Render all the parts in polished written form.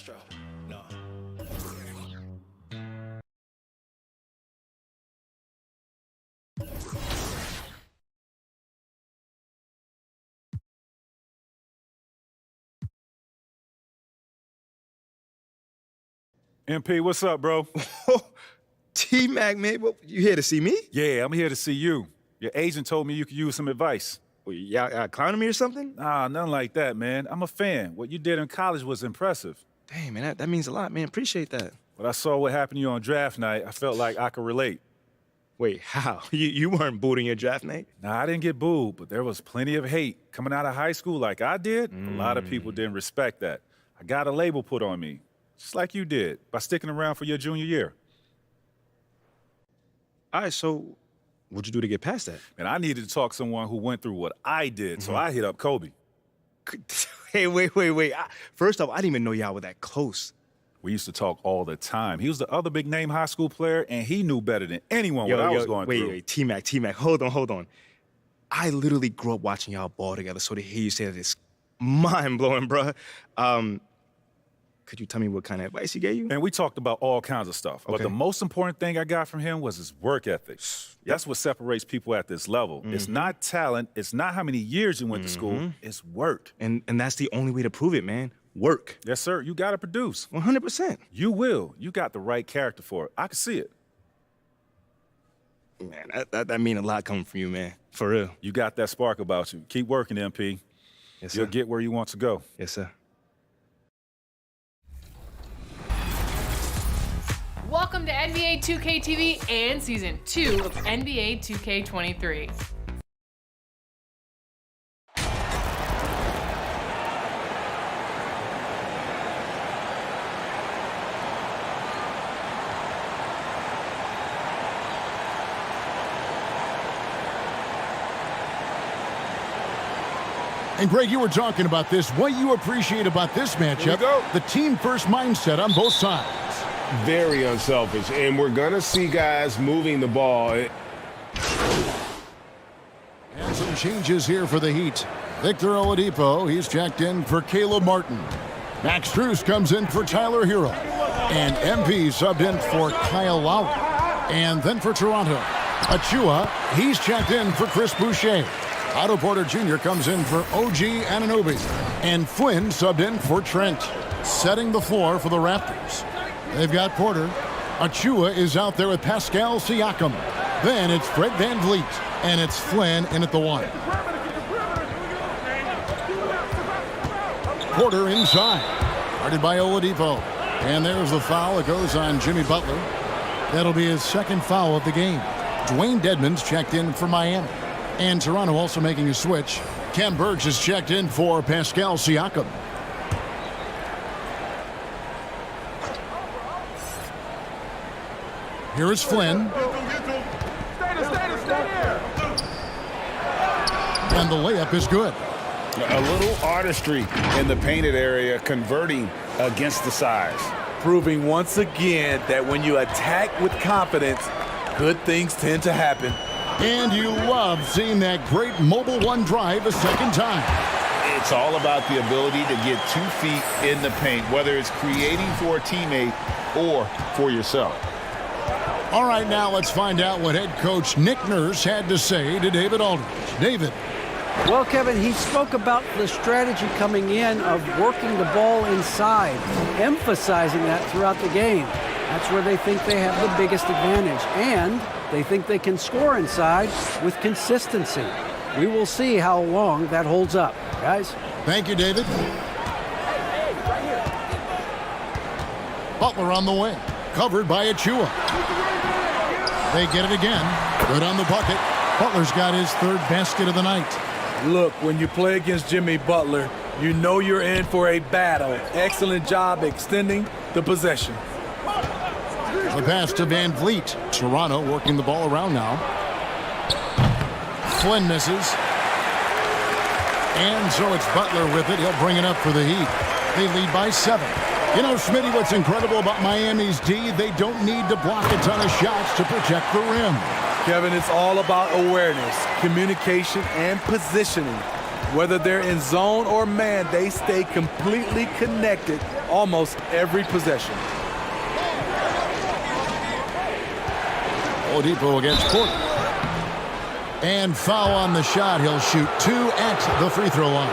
Castro. No. MP, what's up, bro? T-Mac, man, what, you here to see me? Yeah, I'm here to see you. Your agent told me you could use some advice. Well, y'all clowning me or something? Nah, nothing like that, man. I'm a fan. What you did in college was impressive. Dang, man, that means a lot, man. Appreciate that. But I saw what happened to you on draft night. I felt like I could relate. Wait, how? You weren't booting your draft night? Nah, I didn't get booed, but there was plenty of hate. Coming out of high school like I did, a lot of people didn't respect that. I got a label put on me, just like you did, by sticking around for your junior year. All right, so what'd you do to get past that? And I needed to talk to someone who went through what I did, so I hit up Kobe. Hey, wait. First off, I didn't even know y'all were that close. We used to talk all the time. He was the other big-name high school player, and he knew better than anyone what I was going through. Wait, T-Mac, hold on. I literally grew up watching y'all ball together, so to hear you say that is mind-blowing, bruh. Could you tell me what kind of advice he gave you? And we talked about all kinds of stuff, but the most important thing I got from him was his work ethic. That's what separates people at this level. It's not talent, it's not how many years you went to school, it's work. And that's the only way to prove it, man. Work. Yes, sir, you gotta produce. 100%. You will. You got the right character for it. I can see it. Man, that mean a lot coming from you, man. For real. You got that spark about you. Keep working, MP. Yes, sir. You'll get where you want to go. Yes, sir. Welcome to NBA 2K TV and Season 2 of NBA 2K23. And Greg, you were talking about this. What you appreciate about this matchup, the team-first mindset on both sides. Very unselfish, and we're going to see guys moving the ball. And some changes here for the Heat. Victor Oladipo, he's checked in for Caleb Martin. Max Strus comes in for Tyler Hero. And MP subbed in for Kyle Lowry. And then for Toronto, Achua, he's checked in for Chris Boucher. Otto Porter Jr. comes in for OG Anunoby. And Flynn subbed in for Trent. Setting the floor for the Raptors. They've got Porter. Achua is out there with Pascal Siakam. Then it's Fred VanVleet. And it's Flynn in at the one. Porter inside. Guarded by Oladipo. And there's the foul. It goes on Jimmy Butler. That'll be his second foul of the game. Dwayne Dedmon's checked in for Miami. And Toronto also making a switch. Ken Burks is checked in for Pascal Siakam. Here is Flynn. And the layup is good. A little artistry in the painted area, converting against the size. Proving once again that when you attack with confidence, good things tend to happen. And you love seeing that great mobile one drive a second time. It's all about the ability to get 2 feet in the paint, whether it's creating for a teammate or for yourself. All right, now let's find out what head coach Nick Nurse had to say to David Aldridge. David. Well, Kevin, he spoke about the strategy coming in of working the ball inside, emphasizing that throughout the game. That's where they think they have the biggest advantage, and they think they can score inside with consistency. We will see how long that holds up, guys. Thank you, David. Butler on the wing, covered by Achua. They get it again. Good on the bucket. Butler's got his third basket of the night. Look, when you play against Jimmy Butler, you know you're in for a battle. Excellent job extending the possession. The pass to VanVleet. Toronto working the ball around now. Flynn misses. And so it's Butler with it. He'll bring it up for the Heat. They lead by 7. You know, Smitty, what's incredible about Miami's D, they don't need to block a ton of shots to protect the rim. Kevin, it's all about awareness, communication, and positioning. Whether they're in zone or man, they stay completely connected almost every possession. Oladipo against Porter. And foul on the shot. He'll shoot 2 at the free throw line.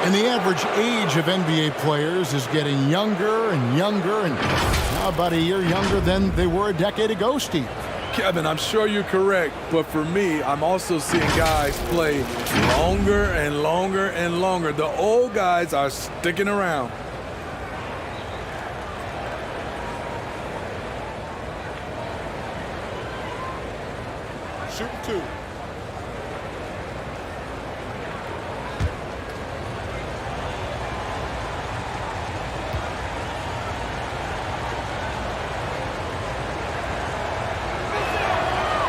And the average age of NBA players is getting younger and younger, and now about a year younger than they were a decade ago, Steve. Kevin, I'm sure you're correct, but for me, I'm also seeing guys play longer and longer and longer. The old guys are sticking around. Shooting 2.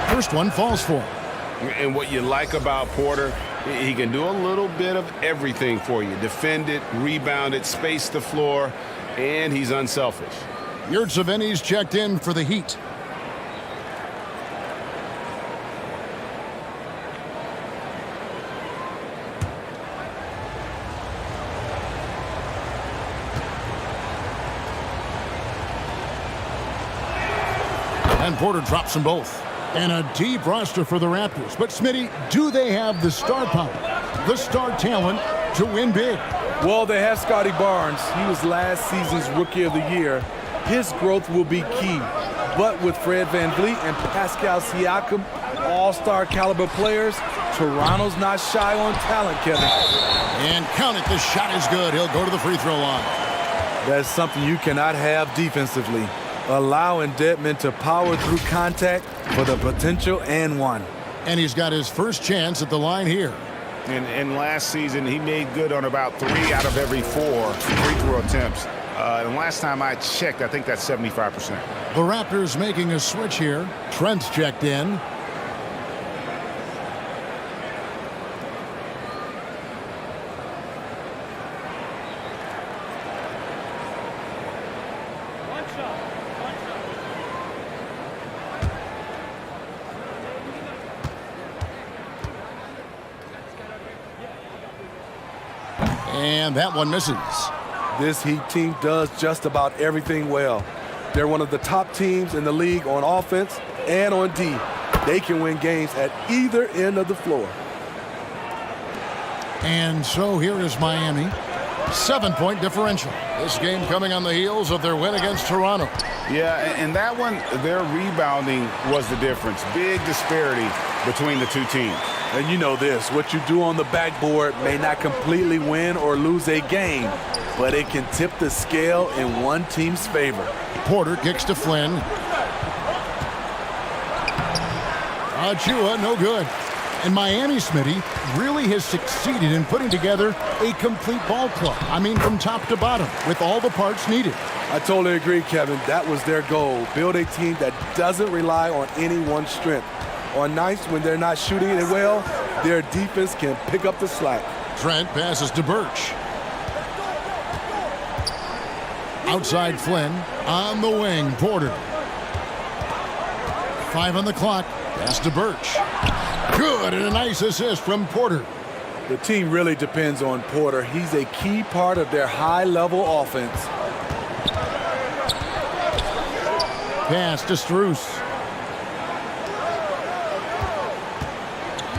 First one falls for him. And what you like about Porter, he can do a little bit of everything for you. Defend it, rebound it, space the floor, and he's unselfish. Yurtseven's checked in for the Heat. And Porter drops them both. And a deep roster for the Raptors. But, Smitty, do they have the star power, the star talent to win big? Well, they have Scotty Barnes. He was last season's Rookie of the Year. His growth will be key. But with Fred VanVleet and Pascal Siakam, all-star caliber players, Toronto's not shy on talent, Kevin. And count it, the shot is good. He'll go to the free throw line. That's something you cannot have defensively. Allowing Dedmon to power through contact for the potential and one. And he's got his first chance at the line here. And last season, he made good on about 3 out of every 4 free throw attempts. And last time I checked, I think that's 75%. The Raptors making a switch here. Trent's checked in. And that one misses. This Heat team does just about everything well. They're one of the top teams in the league on offense and on D. They can win games at either end of the floor. And so here is Miami. 7-point differential. This game coming on the heels of their win against Toronto. Yeah, and that one, their rebounding was the difference. Big disparity between the two teams. And you know this, what you do on the backboard may not completely win or lose a game, but it can tip the scale in one team's favor. Porter kicks to Flynn. Achua, no good. And Miami, Smitty, really has succeeded in putting together a complete ball club. I mean, from top to bottom, with all the parts needed. I totally agree, Kevin. That was their goal. Build a team that doesn't rely on any one strength. On nights when they're not shooting it well, their defense can pick up the slack. Trent passes to Birch. Outside Flynn. On the wing, Porter. 5 on the clock. Pass to Birch. Good, and a nice assist from Porter. The team really depends on Porter. He's a key part of their high-level offense. Pass to Strus.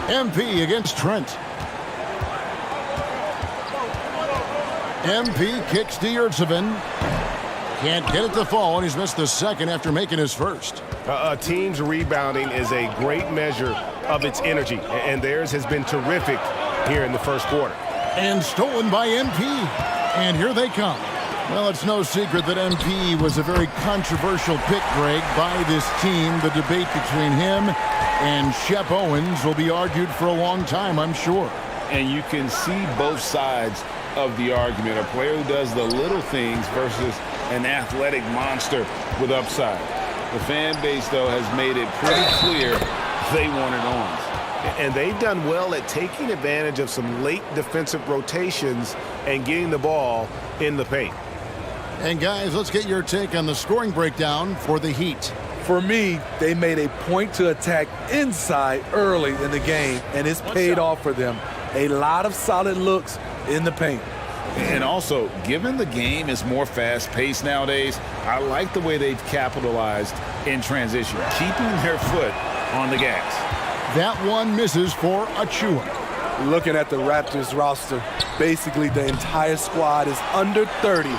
MP against Trent. MP kicks to Yurtseven. Can't get it to fall, and he's missed the second after making his first. A team's rebounding is a great measure of its energy, and theirs has been terrific here in the first quarter. And stolen by MP. And here they come. Well, it's no secret that MP was a very controversial pick, Greg, by this team. The debate between him and Shep Owens will be argued for a long time, I'm sure. And you can see both sides of the argument. A player who does the little things versus an athletic monster with upside. The fan base, though, has made it pretty clear they want it on. And they've done well at taking advantage of some late defensive rotations and getting the ball in the paint. And guys, let's get your take on the scoring breakdown for the Heat. For me, they made a point to attack inside early in the game, and it's paid off for them. A lot of solid looks in the paint. And also, given the game is more fast-paced nowadays, I like the way they've capitalized in transition, keeping their foot on the gas. That one misses for Achua. Looking at the Raptors roster, basically the entire squad is under 30.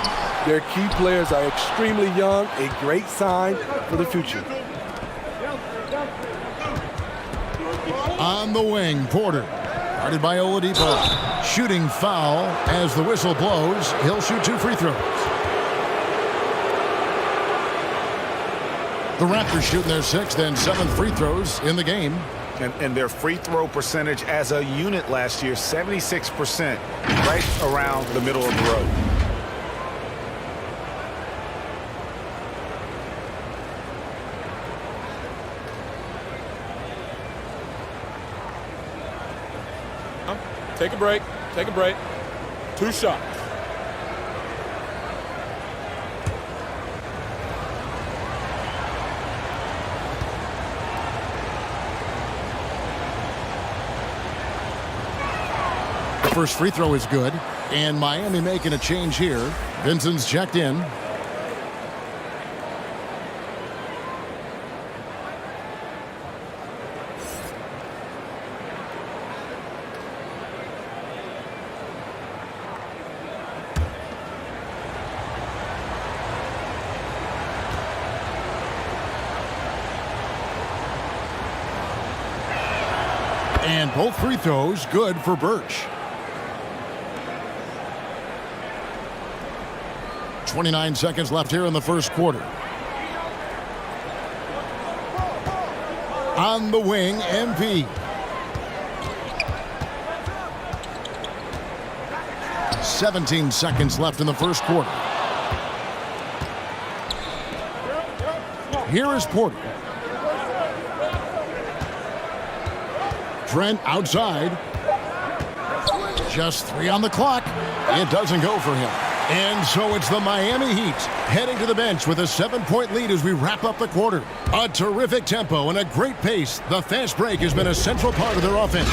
Their key players are extremely young, a great sign for the future. On the wing, Porter. Guarded by Oladipo. Shooting foul as the whistle blows. He'll shoot 2 free throws. The Raptors shooting their 6th and 7th free throws in the game. And their free throw percentage as a unit last year, 76%, right around the middle of the road. Take a break. Take a break. 2 shots. First free throw is good, and Miami making a change here. Vincent's checked in. And both free throws good for Birch. 29 seconds left here in the first quarter. On the wing, MP. "17 seconds left in the first quarter. Here is Porter. Trent outside. Just 3 on the clock. It doesn't go for him. And so it's the Miami Heat heading to the bench with a 7-point lead as we wrap up the quarter. A terrific tempo and a great pace. The fast break has been a central part of their offense.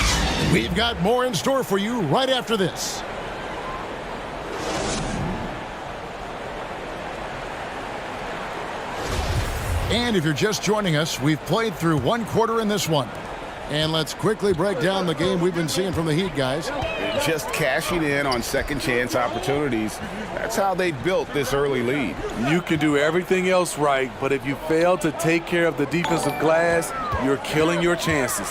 We've got more in store for you right after this. And if you're just joining us, we've played through 1 quarter in this one. And let's quickly break down the game we've been seeing from the Heat, guys. Just cashing in on second chance opportunities. That's how they built this early lead. You can do everything else right, but if you fail to take care of the defensive glass, you're killing your chances.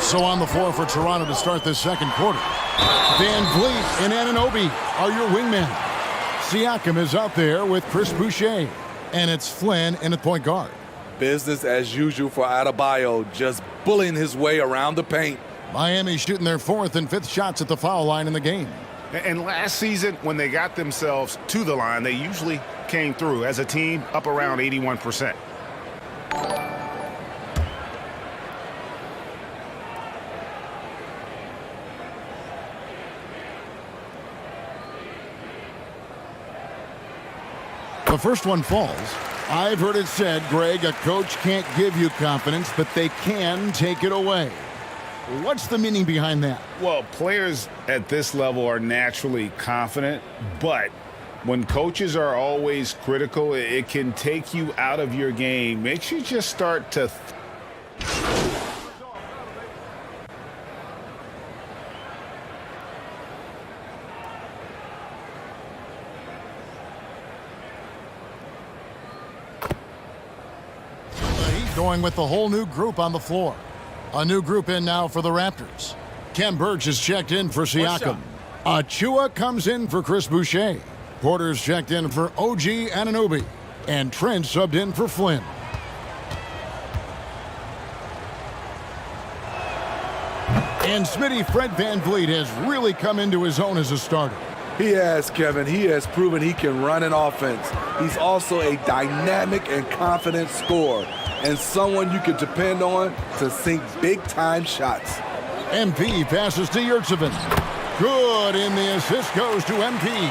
So on the floor for Toronto to start this second quarter. Van Vliet and Anunoby are your wingmen. Siakam is out there with Chris Boucher. And it's Flynn in at point guard. Business as usual for Adebayo, just bullying his way around the paint. Miami shooting their 4th and 5th shots at the foul line in the game. And last season, when they got themselves to the line, they usually came through as a team up around 81%. The first one falls. I've heard it said, Greg, a coach can't give you confidence, but they can take it away. What's the meaning behind that? Well, players at this level are naturally confident, but when coaches are always critical, it can take you out of your game. Makes you just start to going with the whole new group on the floor. A new group in now for the Raptors. Ken Birch is checked in for Siakam. Achua comes in for Chris Boucher. Porter's checked in for OG Anunoby. And Trent subbed in for Flynn. And Smitty Fred VanVleet has really come into his own as a starter. He has, Kevin. He has proven he can run an offense. He's also a dynamic and confident scorer, and someone you can depend on to sink big-time shots. MP passes to Yurtsevin. Good, and the assist goes to MP.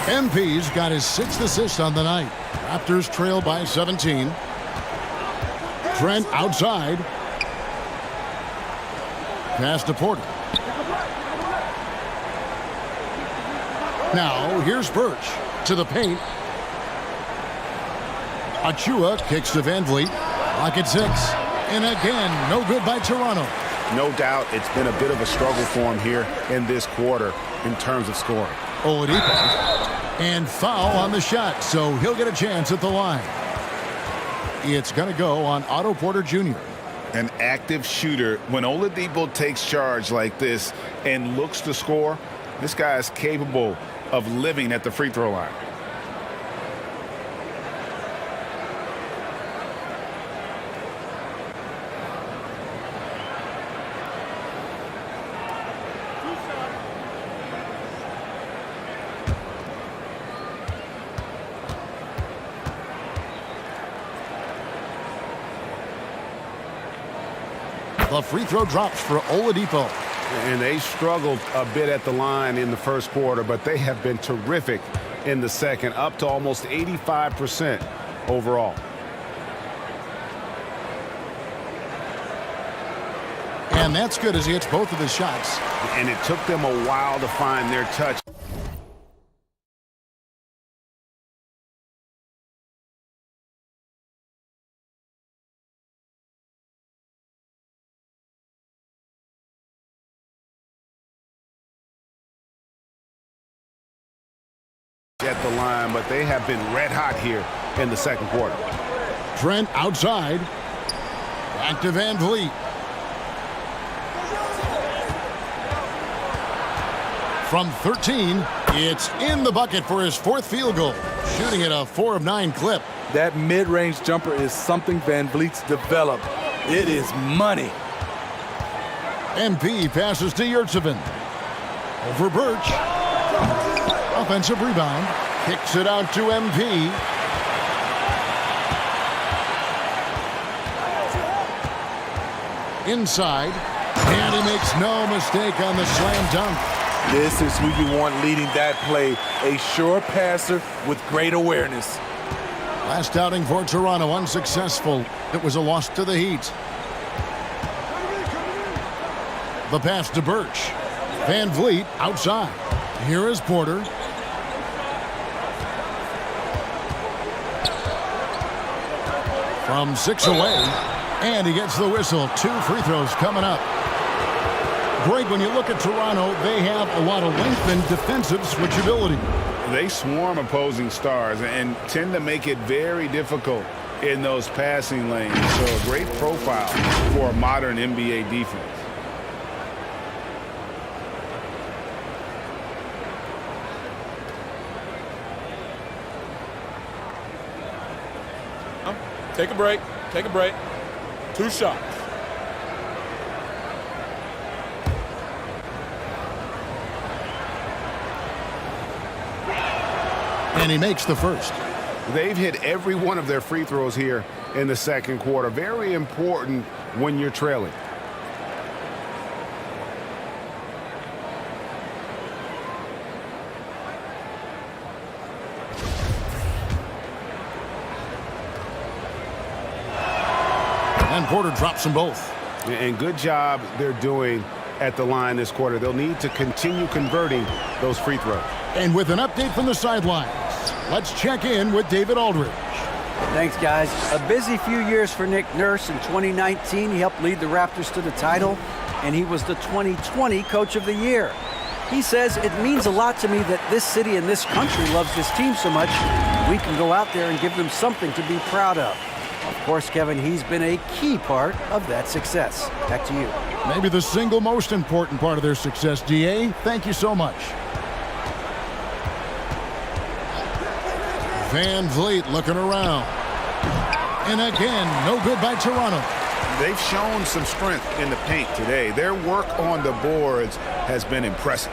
MP's got his 6th assist on the night. Raptors trail by 17. Trent outside. Pass to Porter. Now, here's Birch to the paint. Achua kicks to Van Vliet. Rocket 6. And again, no good by Toronto. No doubt it's been a bit of a struggle for him here in this quarter in terms of scoring. Oladipo. And foul on the shot, so he'll get a chance at the line. It's going to go on Otto Porter Jr. An active shooter. When Oladipo takes charge like this and looks to score, this guy is capable of living at the free throw line. The free throw drops for Oladipo. And they struggled a bit at the line in the first quarter, but they have been terrific in the second, up to almost 85% overall. And that's good as he hits both of his shots. And it took them a while to find their touch. At the line, but they have been red hot here in the second quarter. Trent outside. Back to Van Vliet. From 13, it's in the bucket for his fourth field goal, shooting at a 4 of 9 clip. That mid-range jumper is something Van Vliet's developed. It is money. MP passes to Yurtsevin. Over Birch. Offensive rebound. Kicks it out to MP. Inside. And he makes no mistake on the slam dunk. This is who you want leading that play. A sure passer with great awareness. Last outing for Toronto, unsuccessful. It was a loss to the Heat. The pass to Birch. Van Vliet outside. Here is Porter. From 6 away, and he gets the whistle. 2 free throws coming up. Greg, when you look at Toronto, they have a lot of length and defensive switchability. They swarm opposing stars and tend to make it very difficult in those passing lanes. So a great profile for a modern NBA defense. Take a break. Take a break. 2 shots. And he makes the first. They've hit every one of their free throws here in the second quarter. Very important when you're trailing. And Porter drops them both. And good job they're doing at the line this quarter. They'll need to continue converting those free throws. And with an update from the sidelines, let's check in with David Aldridge. Thanks, guys. A busy few years for Nick Nurse. In 2019, he helped lead the Raptors to the title, and he was the 2020 Coach of the Year. He says, it means a lot to me that this city and this country loves this team so much. We can go out there and give them something to be proud of. Of course, Kevin, he's been a key part of that success. Back to you. Maybe the single most important part of their success, DA. Thank you so much. Van Vliet looking around. And again, no good by Toronto. They've shown some strength in the paint today. Their work on the boards has been impressive.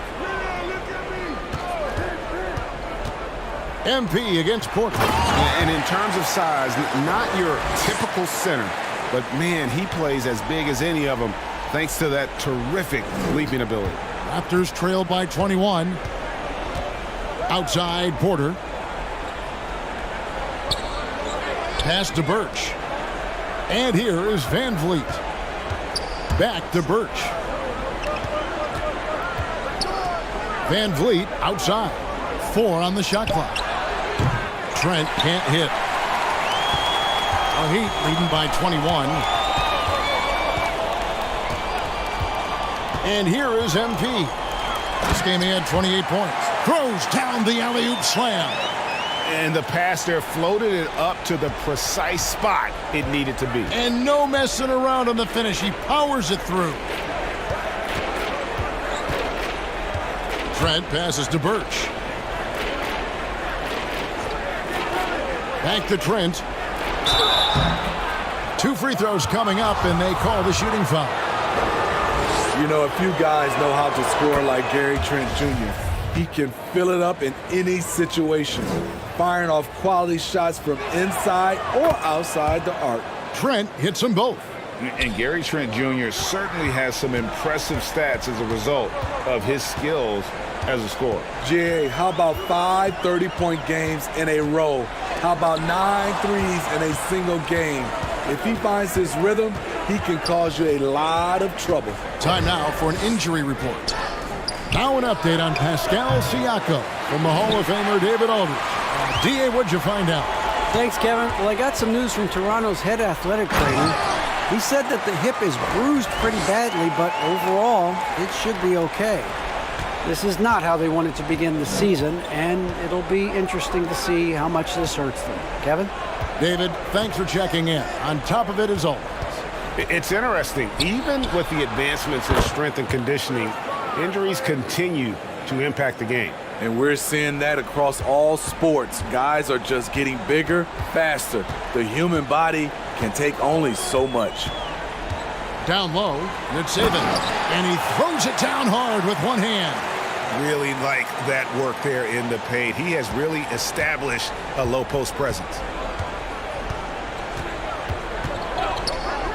MP against Porter. And in terms of size, not your typical center, but man, he plays as big as any of them thanks to that terrific leaping ability. Raptors trail by 21. Outside Porter. Pass to Birch. And here is Van Vliet. Back to Birch. Van Vliet outside. 4 on the shot clock. Trent can't hit. The Heat leading by 21. And here is MP. This game he had 28 points. Throws down the alley-oop slam. And the pass there floated it up to the precise spot it needed to be. And no messing around on the finish. He powers it through. Trent passes to Birch. Back to Trent. 2 free throws coming up, and they call the shooting foul. You know, if you guys know how to score like Gary Trent Jr., he can fill it up in any situation, firing off quality shots from inside or outside the arc. Trent hits them both. And Gary Trent Jr. certainly has some impressive stats as a result of his skills as a scorer. GA, how about 5 30-point games in a row? How about 9 threes in a single game? If he finds his rhythm, he can cause you a lot of trouble. Time now for an injury report. Now an update on Pascal Siakam from the Hall of Famer David Aldridge. D.A., what'd you find out? Thanks, Kevin. Well, I got some news from Toronto's head athletic trainer. He said that the hip is bruised pretty badly, but overall, it should be okay. This is not how they wanted to begin the season, and it'll be interesting to see how much this hurts them. Kevin? David, thanks for checking in. On top of it as always. It's interesting. Even with the advancements in strength and conditioning, injuries continue to impact the game. And we're seeing that across all sports. Guys are just getting bigger, faster. The human body can take only so much. Down low, it's Saban. And he throws it down hard with one hand. Really like that work there in the paint. He has really established a low post presence.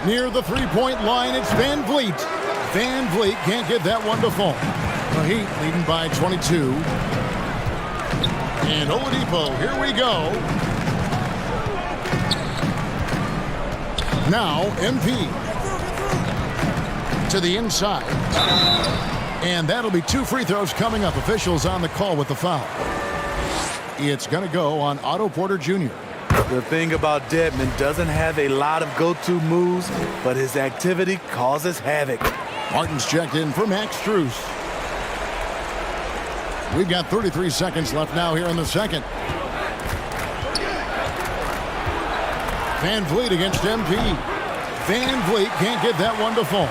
Near the three-point line, it's Van Vliet. Van Vliet can't get that one to fall. The Heat leading by 22. And Oladipo, here we go. Now, MP. To the inside. And that'll be 2 free throws coming up. Officials on the call with the foul. It's going to go on Otto Porter Jr. The thing about Dedmon, doesn't have a lot of go-to moves, but his activity causes havoc. Martin's checked in for Max Strus. We've got 33 seconds left now here in the second. Van Vliet against MP. Van Vliet can't get that one to fall.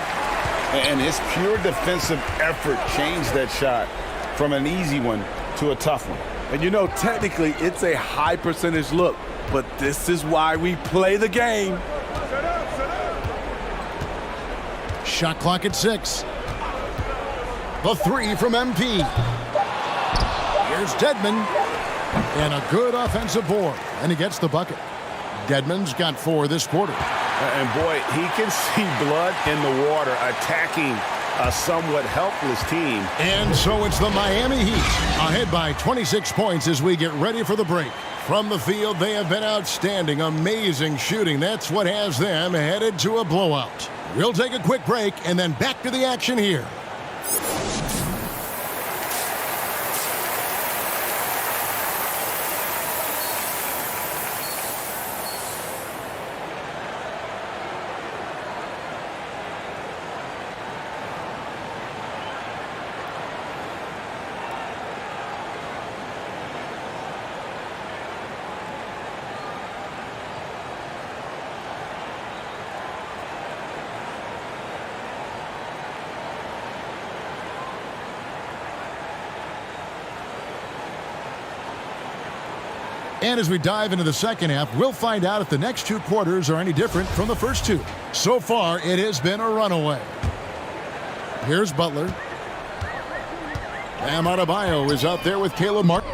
And his pure defensive effort changed that shot from an easy one to a tough one. And you know, technically, it's a high percentage look, but this is why we play the game. Shot clock at 6. The 3 from MP. Here's Dedmon. And a good offensive board. And he gets the bucket. Dedmon's got 4 this quarter. And boy, he can see blood in the water attacking a somewhat helpless team. And so it's the Miami Heat ahead by 26 points as we get ready for the break. From the field, they have been outstanding. Amazing shooting. That's what has them headed to a blowout. We'll take a quick break and then back to the action here. And as we dive into the second half, we'll find out if the next 2 quarters are any different from the first 2. So far, it has been a runaway. Here's Butler. Bam Adebayo is out there with Caleb Martin.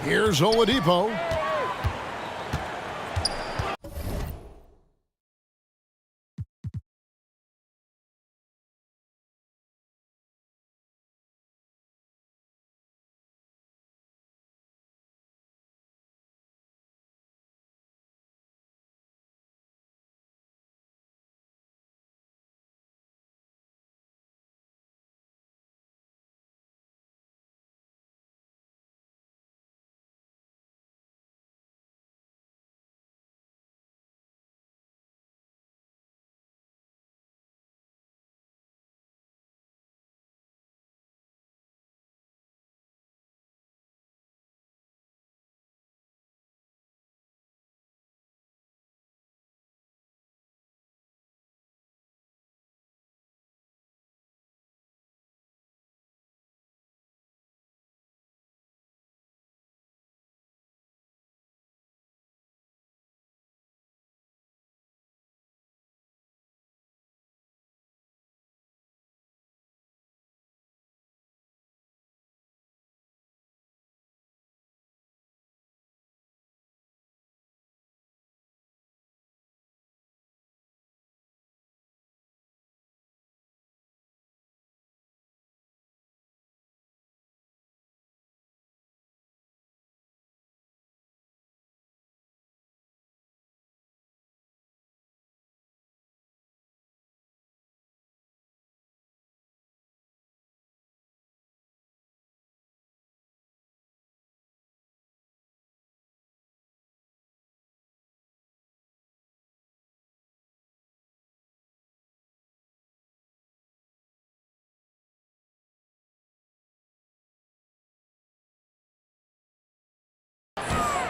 Here's Oladipo.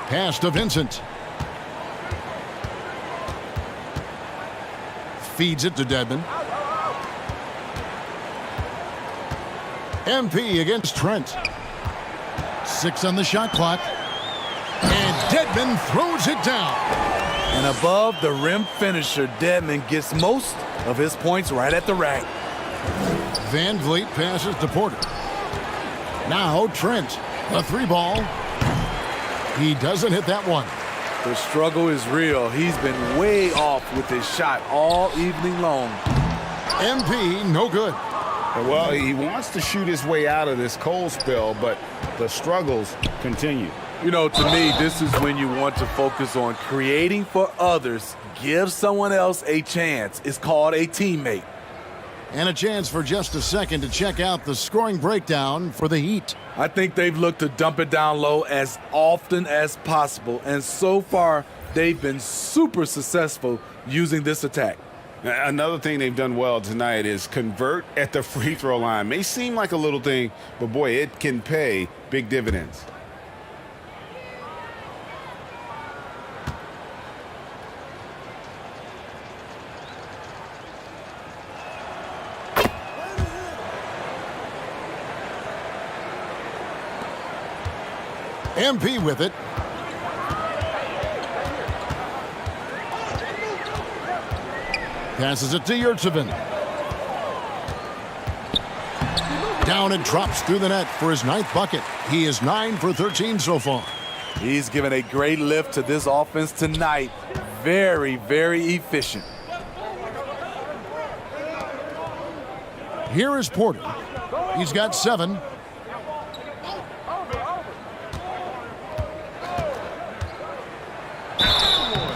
Pass to Vincent. Feeds it to Dedmon. MP against Trent. 6 on the shot clock. And Dedmon throws it down. And above the rim finisher, Dedmon gets most of his points right at the rack. Van Vliet passes to Porter. Now Trent, a 3-ball. He doesn't hit that one. The struggle is real. He's been way off with his shot all evening long. MP, no good. Well, he wants to shoot his way out of this cold spell, but the struggles continue. You know, to me, this is when you want to focus on creating for others. Give someone else a chance. It's called a teammate. And a chance for just a second to check out the scoring breakdown for the Heat. I think they've looked to dump it down low as often as possible, and so far, they've been super successful using this attack. Another thing they've done well tonight is convert at the free throw line. May seem like a little thing, but boy, it can pay big dividends. MP with it. Passes it to Yurtsevin. Down and drops through the net for his 9th bucket. He is 9 for 13 so far. He's given a great lift to this offense tonight. Very, very efficient. Here is Porter. He's got 7.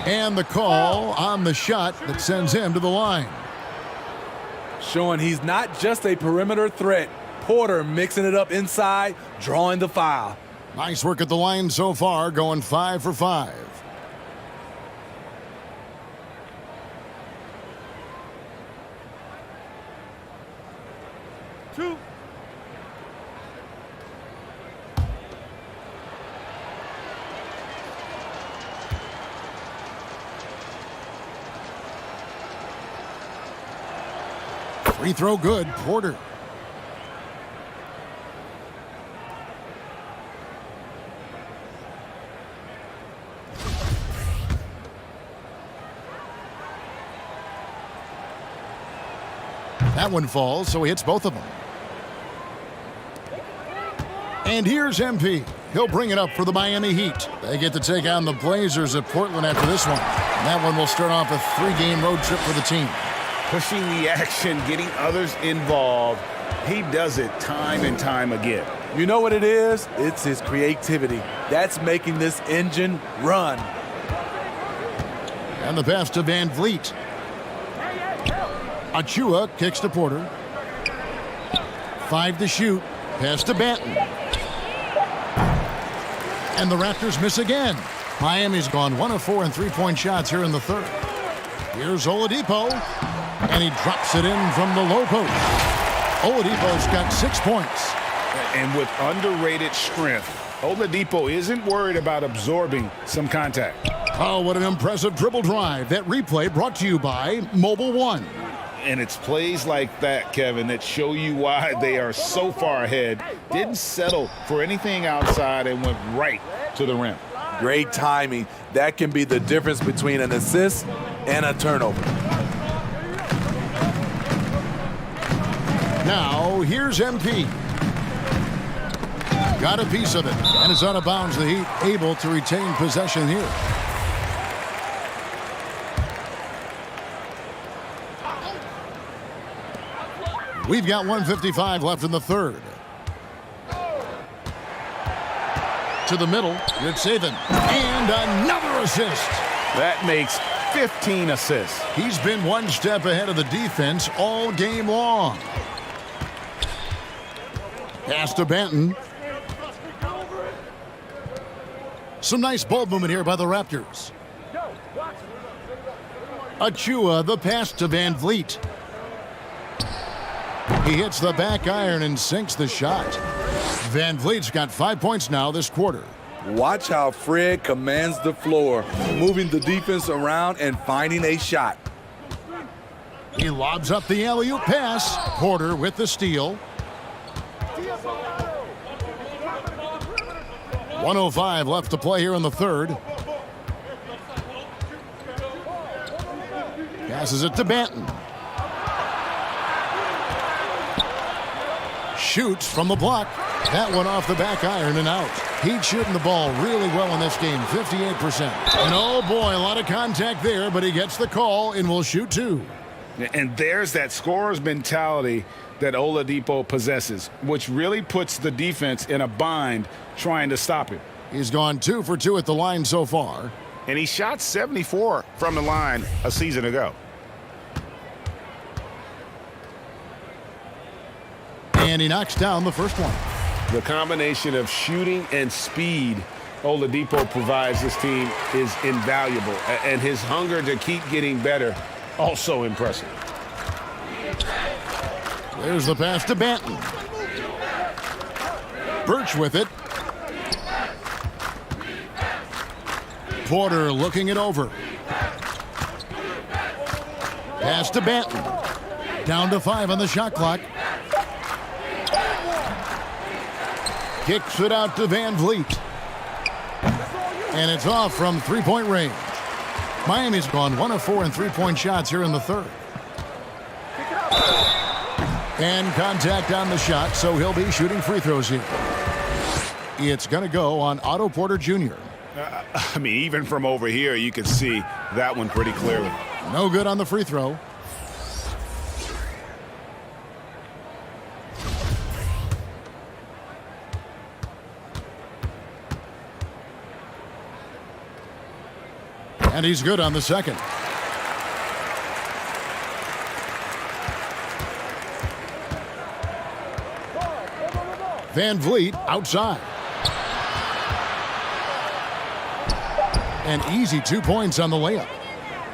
And the call on the shot that sends him to the line. Showing he's not just a perimeter threat. Porter mixing it up inside, drawing the foul. Nice work at the line so far, going 5 for 5. Free throw good, Porter. That one falls, so he hits both of them. And here's MP. He'll bring it up for the Miami Heat. They get to take on the Blazers at Portland after this one. And that one will start off a 3-game road trip for the team. Pushing the action, getting others involved. He does it time and time again. You know what it is? It's his creativity. That's making this engine run. And the pass to Van Vliet. Achua kicks to Porter. 5 to shoot. Pass to Banton. And the Raptors miss again. Miami's gone 1 of 4 in 3-point shots here in the third. Here's Oladipo. And he drops it in from the low post. Oladipo's got 6 points. And with underrated strength, Oladipo isn't worried about absorbing some contact. Oh, what an impressive dribble drive. That replay brought to you by Mobile One. And it's plays like that, Kevin, that show you why they are so far ahead. Didn't settle for anything outside and went right to the rim. Great timing. That can be the difference between an assist and a turnover. Now, here's MP. Got a piece of it, and it's out of bounds. The Heat able to retain possession here. We've got 1:55 left in the third. To the middle, Yurtsevin. And another assist. That makes 15 assists. He's been one step ahead of the defense all game long. Pass to Banton. Some nice ball movement here by the Raptors. Achua, the pass to Van Vliet. He hits the back iron and sinks the shot. Van Vliet's got 5 points now this quarter. Watch how Fred commands the floor, moving the defense around and finding a shot. He lobs up the alley-oop pass. Porter with the steal. 1:05 left to play here in the third. Passes it to Banton. Shoots from the block. That one off the back iron and out. He's shooting the ball really well in this game, 58%. And oh boy, a lot of contact there, but he gets the call and will shoot two. And there's that scorer's mentality that Oladipo possesses, which really puts the defense in a bind trying to stop him. He's gone 2 for 2 at the line so far. And he shot 74 from the line a season ago. And he knocks down the first one. The combination of shooting and speed Oladipo provides this team is invaluable. And his hunger to keep getting better, also impressive. There's the pass to Banton. Birch with it. Porter looking it over. Pass to Banton. Down to 5 on the shot clock. Kicks it out to Van Vliet. And it's off from three-point range. Miami's gone 1 of 4 in three-point shots here in the third. And contact on the shot, so he'll be shooting free throws here. It's going to go on Otto Porter Jr. I mean, even from over here, you can see that one pretty clearly. No good on the free throw. And he's good on the second. Van Vliet outside. An easy 2 points on the layup.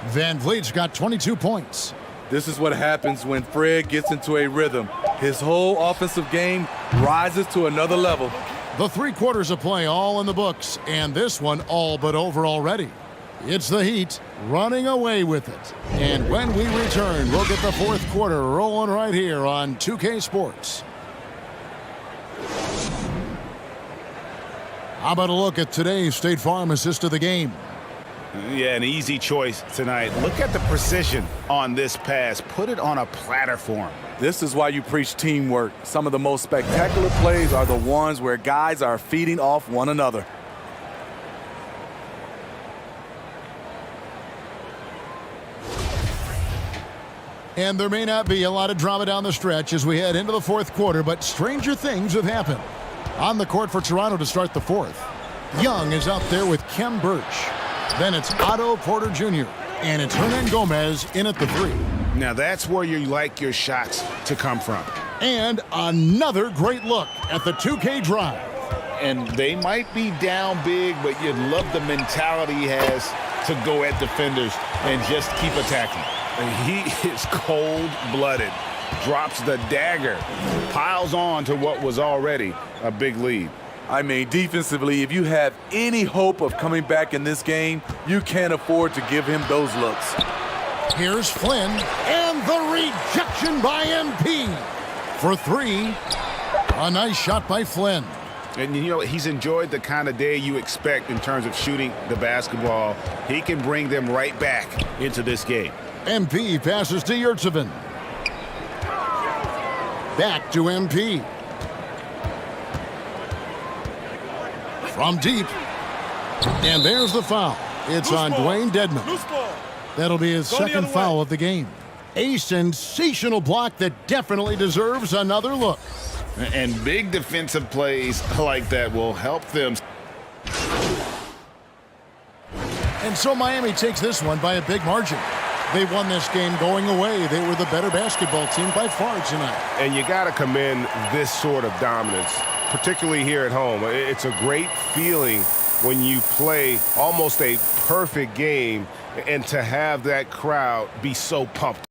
Van Vliet's got 22 points. This is what happens when Fred gets into a rhythm. His whole offensive game rises to another level. The 3 quarters of play all in the books, and this one all but over already. It's the Heat running away with it. And when we return, we'll get the fourth quarter rolling right here on 2K Sports. How about a look at today's State Farm assist of the game? Yeah, an easy choice tonight. Look at the precision on this pass. Put it on a platter for him. This is why you preach teamwork. Some of the most spectacular plays are the ones where guys are feeding off one another. And there may not be a lot of drama down the stretch as we head into the fourth quarter, but stranger things have happened. On the court for Toronto to start the fourth, Young is out there with Kem Birch. Then it's Otto Porter Jr. And it's Hernan Gomez in at the 3. Now that's where you like your shots to come from. And another great look at the 2K drive. And they might be down big, but you love the mentality he has to go at defenders and just keep attacking. And he is cold-blooded, drops the dagger, piles on to what was already a big lead. I mean, defensively, if you have any hope of coming back in this game, you can't afford to give him those looks. Here's Flynn, and the rejection by MP. For 3, a nice shot by Flynn. And, you know, he's enjoyed the kind of day you expect in terms of shooting the basketball. He can bring them right back into this game. MP passes to Yurtsevin. Back to MP. From deep. And there's the foul. It's on Dwayne Dedmon. That'll be his second foul of the game. A sensational block that definitely deserves another look. And big defensive plays like that will help them. And so Miami takes this one by a big margin. They won this game going away. They were the better basketball team by far tonight. And you got to commend this sort of dominance, particularly here at home. It's a great feeling when you play almost a perfect game and to have that crowd be so pumped.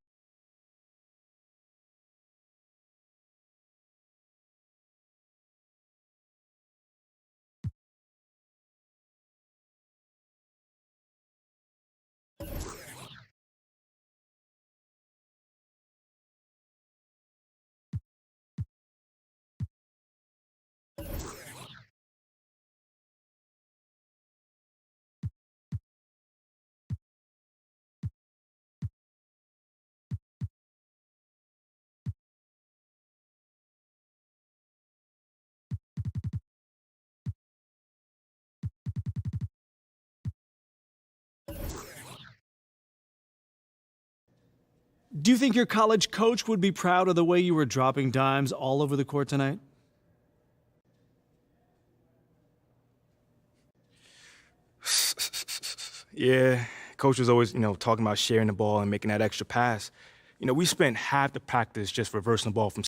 Do you think your college coach would be proud of the way you were dropping dimes all over the court tonight? Yeah, coach was always, talking about sharing the ball and making that extra pass. We spent half the practice just reversing the ball from.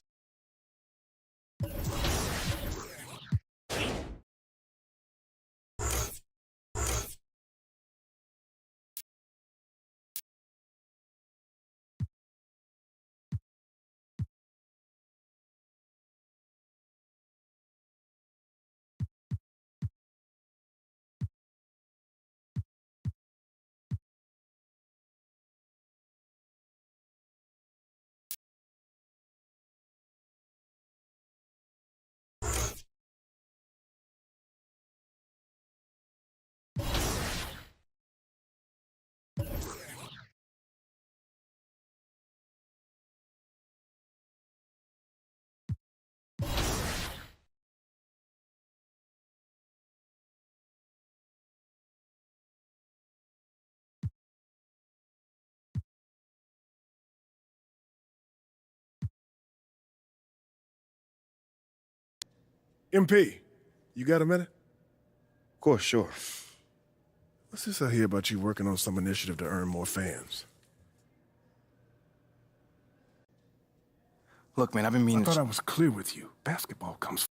MP, you got a minute? Of course, sure. What's this I hear about you working on some initiative to earn more fans? Look, man, I've been meaning I thought I was clear with you. Basketball comes.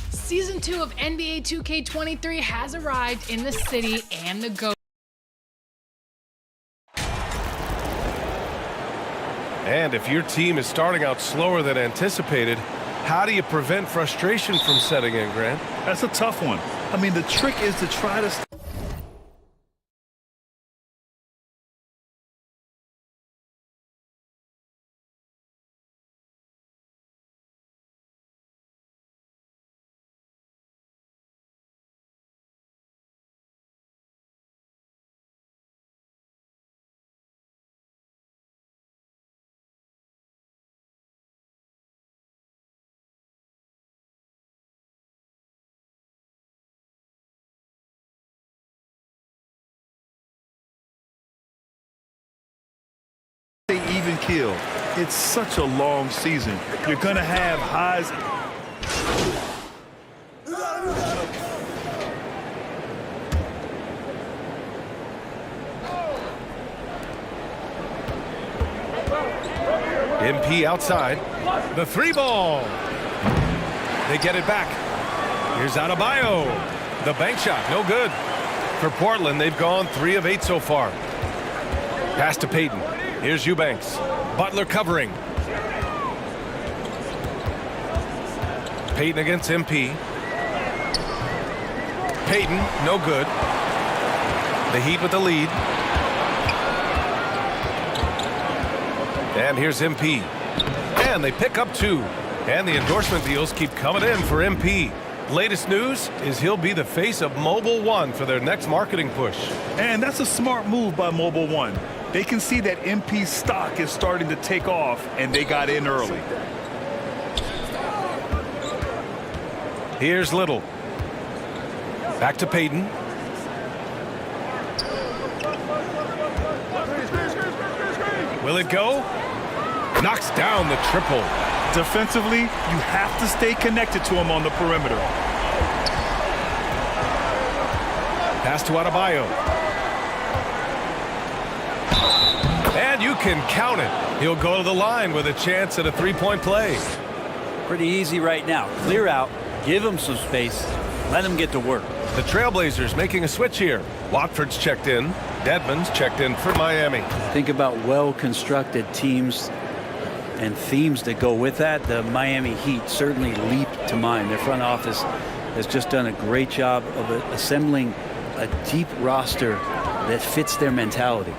Season 2 of NBA 2K23 has arrived in the city and the GOAT. And if your team is starting out slower than anticipated, how do you prevent frustration from setting in, Grant? That's a tough one. I mean, the trick is to try to... even kill. It's such a long season. You're going to have highs. MP outside. The three ball. They get it back. Here's Adebayo. The bank shot, no good. For Portland, they've gone 3 of 8 so far. Pass to Payton. Here's Eubanks. Butler covering. Payton against MP. Payton, no good. The Heat with the lead. And here's MP. And they pick up 2. And the endorsement deals keep coming in for MP. Latest news is he'll be the face of Mobile One for their next marketing push. And that's a smart move by Mobile One. They can see that MP's stock is starting to take off, and they got in early. Here's Little. Back to Payton. Will it go? Knocks down the triple. Defensively, you have to stay connected to him on the perimeter. Pass to Adebayo. And you can count it. He'll go to the line with a chance at a three-point play. Pretty easy right now. Clear out, give him some space, let him get to work. The Trailblazers making a switch here. Watford's checked in. Dedmon's checked in for Miami. Think about well-constructed teams and themes that go with that. The Miami Heat certainly leap to mind. Their front office has just done a great job of assembling a deep roster that fits their mentality.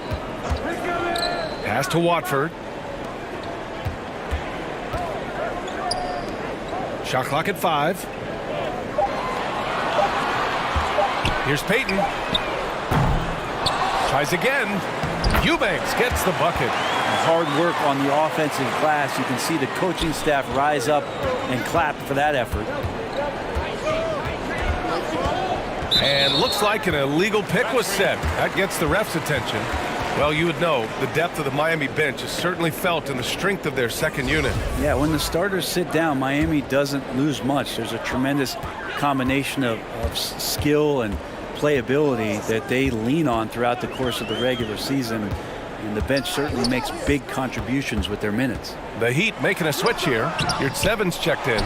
Pass to Watford. Shot clock at 5. Here's Payton. Tries again. Eubanks gets the bucket. Hard work on the offensive glass. You can see the coaching staff rise up and clap for that effort. And looks like an illegal pick was set. That gets the ref's attention. Well, you would know the depth of the Miami bench is certainly felt in the strength of their second unit. Yeah, when the starters sit down, Miami doesn't lose much. There's a tremendous combination of skill and playability that they lean on throughout the course of the regular season. And the bench certainly makes big contributions with their minutes. The Heat making a switch here. Yurtsevens checked in.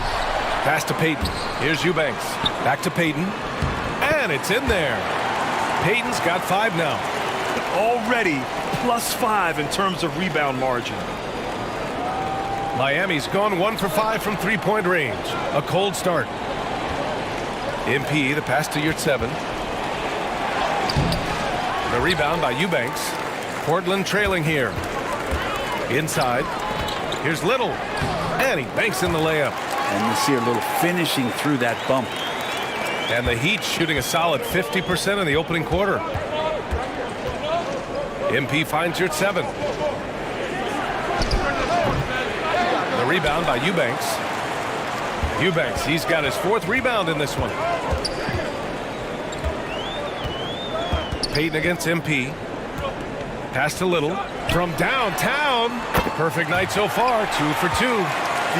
Pass to Payton. Here's Eubanks. Back to Payton. And it's in there. Payton's got 5 now. Already +5 in terms of rebound margin. Miami's gone 1 for 5 from three-point range. A cold start. MP, the pass to Yurtseven. The rebound by Eubanks. Portland trailing here. Inside. Here's Little. And he banks in the layup. And you see a little finishing through that bump. And the Heat shooting a solid 50% in the opening quarter. MP finds Yurtseven. The rebound by Eubanks. Eubanks, he's got his 4th rebound in this one. Payton against MP. Pass to Little from downtown. Perfect night so far, 2 for 2.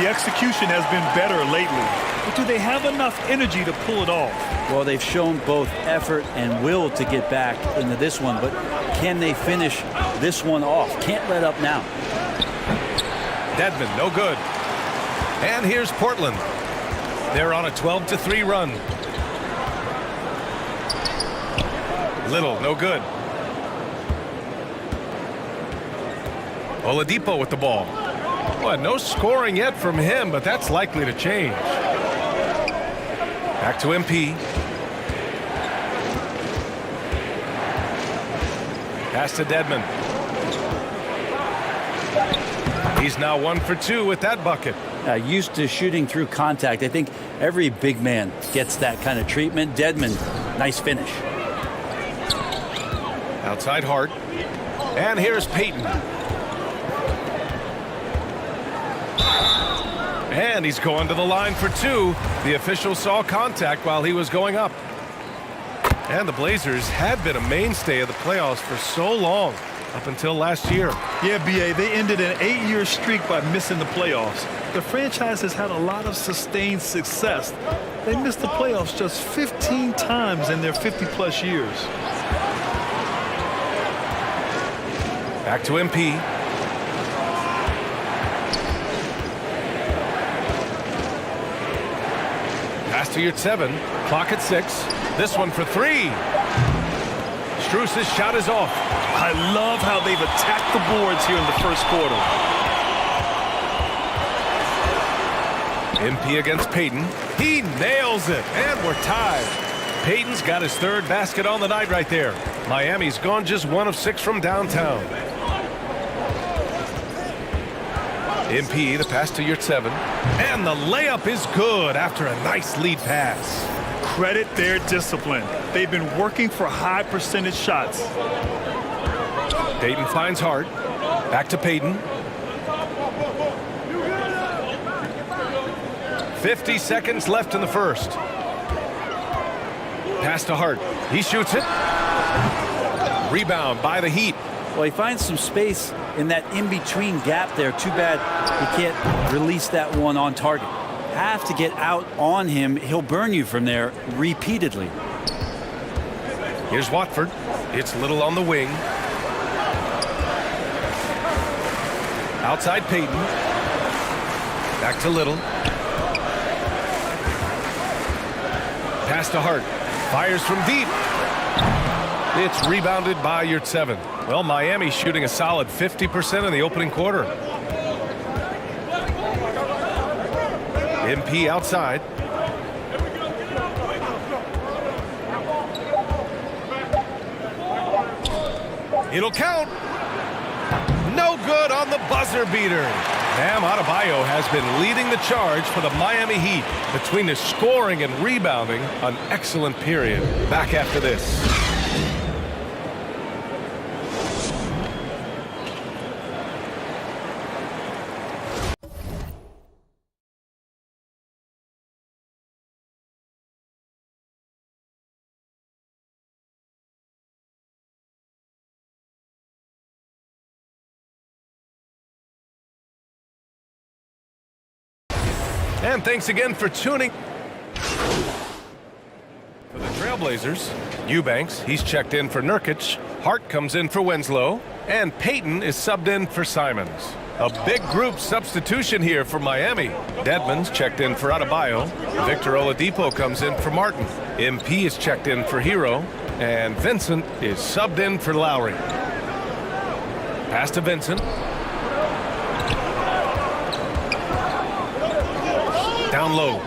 The execution has been better lately, but do they have enough energy to pull it off? Well, they've shown both effort and will to get back into this one, but can they finish this one off? Can't let up now. Dedmon, no good. And here's Portland. They're on a 12-3 run. Little, no good. Oladipo with the ball. Well, no scoring yet from him, but that's likely to change. Back to MP. Pass to Dedmon. He's now 1 for 2 with that bucket. Used to shooting through contact. I think every big man gets that kind of treatment. Dedmon, nice finish. Outside Hart. And here's Payton. And he's going to the line for 2. The official saw contact while he was going up. And the Blazers had been a mainstay of the playoffs for so long, up until last year. Yeah, B.A., they ended an 8-year streak by missing the playoffs. The franchise has had a lot of sustained success. They missed the playoffs just 15 times in their 50-plus years. Back to MP. Pass to Yurtseven. Clock at 6. This one for 3. Strus's shot is off. I love how they've attacked the boards here in the first quarter. MP against Payton. He nails it, and we're tied. Payton's got his 3rd basket on the night right there. Miami's gone just 1 of 6 from downtown. MP, the pass to Yurtseven. And the layup is good after a nice lead pass. Credit their discipline. They've been working for high percentage shots. Payton finds Hart. Back to Payton. 50 seconds left in the first. Pass to Hart. He shoots it. Rebound by the Heat. Well, he finds some space in that in-between gap there. Too bad he can't release that one on target. Have to get out on him. He'll burn you from there repeatedly. Here's Watford. It's Little on the wing. Outside Payton. Back to Little. Pass to Hart. Fires from deep. It's rebounded by Yurtseven. Well, Miami shooting a solid 50% in the opening quarter. MP outside. It'll count. No good on the buzzer beater. Bam Adebayo has been leading the charge for the Miami Heat. Between the scoring and rebounding, an excellent period. Back after this. And thanks again for tuning. For the Trailblazers, Eubanks, he's checked in for Nurkic. Hart comes in for Winslow. And Payton is subbed in for Simons. A big group substitution here for Miami. Dedmon's checked in for Adebayo. Victor Oladipo comes in for Martin. MP is checked in for Hero. And Vincent is subbed in for Lowry. Pass to Vincent. Down low.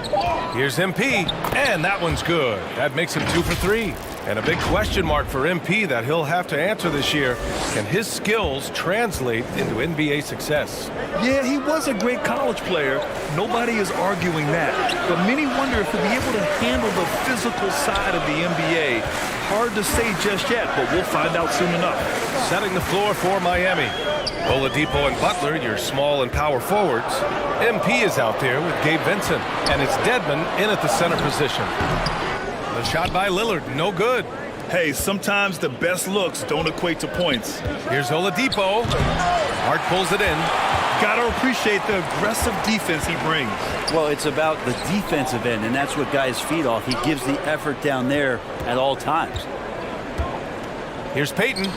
Here's MP. And that one's good. That makes him 2 for 3. And a big question mark for MP that he'll have to answer this year. Can his skills translate into NBA success? Yeah, he was a great college player. Nobody is arguing that. But many wonder if he'll be able to handle the physical side of the NBA. Hard to say just yet, but we'll find out soon enough. Setting the floor for Miami. Oladipo and Butler, your small and power forwards. MP is out there with Gabe Vincent. And it's Dedmon in at the center position. The shot by Lillard, no good. Hey, sometimes the best looks don't equate to points. Here's Oladipo. Hart pulls it in. Gotta appreciate the aggressive defense he brings. Well, it's about the defensive end, and that's what guys feed off. He gives the effort down there at all times. Here's Payton.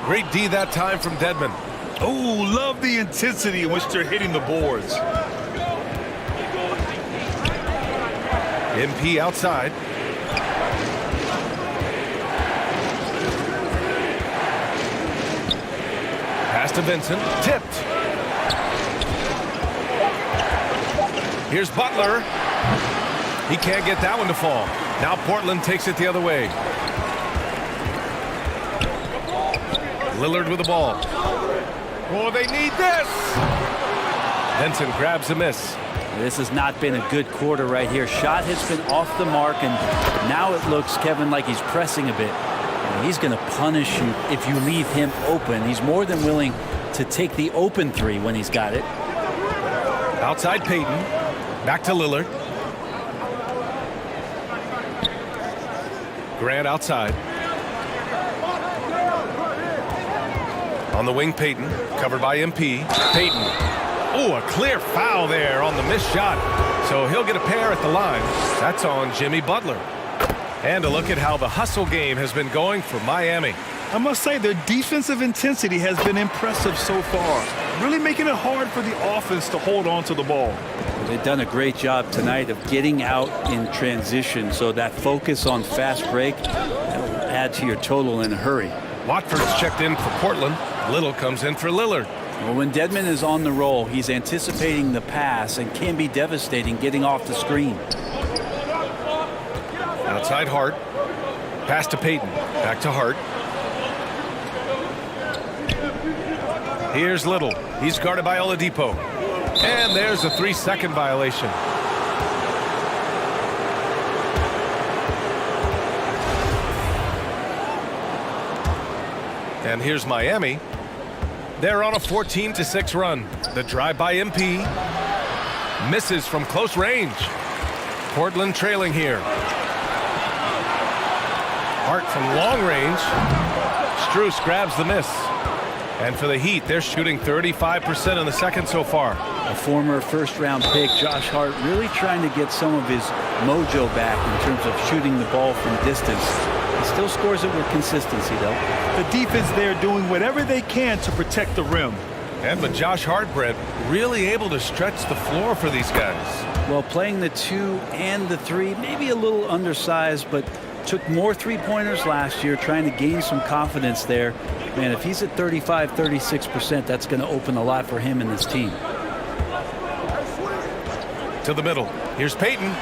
Great D that time from Dedmon. Oh, love the intensity in which they're hitting the boards. MP outside. Pass to Vincent. Tipped. Here's Butler. He can't get that one to fall. Now Portland takes it the other way. Lillard with the ball. Oh, they need this. Vincent grabs a miss. This has not been a good quarter right here. Shot has been off the mark, and now it looks, Kevin, like he's pressing a bit. And he's going to punish you if you leave him open. He's more than willing to take the open three when he's got it. Outside Payton. Back to Lillard. Grant outside. On the wing, Payton. Covered by MP. Payton. Oh, a clear foul there on the missed shot. So he'll get a pair at the line. That's on Jimmy Butler. And a look at how the hustle game has been going for Miami. I must say their defensive intensity has been impressive so far. Really making it hard for the offense to hold on to the ball. They've done a great job tonight of getting out in transition. So that focus on fast break will add to your total in a hurry. Watford's checked in for Portland. Little comes in for Lillard. Well, when Dedmon is on the roll, he's anticipating the pass and can be devastating getting off the screen. Outside Hart. Pass to Payton. Back to Hart. Here's Little. He's guarded by Oladipo. And there's a 3-second violation. And here's Miami. They're on a 14-6 run. The drive by MP. Misses from close range. Portland trailing here. Hart from long range. Strus grabs the miss. And for the Heat, they're shooting 35% in the second so far. A former first-round pick, Josh Hart, really trying to get some of his mojo back in terms of shooting the ball from distance. He still scores it with consistency, though. The defense there doing whatever they can to protect the rim. And with Josh Hart, Brett, really able to stretch the floor for these guys. Well, playing the 2 and the 3, maybe a little undersized, but took more three-pointers last year, trying to gain some confidence there. Man, if he's at 35, 36%, that's going to open a lot for him and this team. To the middle. Here's Payton.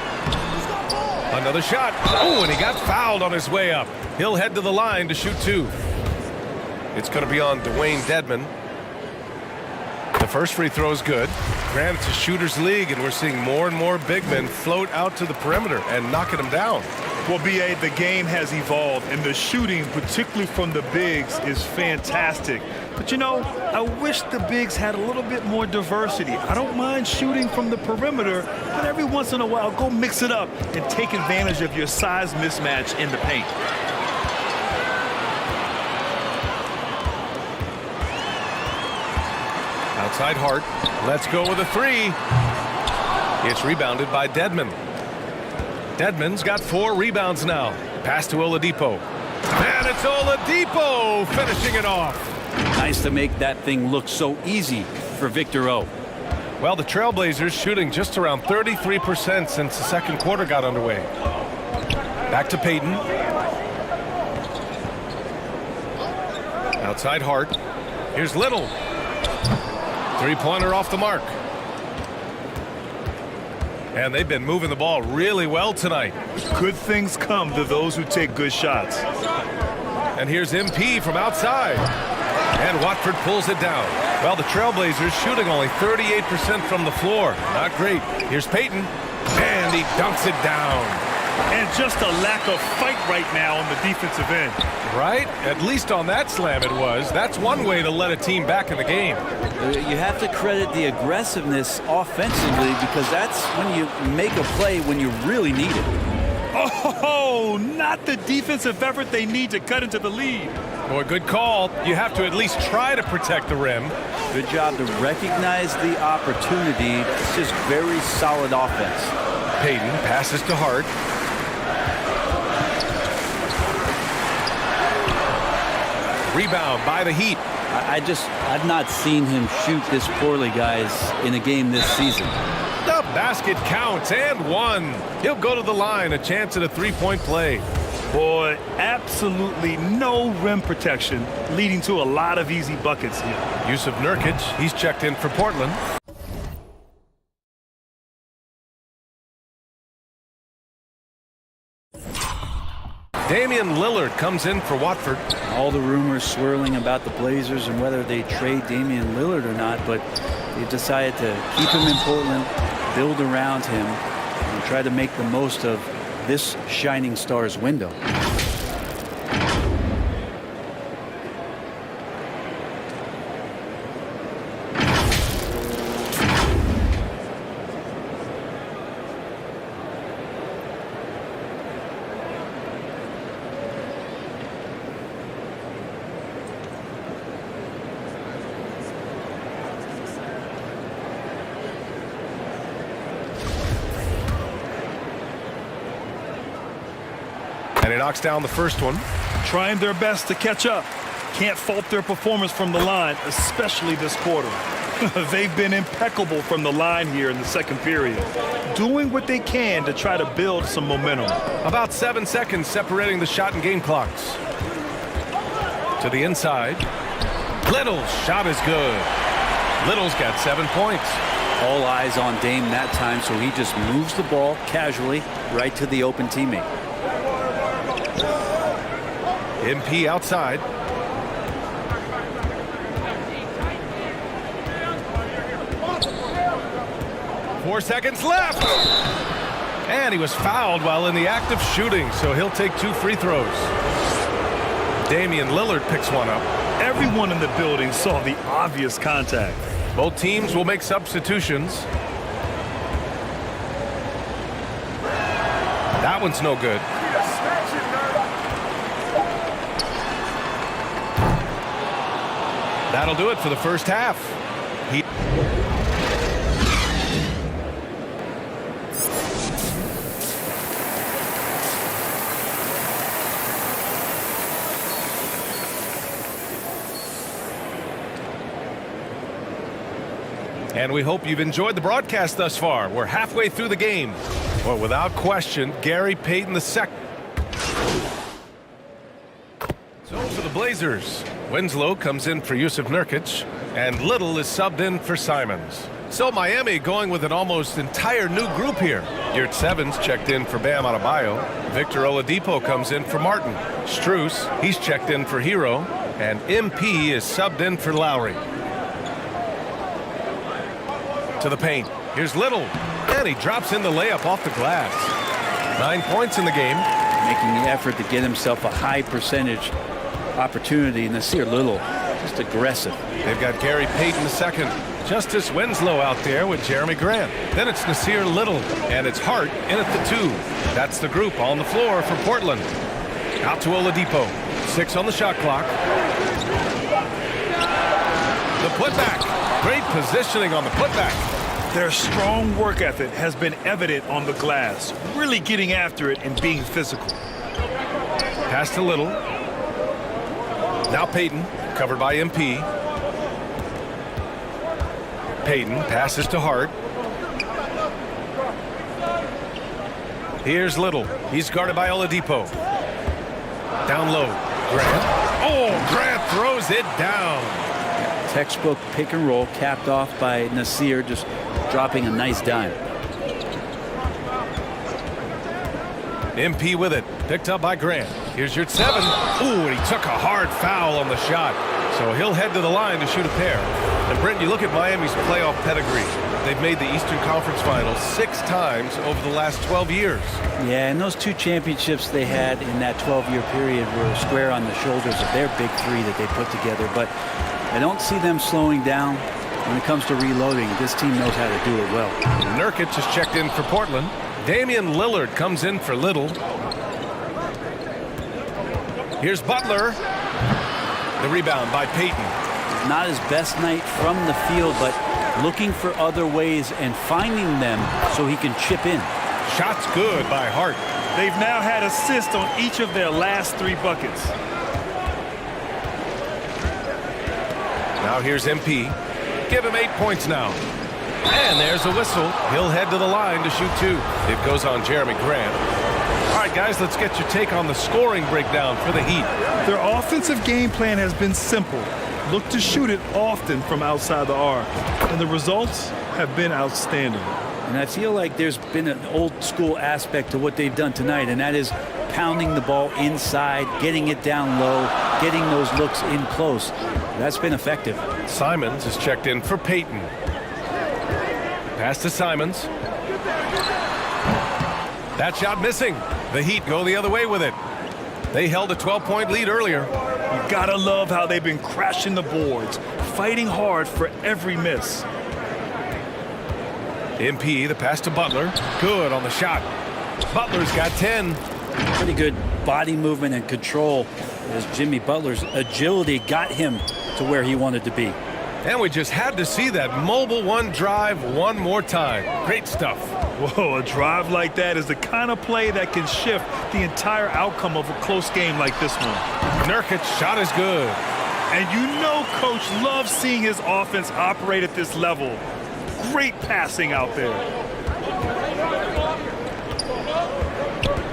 Another shot. Oh, and he got fouled on his way up. He'll head to the line to shoot 2. It's going to be on Dwayne Dedmon. The first free throw is good. Granted, it's a shooter's league, and we're seeing more and more big men float out to the perimeter and knocking them down. Well, B.A., the game has evolved, and the shooting, particularly from the bigs, is fantastic. But, you know, I wish the bigs had a little bit more diversity. I don't mind shooting from the perimeter, but every once in a while, go mix it up and take advantage of your size mismatch in the paint. Outside Hart. Let's go with a 3. It's rebounded by Dedmon. Dedmon's got 4 rebounds now. Pass to Oladipo. And it's Oladipo finishing it off. Nice to make that thing look so easy for Victor O. Well, the Trailblazers shooting just around 33% since the second quarter got underway. Back to Payton. Outside Hart. Here's Little. Three-pointer off the mark. And they've been moving the ball really well tonight. Good things come to those who take good shots. And here's MP from outside. And Watford pulls it down. Well, the Trailblazers shooting only 38% from the floor. Not great. Here's Payton. And he dunks it down. And just a lack of fight right now on the defensive end. Right? At least on that slam it was. That's one way to let a team back in the game. You have to credit the aggressiveness offensively because that's when you make a play when you really need it. Oh, not the defensive effort they need to cut into the lead. Boy, good call. You have to at least try to protect the rim. Good job to recognize the opportunity. It's just very solid offense. Payton passes to Hart. Rebound by the Heat. I've not seen him shoot this poorly, guys, in a game this season. The basket counts and one. He'll go to the line, a chance at a three-point play. Boy, absolutely no rim protection, leading to a lot of easy buckets here. Yusuf Nurkic, he's checked in for Portland. Damian Lillard comes in for Watford. All the rumors swirling about the Blazers and whether they trade Damian Lillard or not, but they've decided to keep him in Portland, build around him, and try to make the most of this shining star's window. And he knocks down the first one. Trying their best to catch up. Can't fault their performance from the line, especially this quarter. They've been impeccable from the line here in the second period, doing what they can to try to build some momentum. About 7 seconds separating the shot and game clocks. To the inside. Little's shot is good. Little's got 7 points. All eyes on Dame that time, so he just moves the ball casually right to the open teammate. MP outside. Four seconds left. And he was fouled while in the act of shooting, so he'll take 2 free throws. Damian Lillard picks one up. Everyone in the building saw the obvious contact. Both teams will make substitutions. That one's no good. That'll do it for the first half. And we hope you've enjoyed the broadcast thus far. We're halfway through the game. Well, without question, Gary Payton II. So for the Blazers, Winslow comes in for Yusuf Nurkic, and Little is subbed in for Simons. So Miami going with an almost entire new group here. Yurt Sevens checked in for Bam Adebayo. Victor Oladipo comes in for Martin. Strus, he's checked in for Hero, and MP is subbed in for Lowry. To the paint. Here's Little, and he drops in the layup off the glass. 9 points in the game. Making the effort to get himself a high percentage opportunity. Nasir Little, just aggressive. They've got Gary Payton II. Justice Winslow out there with Jeremy Grant. Then it's Nasir Little, and it's Hart in at the 2. That's the group on the floor for Portland. Out to Oladipo. 6 on the shot clock. The putback. Great positioning on the putback. Their strong work ethic has been evident on the glass, really getting after it and being physical. Pass to Little. Now Payton, covered by MP. Payton passes to Hart. Here's Little. He's guarded by Oladipo. Down low. Grant. Oh, Grant throws it down. Textbook pick and roll capped off by Nasir, just dropping a nice dime. MP with it. Picked up by Grant. Here's your 7. Ooh, and he took a hard foul on the shot. So he'll head to the line to shoot a pair. And Brent, you look at Miami's playoff pedigree. They've made the Eastern Conference Finals 6 times over the last 12 years. Yeah, and those 2 championships they had in that 12-year period were square on the shoulders of their big 3 that they put together. But I don't see them slowing down when it comes to reloading. This team knows how to do it well. Nurkic has checked in for Portland. Damian Lillard comes in for Little. Here's Butler. The rebound by Payton. Not his best night from the field, but looking for other ways and finding them so he can chip in. Shots good by Hart. They've now had assists on each of their last 3 buckets. Now here's MP. Give him 8 points now. And there's a whistle. He'll head to the line to shoot 2. It goes on Jeremy Grant. All right, guys, let's get your take on the scoring breakdown for the Heat. Their offensive game plan has been simple. Look to shoot it often from outside the arc. And the results have been outstanding. And I feel like there's been an old school aspect to what they've done tonight, and that is pounding the ball inside, getting it down low, getting those looks in close. That's been effective. Simons is checked in for Payton. Pass to Simons. That shot missing. The Heat go the other way with it. They held a 12-point lead earlier. You gotta love how they've been crashing the boards, fighting hard for every miss. MP, the pass to Butler. Good on the shot. Butler's got 10. Pretty good body movement and control as Jimmy Butler's agility got him to where he wanted to be. And we just had to see that mobile 1 drive one more time. Great stuff. Whoa, a drive like that is the kind of play that can shift the entire outcome of a close game like this one. Nurkic's shot is good. And you know Coach loves seeing his offense operate at this level. Great passing out there.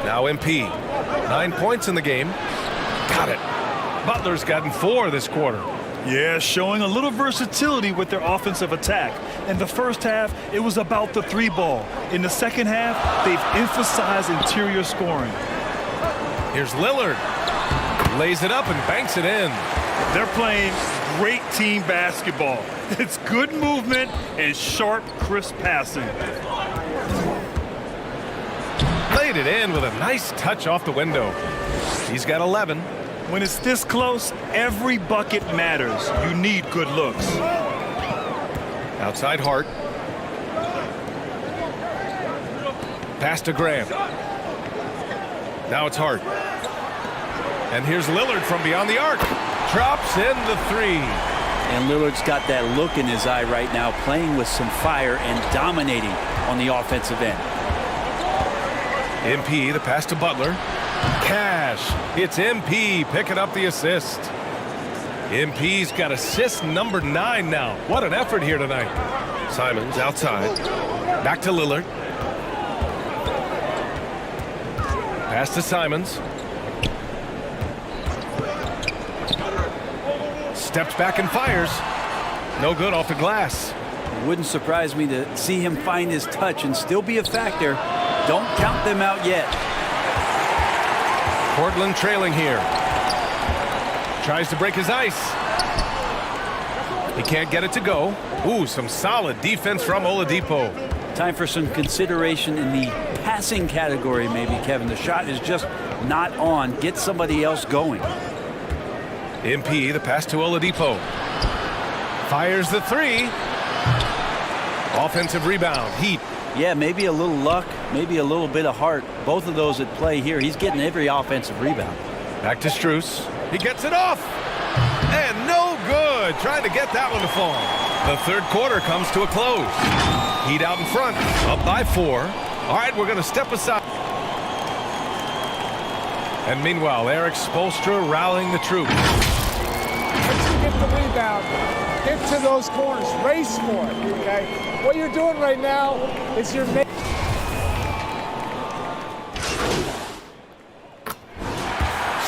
Now MP. 9 points in the game. Got it. Butler's gotten 4 this quarter. Yeah, showing a little versatility with their offensive attack. In the first half, it was about the 3-ball. In the second half, they've emphasized interior scoring. Here's Lillard. Lays it up and banks it in. They're playing great team basketball. It's good movement and sharp, crisp passing. Laid it in with a nice touch off the window. He's got 11. When it's this close, every bucket matters. You need good looks. Outside Hart. Pass to Graham. Now it's Hart. And here's Lillard from beyond the arc. Drops in the 3. And Lillard's got that look in his eye right now, playing with some fire and dominating on the offensive end. MP, the pass to Butler. Cash. It's MP picking up the assist. MP's got assist number 9 now. What an effort here tonight. Simons outside. Back to Lillard. Pass to Simons. Steps back and fires. No good off the glass. It wouldn't surprise me to see him find his touch and still be a factor. Don't count them out yet. Portland trailing here. Tries to break his ice. He can't get it to go. Ooh, some solid defense from Oladipo. Time for some consideration in the passing category, maybe, Kevin. The shot is just not on. Get somebody else going. MP, the pass to Oladipo. Fires the 3. Offensive rebound. Heat. Yeah, maybe a little luck, maybe a little bit of heart. Both of those at play here. He's getting every offensive rebound. Back to Strus. He gets it off. And no good. good. Trying to get that one to fall. The third quarter comes to a close. Heat out in front, up by 4. All right, we're going to step aside. And meanwhile, Eric Spoelstra rallying the troops. Once you get the rebound, get to those corners, race for it, okay? What you're doing right now is you're making...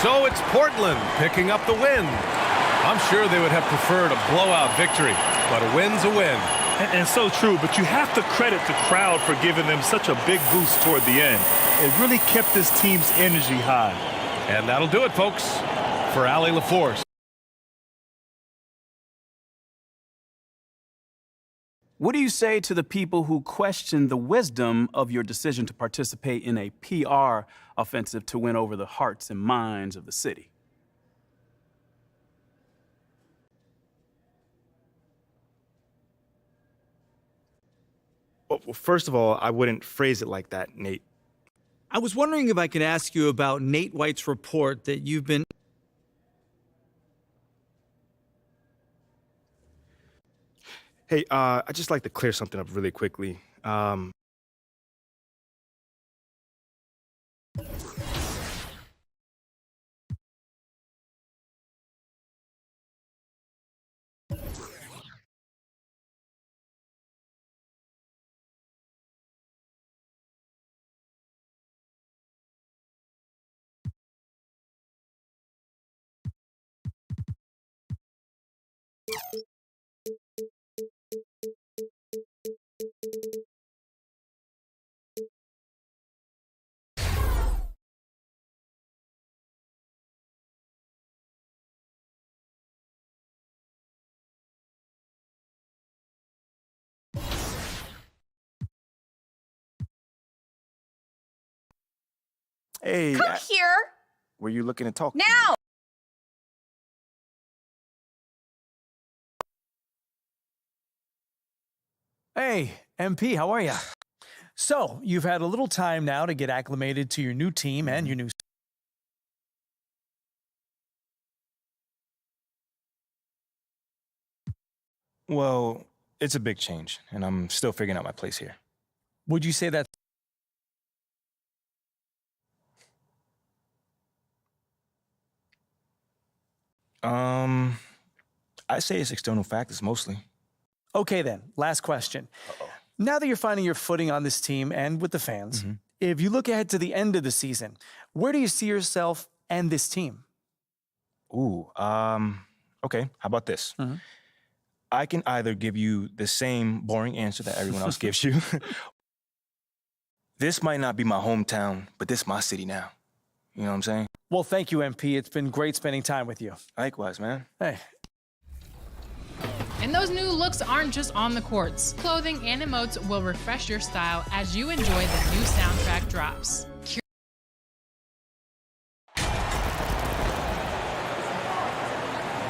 So it's Portland picking up the win. I'm sure they would have preferred a blowout victory, but a win's a win. And so true, but you have to credit the crowd for giving them such a big boost toward the end. It really kept this team's energy high. And that'll do it, folks, for Allie LaForce. What do you say to the people who question the wisdom of your decision to participate in a PR offensive to win over the hearts and minds of the city? Well, first of all, I wouldn't phrase it like that, Nate. I was wondering if I could ask you about Nate White's report that you've been... Hey, I'd just like to clear something up really quickly. Hey. Come here. Were you looking to talk? Now. Hey, MP, how are you? So, you've had a little time now to get acclimated to your new team and your new... Well, it's a big change, and I'm still figuring out my place here. Would you say that... I say it's external factors mostly. Okay then, last question. Now that you're finding your footing on this team and with the fans, if you look ahead to the end of the season, where do you see yourself and this team? Ooh, okay, how about this? I can either give you the same boring answer that everyone else gives you. This might not be my hometown, but this is my city now. You know what I'm saying? Well, thank you, MP. It's been great spending time with you. Likewise, man. Hey. And those new looks aren't just on the courts. Clothing and emotes will refresh your style as you enjoy the new soundtrack drops.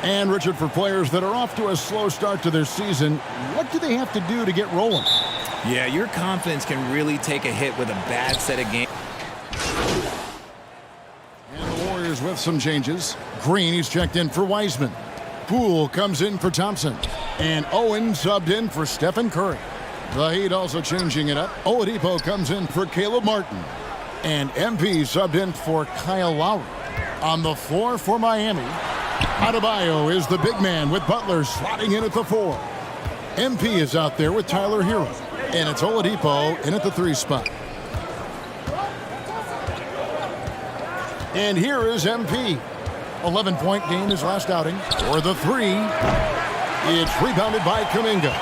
And Richard, for players that are off to a slow start to their season, what do they have to do to get rolling? Yeah, your confidence can really take a hit with a bad set of games. And the Warriors with some changes. Green, he's checked in for Wiseman. Poole comes in for Thompson. And Owen subbed in for Stephen Curry. The Heat also changing it up. Oladipo comes in for Caleb Martin. And MP subbed in for Kyle Lowry. On the floor for Miami, Adebayo is the big man with Butler slotting in at the 4. MP is out there with Tyler Hero. And it's Oladipo in at the 3 spot. And here is MP. 11-point game his last outing. For the 3, it's rebounded by Kuminga.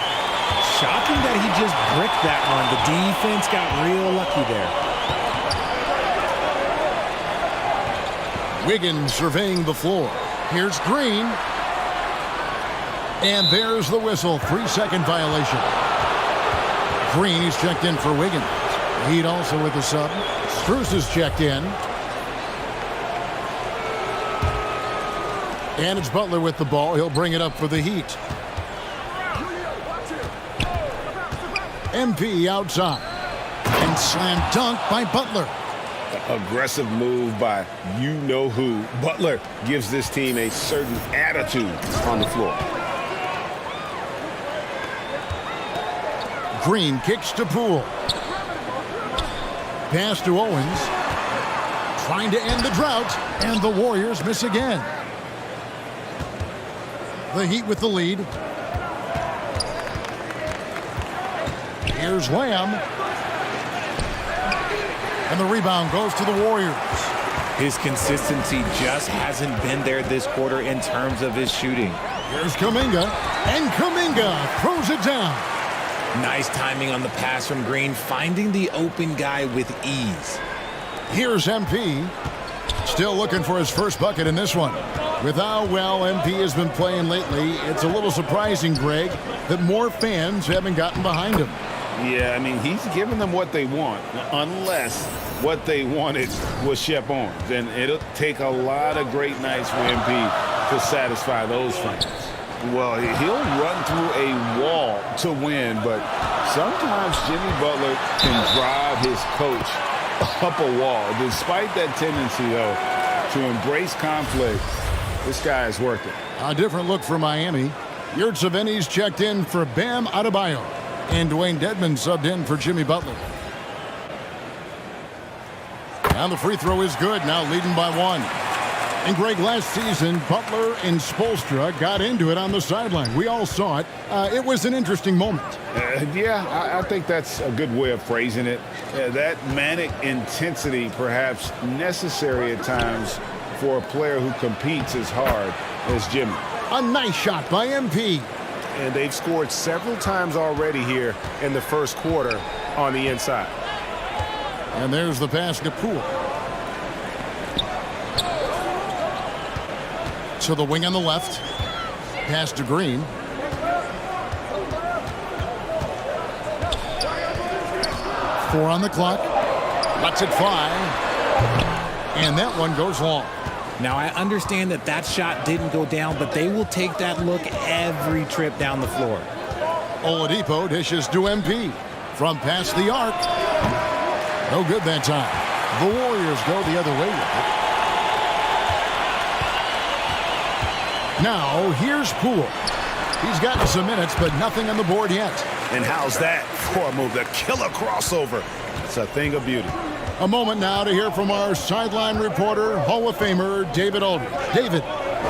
Shocking that he just bricked that one. The defense got real lucky there. Wiggins surveying the floor. Here's Green. And there's the whistle. 3-second violation. Green, he's checked in for Wiggins. Heat also with the sub. Strus is checked in. And it's Butler with the ball. He'll bring it up for the Heat. MP outside. And slam dunk by Butler. Aggressive move by you-know-who. Butler gives this team a certain attitude on the floor. Green kicks to Poole. Pass to Owens. Trying to end the drought, and the Warriors miss again. The Heat with the lead. Here's Lamb. And the rebound goes to the Warriors. His consistency just hasn't been there this quarter in terms of his shooting. Here's Kuminga, and Kuminga throws it down. Nice timing on the pass from Green, finding the open guy with ease. Here's MP. Still looking for his first bucket in this one. With how well MP has been playing lately, it's a little surprising, Greg, that more fans haven't gotten behind him. Yeah, I mean, he's giving them what they want, unless what they wanted was Shep Owens. And it'll take a lot of great nights for MP to satisfy those fans. Well, he'll run through a wall to win, but sometimes Jimmy Butler can drive his coach up a wall. Despite that tendency, though, to embrace conflict, this guy is worth it. A different look for Miami. Yurtseven Savini's checked in for Bam Adebayo. And Dwayne Dedmon subbed in for Jimmy Butler. And the free throw is good, now leading by 1. And Greg, last season, Butler and Spoelstra got into it on the sideline. We all saw it. It was an interesting moment. I think that's a good way of phrasing it. That manic intensity, perhaps necessary at times for a player who competes as hard as Jimmy. A nice shot by MP. And they've scored several times already here in the first quarter on the inside. And there's the pass to Poole. To the wing on the left. Pass to Green. Four on the clock. Lets it fly. And that one goes long. Now, I understand that that shot didn't go down, but they will take that look every trip down the floor. Oladipo dishes to MP. From past the arc. No good that time. The Warriors go the other way with it. Now, here's Poole. He's gotten some minutes, but nothing on the board yet. And how's that for a move? The killer crossover. It's a thing of beauty. A moment now to hear from our sideline reporter, Hall of Famer David Aldridge. David.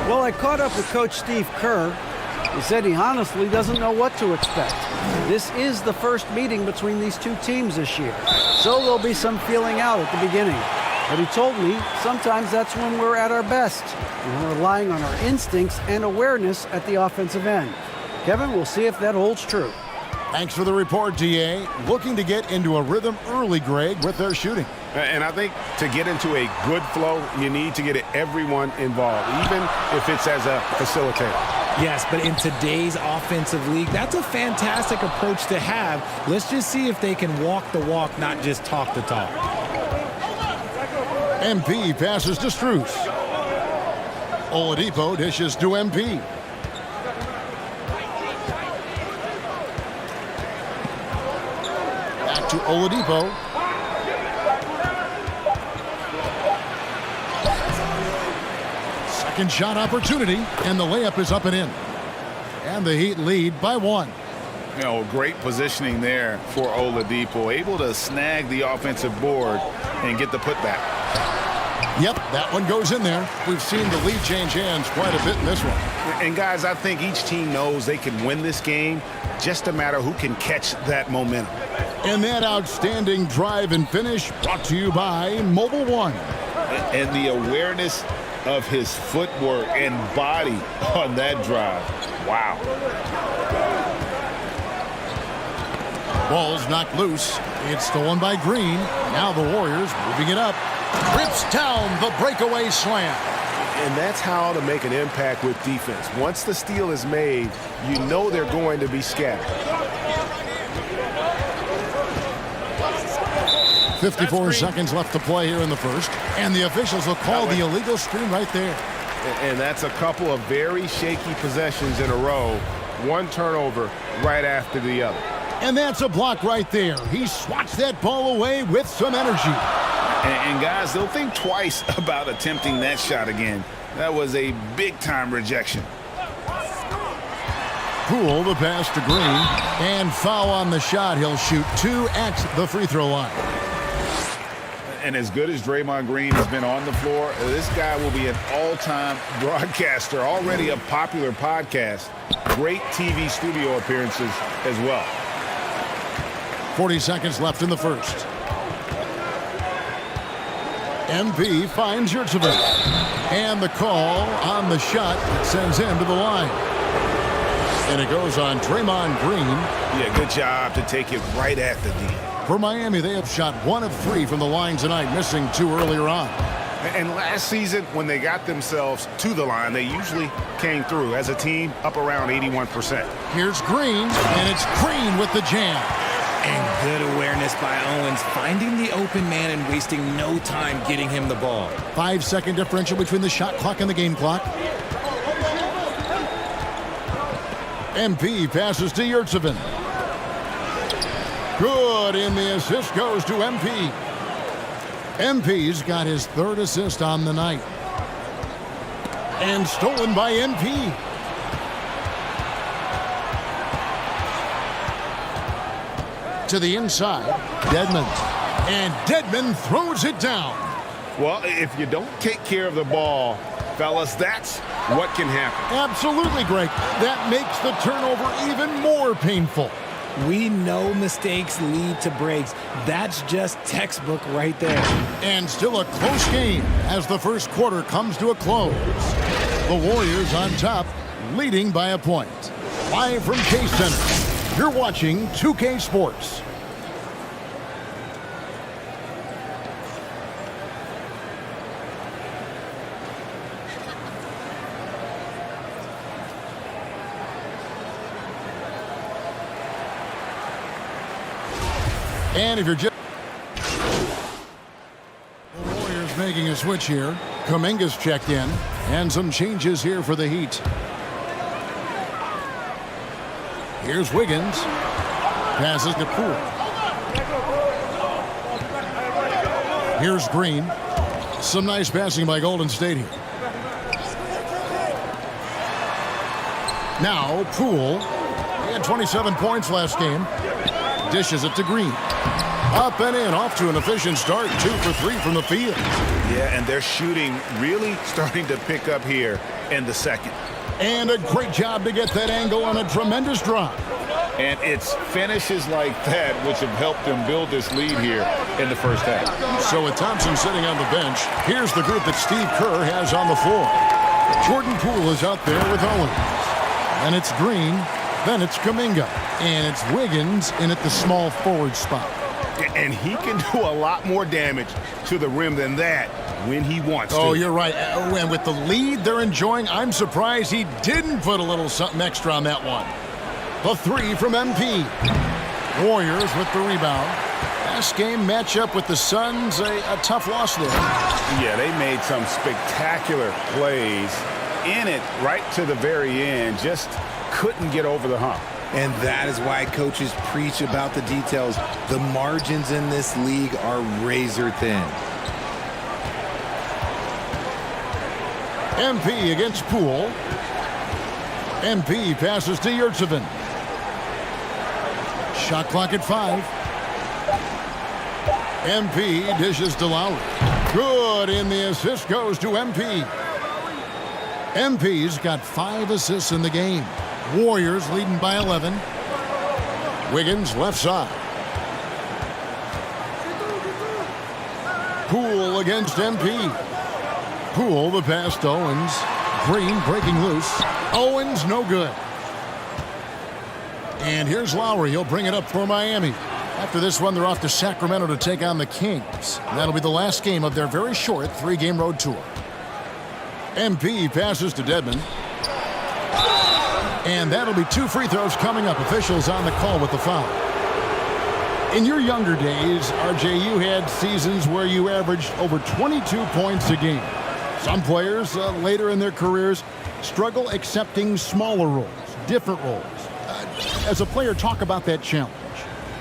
Well, I caught up with Coach Steve Kerr. He said he honestly doesn't know what to expect. This is the first meeting between these two teams this year, so there'll be some feeling out at the beginning. But he told me sometimes that's when we're at our best. We're relying on our instincts and awareness at the offensive end. Kevin, we'll see if that holds true. Thanks for the report, DA. Looking to get into a rhythm early, Greg, with their shooting. And I think to get into a good flow, you need to get everyone involved, even if it's as a facilitator. Yes, but in today's offensive league, that's a fantastic approach to have. Let's just see if they can walk the walk, not just talk the talk. MP passes to Strus. Oladipo dishes to MP. Back to Oladipo. Second shot opportunity, and the layup is up and in. And the Heat lead by 1. You know, great positioning there for Oladipo, able to snag the offensive board and get the putback. Yep, that one goes in there. We've seen the lead change hands quite a bit in this one. And guys, I think each team knows they can win this game, just a matter who can catch that momentum. And that outstanding drive and finish brought to you by Mobile One. And the awareness of his footwork and body on that drive. Wow. Ball's knocked loose. It's stolen by Green. Now the Warriors moving it up. Rips down the breakaway slam. And that's how to make an impact with defense. Once the steal is made, you know they're going to be scattered. 54 seconds left to play here in the first. And the officials will call the illegal screen right there. And that's a couple of very shaky possessions in a row. One turnover right after the other. And that's a block right there. He swats that ball away with some energy. And guys, they'll think twice about attempting that shot again. That was a big-time rejection. Poole, the pass to Green, and foul on the shot. He'll shoot 2 at the free throw line. And as good as Draymond Green has been on the floor, this guy will be an all-time broadcaster, already a popular podcast. Great TV studio appearances as well. 40 seconds left in the first. MP finds Yurtseven. And the call on the shot that sends him to the line. And it goes on Draymond Green. Yeah, good job to take it right at the D. For Miami, they have shot 1 of 3 from the line tonight, missing 2 earlier on. And last season, when they got themselves to the line, they usually came through as a team up around 81%. Here's Green, and it's Green with the jam. And good awareness by Owens, finding the open man and wasting no time getting him the ball. 5-second differential between the shot clock and the game clock. MP passes to Yurtseven. Good, and the assist goes to MP. MP's got his 3rd assist on the night. And stolen by MP. To the inside, Dedmon. And Dedmon throws it down. Well, if you don't take care of the ball, fellas, that's what can happen. Absolutely, Greg. That makes the turnover even more painful. We know mistakes lead to breaks. That's just textbook right there. And still a close game as the first quarter comes to a close. The Warriors on top, leading by a point. Live from Chase Center, you're watching 2K Sports. And if you're just... The Warriors making a switch here. Kuminga's checked in. And some changes here for the Heat. Here's Wiggins. Passes to Poole. Here's Green. Some nice passing by Golden State here. Now Poole. He had 27 points last game. Dishes it to Green. Up and in, off to an efficient start. 2 for 3 from the field. Yeah, and their shooting really starting to pick up here in the second. And a great job to get that angle on a tremendous drop. And it's finishes like that which have helped them build this lead here in the first half. So with Thompson sitting on the bench, here's the group that Steve Kerr has on the floor. Jordan Poole is out there with Owens. And it's Green. Then it's Kuminga. And it's Wiggins in at the small forward spot. And he can do a lot more damage to the rim than that when he wants to. Oh, you're right. And with the lead they're enjoying, I'm surprised he didn't put a little something extra on that one. The 3 from MP. Warriors with the rebound. Last game matchup with the Suns, a tough loss there. Yeah, they made some spectacular plays in it right to the very end. Just couldn't get over the hump. And that is why coaches preach about the details. The margins in this league are razor thin. MP against Poole. MP passes to Yurtseven. Shot clock at 5. MP dishes to Lowry. Good, and the assist goes to MP. MP's got 5 assists in the game. Warriors leading by 11. Wiggins left side. Poole against MP. Poole the pass to Owens. Green breaking loose. Owens no good. And here's Lowry. He'll bring it up for Miami. After this one, they're off to Sacramento to take on the Kings. And that'll be the last game of their very short 3-game road tour. MP passes to Dedmon. And that'll be 2 free throws coming up. Officials on the call with the foul. In your younger days, RJ, you had seasons where you averaged over 22 points a game. Some players later in their careers struggle accepting smaller roles, different roles. As a player, talk about that challenge.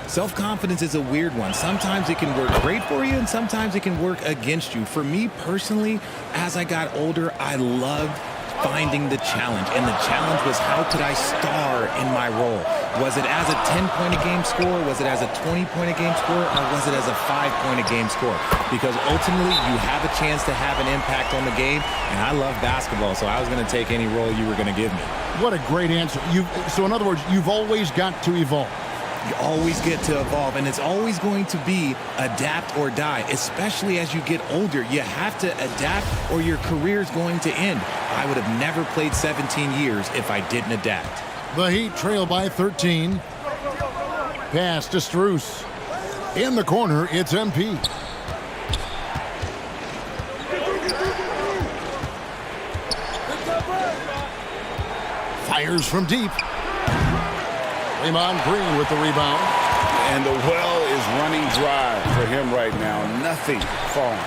Self-confidence is a weird one. Sometimes it can work great for you, and sometimes it can work against you. For me personally, as I got older, I loved finding the challenge. And the challenge was, how could I star in my role? Was it as a 10-point-a-game scorer? Was it as a 20-point-a-game scorer? Or was it as a 5-point-a-game scorer? Because ultimately, you have a chance to have an impact on the game. And I love basketball, so I was going to take any role you were going to give me. What a great answer. So in other words, you've always got to evolve. You always get to evolve, and it's always going to be adapt or die, especially as you get older. You have to adapt or your career is going to end. I would have never played 17 years if I didn't adapt. The Heat trail by 13. Pass to Strus. In the corner, it's MP. Fires from deep. Draymond Green with the rebound. And the well is running dry for him right now. Nothing falling.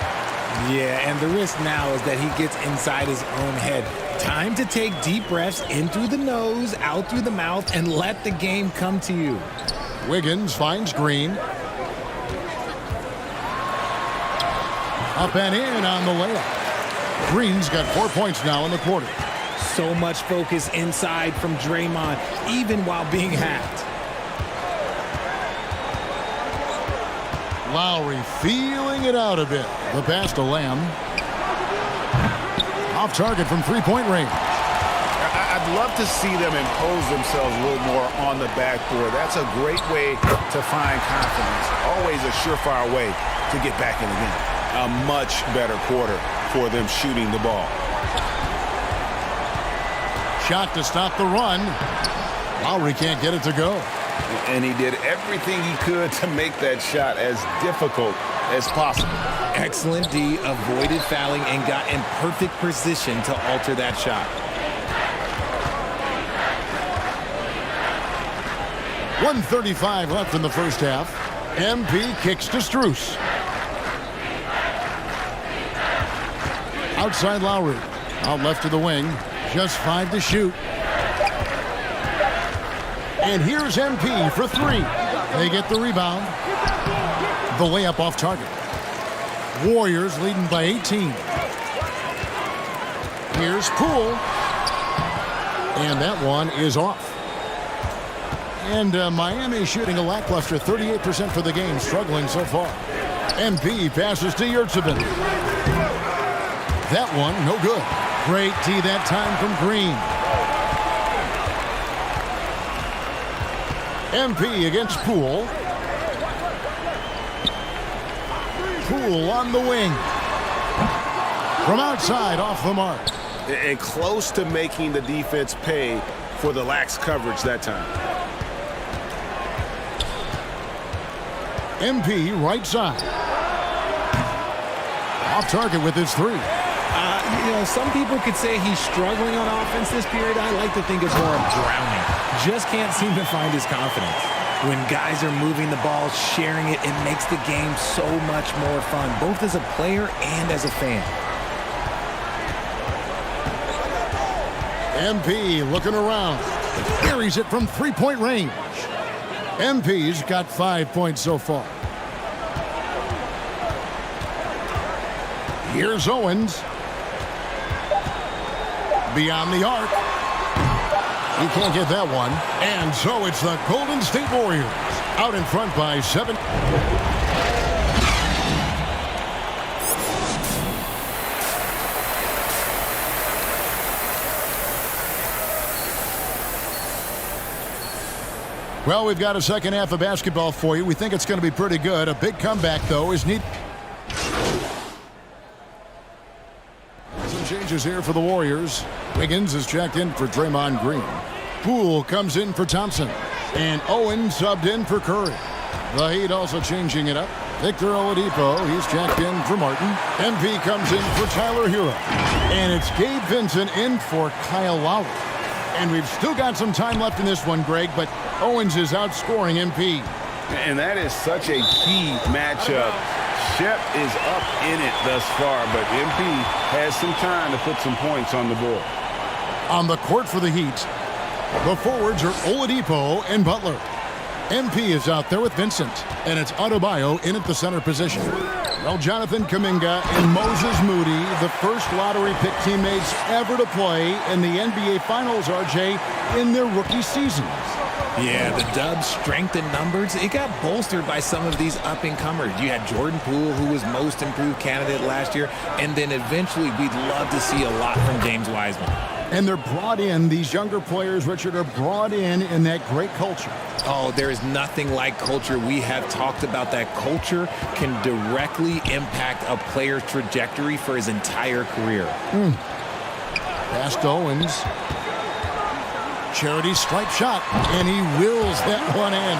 Yeah, and the risk now is that he gets inside his own head. Time to take deep breaths in through the nose, out through the mouth, and let the game come to you. Wiggins finds Green. Up and in on the layup. Green's got 4 points now in the quarter. So much focus inside from Draymond, even while being hacked. Lowry feeling it out a bit. The pass to Lamb. Off target from three-point range. I'd love to see them impose themselves a little more on the backboard. That's a great way to find confidence. Always a surefire way to get back in the game. A much better quarter for them shooting the ball. Shot to stop the run. Lowry can't get it to go. And he did everything he could to make that shot as difficult as possible. Excellent D, avoided fouling and got in perfect position to alter that shot. .135 left in the first half. MP kicks to Strus. Outside Lowry. Out left to the wing. Just 5 to shoot. And here's MP for 3. They get the rebound. The layup off target. Warriors leading by 18. Here's Poole. And that one is off. And Miami shooting a lackluster 38% for the game, struggling so far. MP passes to Yurtsevin. That one, no good. Great D that time from Green. MP against Poole. Poole on the wing. From outside, off the mark. And close to making the defense pay for the lax coverage that time. MP right side. Off target with his 3. You know, some people could say he's struggling on offense this period. I like to think it's more of drowning. Just can't seem to find his confidence. When guys are moving the ball, sharing it, it makes the game so much more fun, both as a player and as a fan. MP looking around. Carries it from three-point range. MP's got 5 points so far. Here's Owens. Beyond the arc. He can't get that one. And so it's the Golden State Warriors out in front by 7. Well, we've got a second half of basketball for you. We think it's going to be pretty good. A big comeback, though, is needed. Some changes here for the Warriors. Wiggins is checked in for Draymond Green. Poole comes in for Thompson. And Owen subbed in for Curry. The Heat also changing it up. Victor Oladipo, he's checked in for Martin. MP comes in for Tyler Hero. And it's Gabe Vincent in for Kyle Lowry. And we've still got some time left in this one, Greg, but Owens is outscoring MP. And that is such a key matchup. Shep is up in it thus far, but MP has some time to put some points on the board. On the court for the Heat, the forwards are Oladipo and Butler. MP is out there with Vincent, and it's Adebayo in at the center position. Well, Jonathan Kuminga and Moses Moody, the first lottery pick teammates ever to play in the NBA Finals, RJ, in their rookie seasons. Yeah, the Dubs' strength in numbers, it got bolstered by some of these up-and-comers. You had Jordan Poole, who was most improved candidate last year, and then eventually we'd love to see a lot from James Wiseman. And they're brought in, these younger players, Richard, are brought in that great culture. Oh, there is nothing like culture. We have talked about that culture can directly impact a player's trajectory for his entire career. Pass to Owens. Charity stripe shot, and he wills that one in,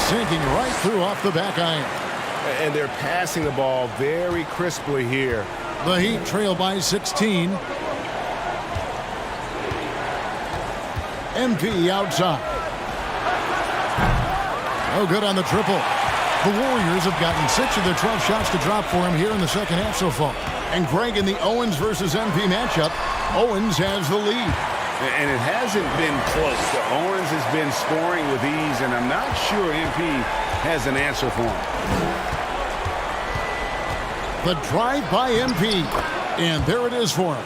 sinking right through off the back iron. And they're passing the ball very crisply here. The Heat trail by 16. MP outside. No good on the triple. The Warriors have gotten 6 of their 12 shots to drop for him here in the second half so far. And Greg, in the Owens versus MP matchup, Owens has the lead. And it hasn't been close. Owens has been scoring with ease, and I'm not sure MP has an answer for him. The drive by MP, and there it is for him.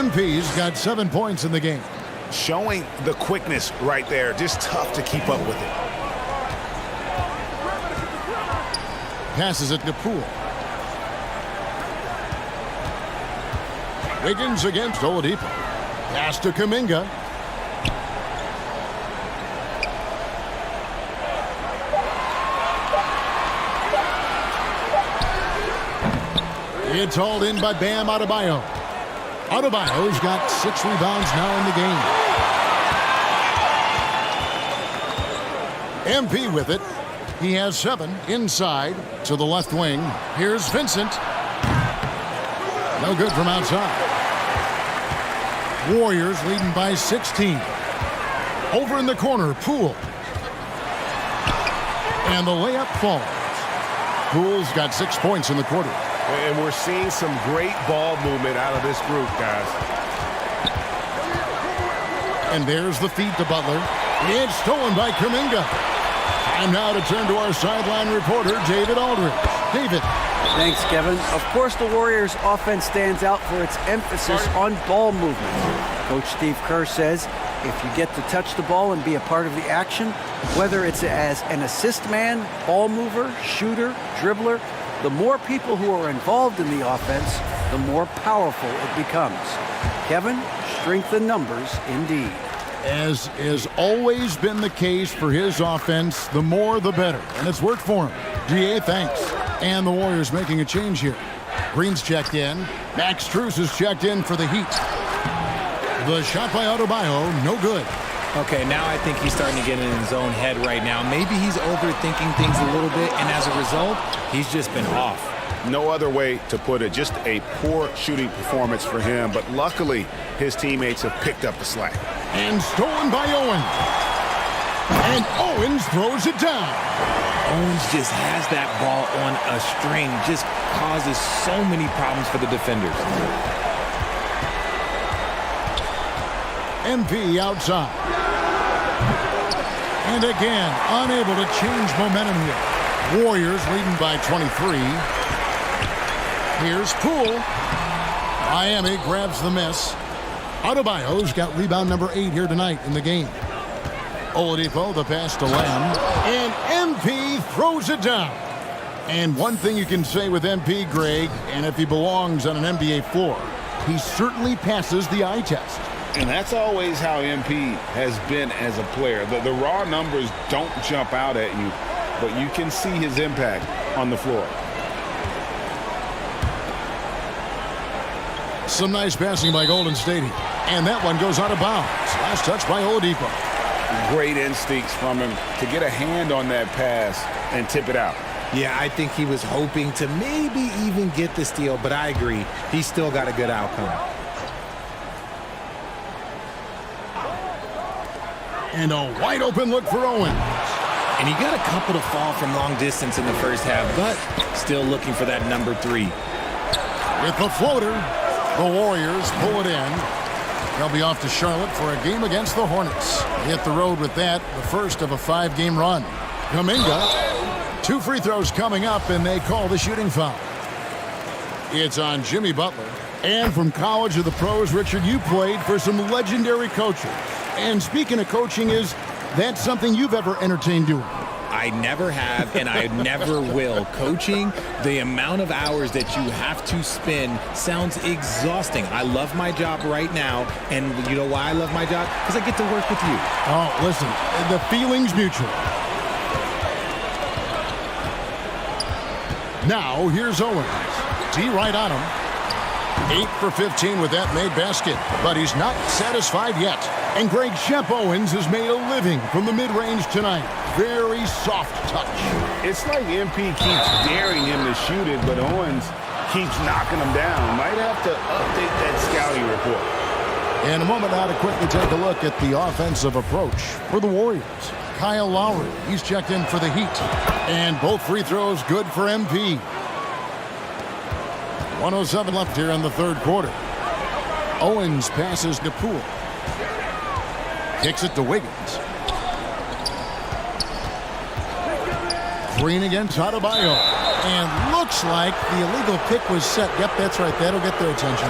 MP's got 7 points in the game. Showing the quickness right there. Just tough to keep up with it. Passes it to Poole. Wiggins against Oladipo. Pass to Kuminga. It's hauled in by Bam Adebayo. Adebayo's got 6 rebounds now in the game. MP with it. He has 7 inside to the left wing. Here's Vincent. No good from outside. Warriors leading by 16. Over in the corner, Poole. And the layup falls. Poole's got 6 points in the quarter. And we're seeing some great ball movement out of this group, guys. And there's the feed to Butler. It's stolen by Kuminga. Time now to turn to our sideline reporter, David Aldridge. David. Thanks, Kevin. Of course, the Warriors' offense stands out for its emphasis on ball movement. Coach Steve Kerr says if you get to touch the ball and be a part of the action, whether it's as an assist man, ball mover, shooter, dribbler, the more people who are involved in the offense, the more powerful it becomes. Kevin, strength in numbers indeed. As has always been the case for his offense, the more the better. And it's worked for him. GA, thanks. And the Warriors making a change here. Green's checked in. Max Strus is checked in for the Heat. The shot by Adebayo, no good. Okay, now I think he's starting to get in his own head right now. Maybe he's overthinking things a little bit, and as a result, he's just been off. No other way to put it. Just a poor shooting performance for him. But luckily, his teammates have picked up the slack. And stolen by Owens. And Owens throws it down. Owens just has that ball on a string. Just causes so many problems for the defenders. MP outside. And again, unable to change momentum here. Warriors leading by 23. Here's Poole. Miami grabs the miss. Adebayo's got rebound number 8 here tonight in the game. Oladipo, the pass to Lamb. And MP throws it down. And one thing you can say with MP, Greg, and if he belongs on an NBA floor, he certainly passes the eye test. And that's always how MP has been as a player. The raw numbers don't jump out at you, but you can see his impact on the floor. Some nice passing by Golden State. And that one goes out of bounds. Last touch by Oladipo. Great instincts from him to get a hand on that pass and tip it out. Yeah, I think he was hoping to maybe even get the steal, but I agree. He still got a good outcome. And a wide open look for Owens. And he got a couple to fall from long distance in the first half, but still looking for that number 3. With the floater, the Warriors pull it in. They'll be off to Charlotte for a game against the Hornets. Hit the road with that, the first of a 5-game run. Kuminga, 2 free throws coming up, and they call the shooting foul. It's on Jimmy Butler. And from college to the pros, Richard, you played for some legendary coaches. And speaking of coaching, is that something you've ever entertained doing? I never have, and I never will. Coaching, the amount of hours that you have to spend sounds exhausting. I love my job right now, and you know why I love my job? Because I get to work with you. Oh, listen, the feeling's mutual. Now, here's Owens. D right on him. 8 for 15 with that made basket, but he's not satisfied yet. And Greg Shep Owens has made a living from the mid-range tonight. Very soft touch. It's like MP keeps daring him to shoot it, but Owens keeps knocking him down. Might have to update that scouting report. In a moment now to quickly take a look at the offensive approach for the Warriors. Kyle Lowry, he's checked in for the Heat. And both free throws good for MP. 1:07 left here in the third quarter. Owens passes to Poole. Kicks it to Wiggins. Green against Adebayo. And looks like the illegal pick was set. Yep, that's right. That'll get their attention.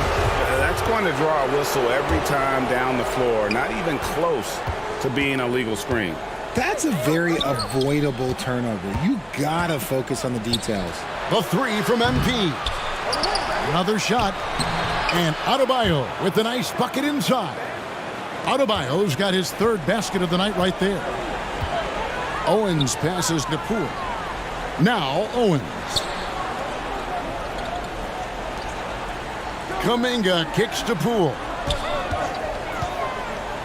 That's going to draw a whistle every time down the floor. Not even close to being a legal screen. That's a very avoidable turnover. You gotta focus on the details. The three from MP. Another shot. And Adebayo with a nice bucket inside. Adebayo's got his third basket of the night right there. Owens passes to Poole. Now Owens. Kuminga kicks to Poole.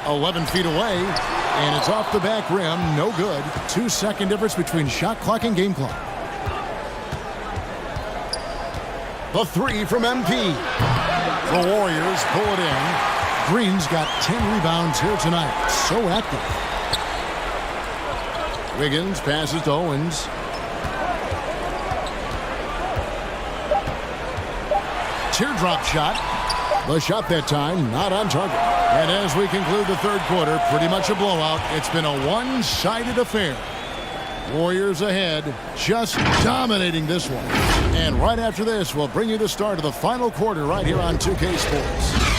11 feet away, and it's off the back rim. No good. 2-second difference between shot clock and game clock. The three from MP. The Warriors pull it in. Green's got 10 rebounds here tonight. So active. Wiggins passes to Owens. Teardrop shot. The shot that time not on target. And as we conclude the third quarter, pretty much a blowout. It's been a one-sided affair. Warriors ahead, just dominating this one. And right after this, we'll bring you the start of the final quarter right here on 2K Sports.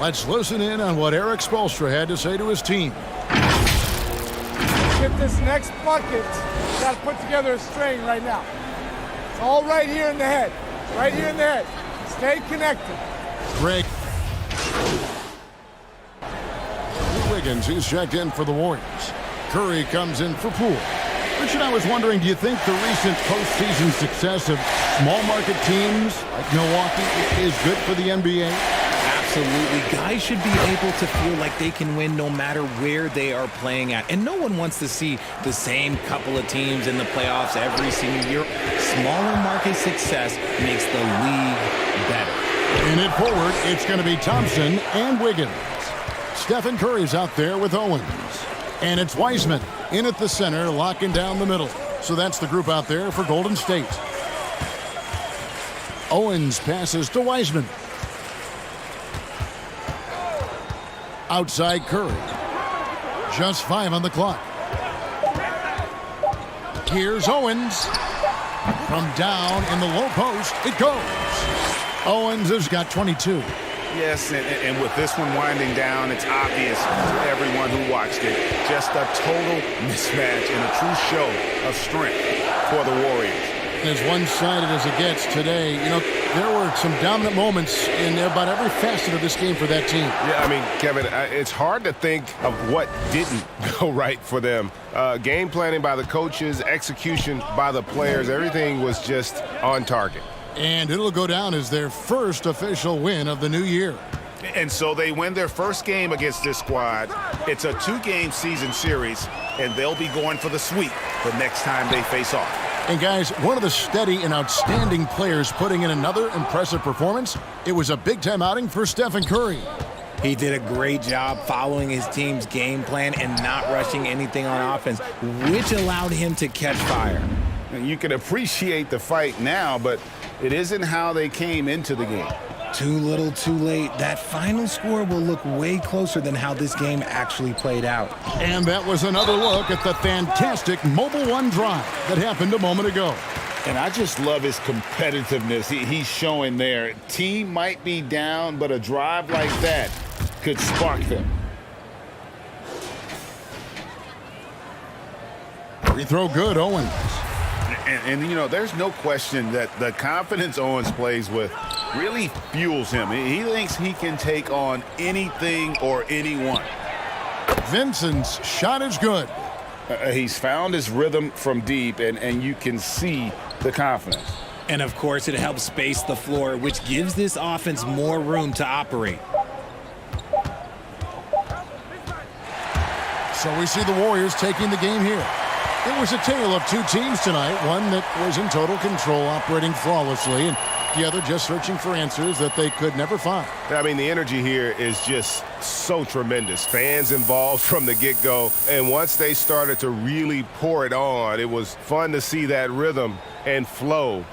Let's listen in on what Eric Spoelstra had to say to his team. Get this next bucket. Got to put together a string right now. It's all right here in the head. Right here in the head. Stay connected. Greg. Wiggins, he's checked in for the Warriors. Curry comes in for Poole. Richard, I was wondering, do you think the recent postseason success of small market teams like Milwaukee is good for the NBA? Absolutely. Guys should be able to feel like they can win no matter where they are playing at. And no one wants to see the same couple of teams in the playoffs every single year. Smaller market success makes the league better. In it forward, it's going to be Thompson and Wiggins. Stephen Curry's out there with Owens. And it's Wiseman in at the center, locking down the middle. So that's the group out there for Golden State. Owens passes to Wiseman. Outside Curry. Just 5 on the clock. Here's Owens. From down in the low post, it goes. Owens has got 22. Yes, and with this one winding down, it's obvious to everyone who watched it. Just a total mismatch and a true show of strength for the Warriors. As one-sided as it gets today, you know, there were some dominant moments in about every facet of this game for that team. Yeah, I mean, Kevin, it's hard to think of what didn't go right for them. Game planning by the coaches, execution by the players, everything was just on target. And it'll go down as their first official win of the new year. And so they win their first game against this squad. It's a 2-game season series, and they'll be going for the sweep the next time they face off. And guys, one of the steady and outstanding players putting in another impressive performance, it was a big-time outing for Stephen Curry. He did a great job following his team's game plan and not rushing anything on offense, which allowed him to catch fire. You can appreciate the fight now, but it isn't how they came into the game. Too little, too late. That final score will look way closer than how this game actually played out. And that was another look at the fantastic Mobile One drive that happened a moment ago. And I just love his competitiveness he's showing there. Team might be down, but a drive like that could spark them. Free throw good, Owens. And you know, there's no question that the confidence Owens plays with really fuels him. He thinks he can take on anything or anyone. Vincent's shot is good. He's found his rhythm from deep, and you can see the confidence. And, of course, it helps space the floor, which gives this offense more room to operate. So we see the Warriors taking the game here. It was a tale of two teams tonight, one that was in total control, operating flawlessly, and the other just searching for answers that they could never find. I mean, the energy here is just so tremendous. Fans involved from the get-go, and once they started to really pour it on, it was fun to see that rhythm and flow.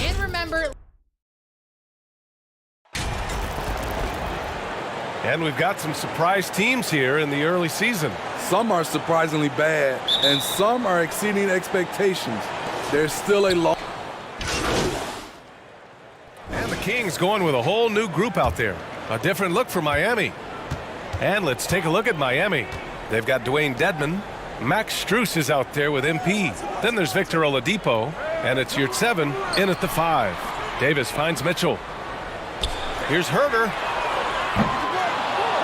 And remember, And we've got some surprise teams here in the early season. Some are surprisingly bad, and some are exceeding expectations. There's still a long. And the Kings going with a whole new group out there. A different look for Miami. And let's take a look at Miami. They've got Dwayne Dedmon. Max Strus is out there with MP. Then there's Victor Oladipo. And it's Yurtseven in at the 5. Davis finds Mitchell. Here's Herter.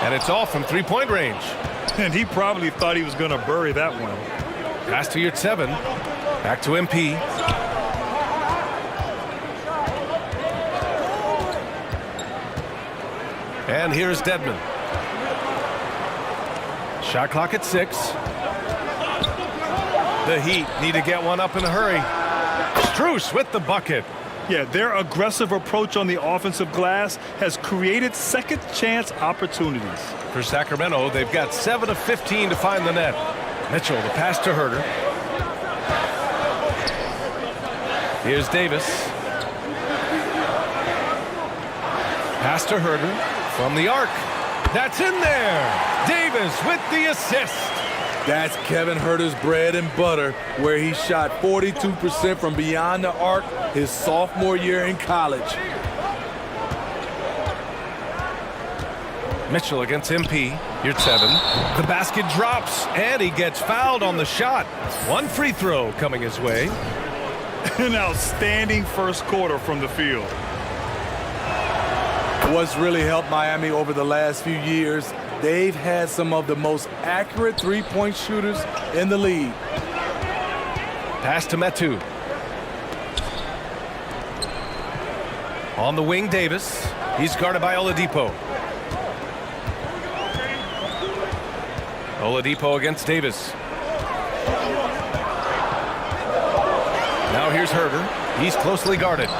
And it's off from three-point range. And he probably thought he was going to bury that one. Pass to Yurtseven. Back to MP. And here's Dedmon. Shot clock at 6. The Heat need to get one up in a hurry. Strus with the bucket. Yeah, their aggressive approach on the offensive glass has created second chance opportunities. For Sacramento, they've got 7 of 15 to find the net. Mitchell, the pass to Herter. Here's Davis. Pass to Herder from the arc. That's in there. Davis with the assist. That's Kevin Herter's bread and butter, where he shot 42% from beyond the arc his sophomore year in college. Mitchell against MP. Here's 7. The basket drops, and he gets fouled on the shot. 1 free throw coming his way. An outstanding first quarter from the field. What's really helped Miami over the last few years, they've had some of the most accurate three-point shooters in the league. Pass to Metu. On the wing, Davis. He's guarded by Oladipo. Oladipo against Davis. Now here's Herder. He's closely guarded.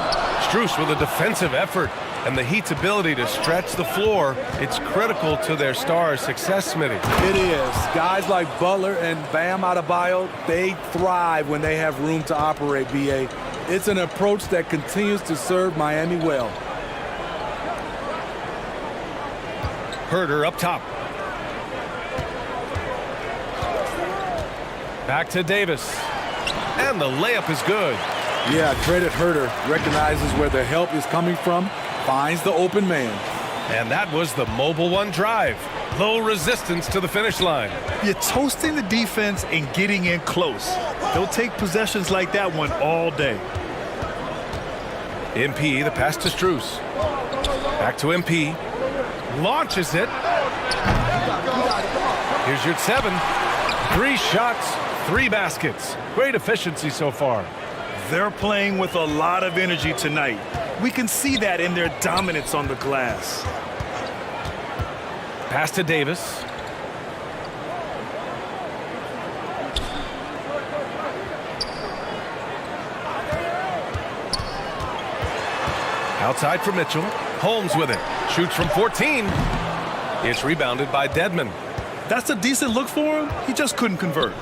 Strus with a defensive effort. And the Heat's ability to stretch the floor, it's critical to their stars' success, Smitty. It is. Guys like Butler and Bam Adebayo, they thrive when they have room to operate, B.A. It's an approach that continues to serve Miami well. Herder up top. Back to Davis. And the layup is good. Yeah, credit Herder. Recognizes where the help is coming from. Finds the open man. And that was the mobile one drive. Low resistance to the finish line. You're toasting the defense and getting in close. They'll take possessions like that one all day. MP, the pass to Strus. Back to MP. Launches it. Here's your 7. 3 shots, 3 baskets. Great efficiency so far. They're playing with a lot of energy tonight. We can see that in their dominance on the glass. Pass to Davis. Outside for Mitchell. Holmes with it. Shoots from 14. It's rebounded by Dedmon. That's a decent look for him. He just couldn't convert.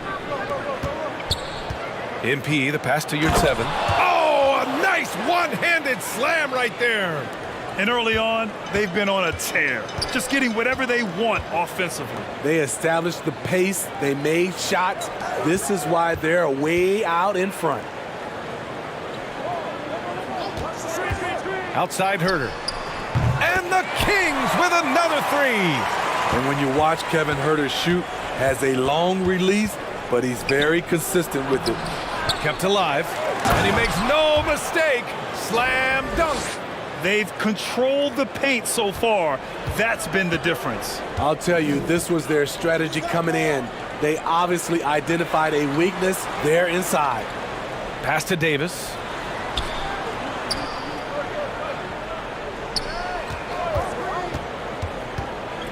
MP, the pass to Yurt 7. Oh, a nice one-handed slam right there. And early on, they've been on a tear, just getting whatever they want offensively. They established the pace. They made shots. This is why they're way out in front. Outside Herder. And the Kings with another 3. And when you watch Kevin Herter shoot, has a long release, but he's very consistent with it. Kept alive, and he makes no mistake. Slam dunk. They've controlled the paint so far. That's been the difference. I'll tell you, this was their strategy coming in. They obviously identified a weakness there inside. Pass to Davis.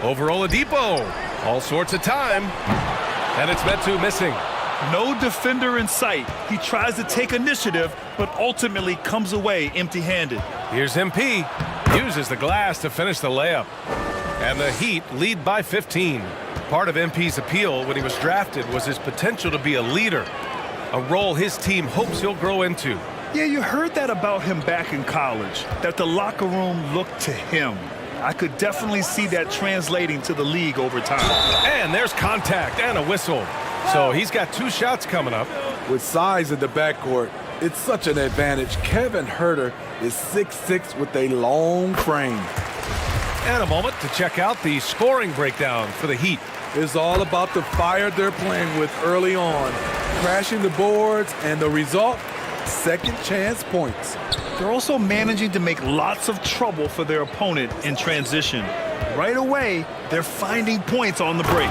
Over Oladipo. All sorts of time. And it's Metu missing. No defender in sight. He tries to take initiative, but ultimately comes away empty-handed. Here's MP. Uses the glass to finish the layup. And the Heat lead by 15. Part of MP's appeal when he was drafted was his potential to be a leader, a role his team hopes he'll grow into. Yeah, you heard that about him back in college, that the locker room looked to him. I could definitely see that translating to the league over time. And there's contact and a whistle. So he's got 2 shots coming up. With size in the backcourt, it's such an advantage. Kevin Herter is 6'6" with a long frame. And a moment to check out the scoring breakdown for the Heat. It's all about the fire they're playing with early on. Crashing the boards, and the result, second chance points. They're also managing to make lots of trouble for their opponent in transition. Right away, they're finding points on the break.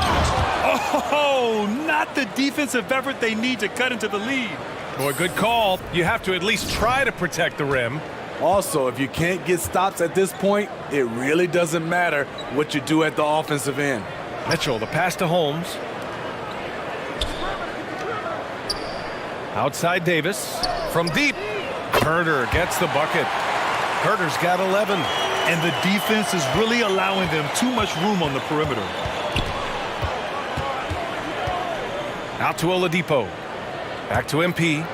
Oh, not the defensive effort they need to cut into the lead. Boy, good call. You have to at least try to protect the rim. Also, if you can't get stops at this point, it really doesn't matter what you do at the offensive end. Mitchell, the pass to Holmes. Outside Davis. From deep. Herder gets the bucket. Herder's got 11. And the defense is really allowing them too much room on the perimeter. Out to Oladipo. Back to MP.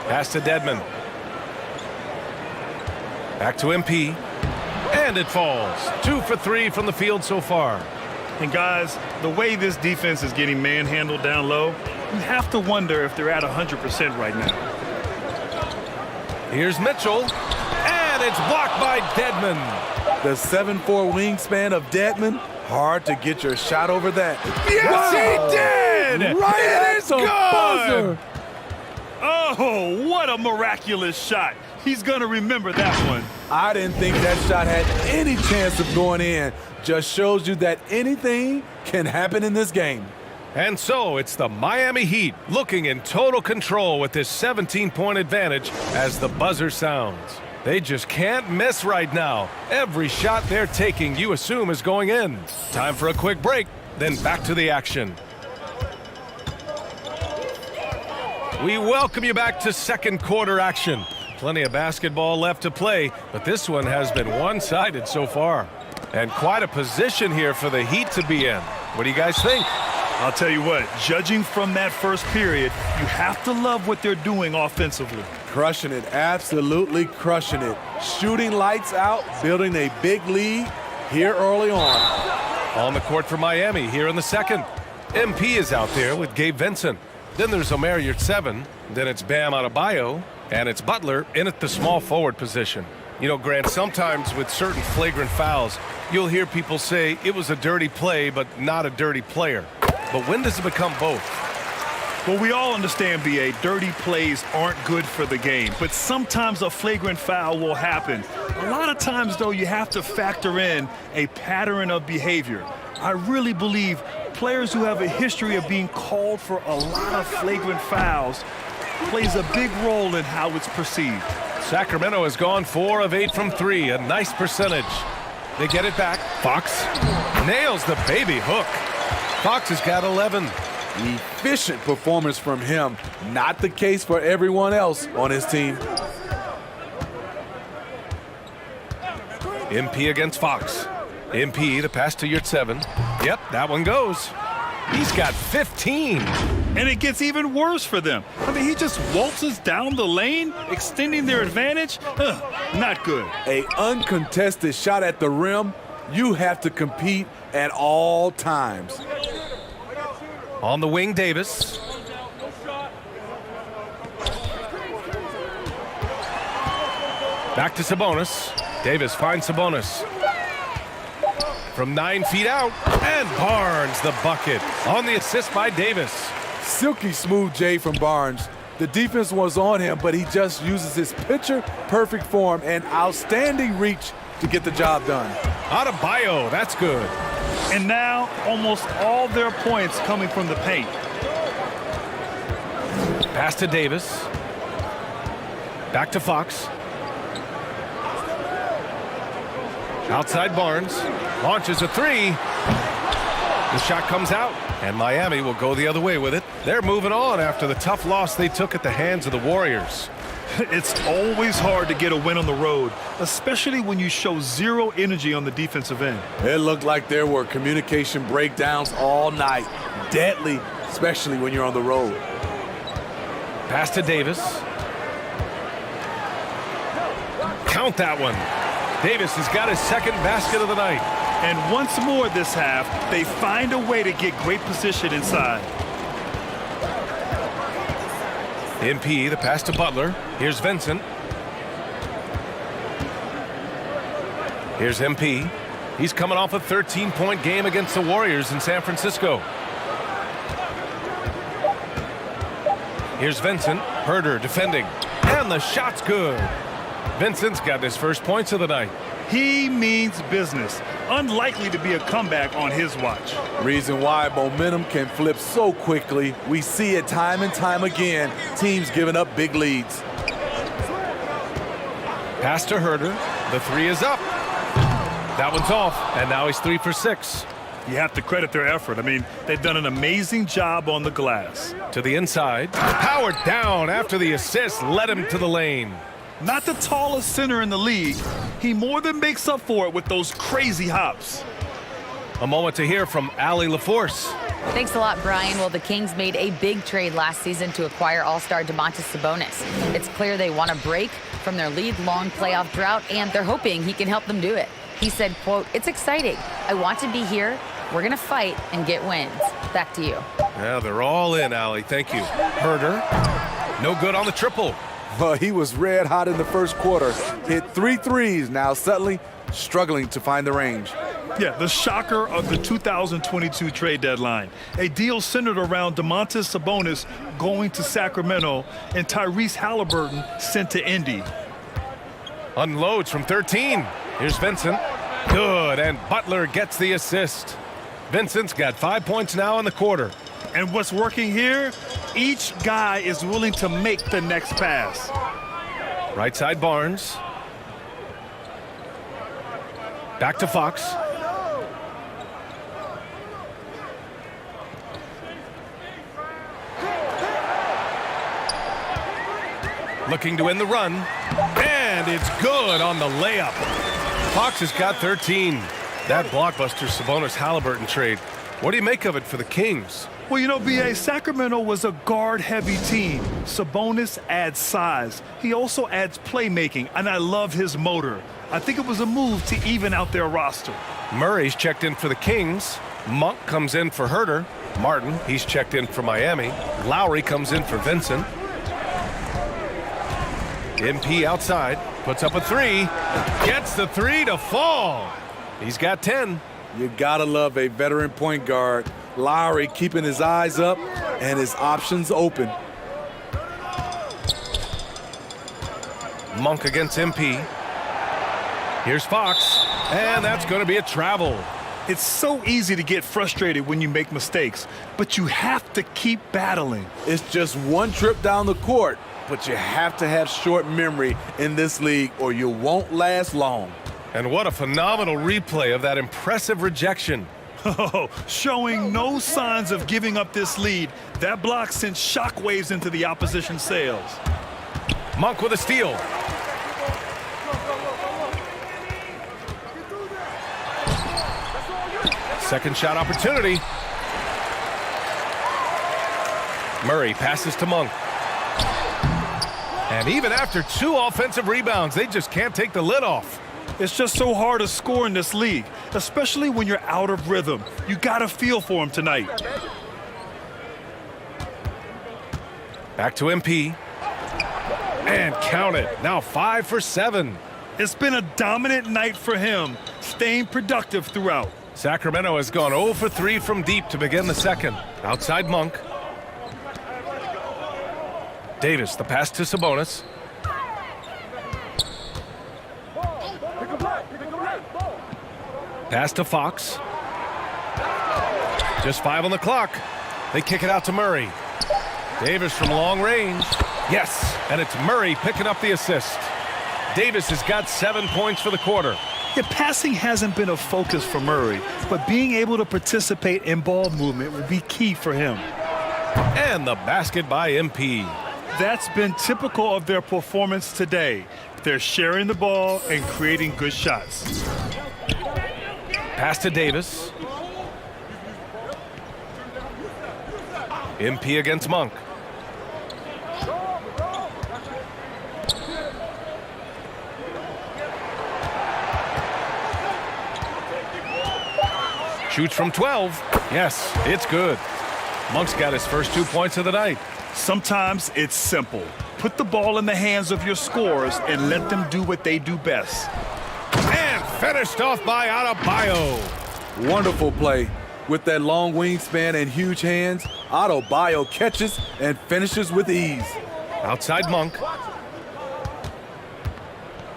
Pass to Dedmon. Back to MP. And it falls. 2 for 3 from the field so far. And guys, the way this defense is getting manhandled down low, you have to wonder if they're at 100% right now. Here's Mitchell. And it's blocked by Dedmon. The 7'4" wingspan of Dedmon, hard to get your shot over that. Yes, he did! Right It is good! buzzer. Oh, what a miraculous shot. He's going to remember that one. I didn't think that shot had any chance of going in. Just shows you that anything can happen in this game. And so it's the Miami Heat looking in total control with this 17-point advantage as the buzzer sounds. They just can't miss right now. Every shot they're taking, you assume, is going in. Time for a quick break, then back to the action. We welcome you back to second quarter action. Plenty of basketball left to play, but this one has been one-sided so far. And quite a position here for the Heat to be in. What do you guys think? I'll tell you what, judging from that first period, you have to love what they're doing offensively. Crushing it, absolutely crushing it. Shooting lights out, building a big lead here early on. On the court for Miami here in the second. MP is out there with Gabe Vincent. Then there's Omer Yurtseven. Then it's Bam Adebayo. And it's Butler in at the small forward position. You know, Grant, sometimes with certain flagrant fouls, you'll hear people say it was a dirty play, but not a dirty player. But when does it become both? Well, we all understand, B.A., dirty plays aren't good for the game, but sometimes a flagrant foul will happen. A lot of times, though, you have to factor in a pattern of behavior. I really believe players who have a history of being called for a lot of flagrant fouls plays a big role in how it's perceived. Sacramento has gone 4 of 8 from 3, a nice percentage. They get it back. Fox nails the baby hook. Fox has got 11. Efficient performance from him. Not the case for everyone else on his team. MP against Fox. MP, the pass to Yurtseven. Yep, that one goes. He's got 15. And it gets even worse for them. I mean, he just waltzes down the lane, extending their advantage. Not good. An uncontested shot at the rim. You have to compete at all times. On the wing, Davis. Back to Sabonis. Davis finds Sabonis. From 9 feet out, and Barnes the bucket on the assist by Davis. Silky smooth J from Barnes. The defense was on him, but he just uses his picture-perfect form and outstanding reach to get the job done. Adebayo, that's good. And now almost all their points coming from the paint. Pass to Davis. Back to Fox. Outside Barnes. Launches a 3. The shot comes out, and Miami will go the other way with it. They're moving on after the tough loss they took at the hands of the Warriors. It's always hard to get a win on the road, especially when you show zero energy on the defensive end. It looked like there were communication breakdowns all night. Deadly, especially when you're on the road. Pass to Davis. Count that one. Davis has got his second basket of the night. And once more this half, they find a way to get great position inside. MP, the pass to Butler. Here's Vincent. Here's MP. He's coming off a 13-point game against the Warriors in San Francisco. Here's Vincent. Herder defending. And the shot's good. Vincent's got his first points of the night. He means business. Unlikely to be a comeback on his watch. Reason why momentum can flip so quickly. We see it time and time again. Teams giving up big leads. Pass to Herder. The 3 is up. That one's off, and now he's 3 for 6. You have to credit their effort. I mean, they've done an amazing job on the glass. To the inside. Powered down after the assist led him to the lane. Not the tallest center in the league. He more than makes up for it with those crazy hops. A moment to hear from Allie LaForce. Thanks a lot, Brian. Well, the Kings made a big trade last season to acquire all-star Domantas Sabonis. It's clear they want to break from their league-long playoff drought, and they're hoping he can help them do it. He said, quote, "It's exciting. I want to be here. We're going to fight and get wins." Back to you. Yeah, they're all in, Allie. Thank you. Herder, no good on the triple. Well, he was red hot in the first quarter. Hit 3 threes. Now suddenly struggling to find the range. Yeah, the shocker of the 2022 trade deadline. A deal centered around Domantas Sabonis going to Sacramento and Tyrese Halliburton sent to Indy. Unloads from 13. Here's Vincent. Good, and Butler gets the assist. Vincent's got 5 points now in the quarter. And what's working here? Each guy is willing to make the next pass. Right side Barnes. Back to Fox. Looking to end the run. And it's good on the layup. Fox has got 13. That blockbuster Sabonis-Halliburton trade. What do you make of it for the Kings? Well, you know, B.A., Sacramento was a guard-heavy team. Sabonis adds size. He also adds playmaking, and I love his motor. I think it was a move to even out their roster. Murray's checked in for the Kings. Monk comes in for Herder. Martin, he's checked in for Miami. Lowry comes in for Vincent. MP outside, puts up a 3, gets the 3 to fall. He's got 10. You gotta love a veteran point guard. Lowry keeping his eyes up and his options open. Monk against MP. Here's Fox, and that's going to be a travel. It's so easy to get frustrated when you make mistakes, but you have to keep battling. It's just one trip down the court, but you have to have short memory in this league or you won't last long. And what a phenomenal replay of that impressive rejection. Oh, showing no signs of giving up this lead. That block sent shockwaves into the opposition sails. Monk with a steal. Second shot opportunity. Murray passes to Monk. And even after 2 offensive rebounds, they just can't take the lid off. It's just so hard to score in this league, especially when you're out of rhythm. You got to feel for him tonight. Back to MP. And count it. Now 5 for 7. It's been a dominant night for him, staying productive throughout. Sacramento has gone 0 for 3 from deep to begin the second. Outside Monk. Davis, the pass to Sabonis. Pass to Fox. Just 5 on the clock. They kick it out to Murray. Davis from long range. Yes, and it's Murray picking up the assist. Davis has got 7 points for the quarter. Yeah, passing hasn't been a focus for Murray, but being able to participate in ball movement will be key for him. And the basket by MP. That's been typical of their performance today. They're sharing the ball and creating good shots. Pass to Davis. MP against Monk. Shoots from 12. Yes, it's good. Monk's got his first 2 points of the night. Sometimes it's simple. Put the ball in the hands of your scorers and let them do what they do best. And finished off by Adebayo. Wonderful play. With that long wingspan and huge hands, Adebayo catches and finishes with ease. Outside Monk.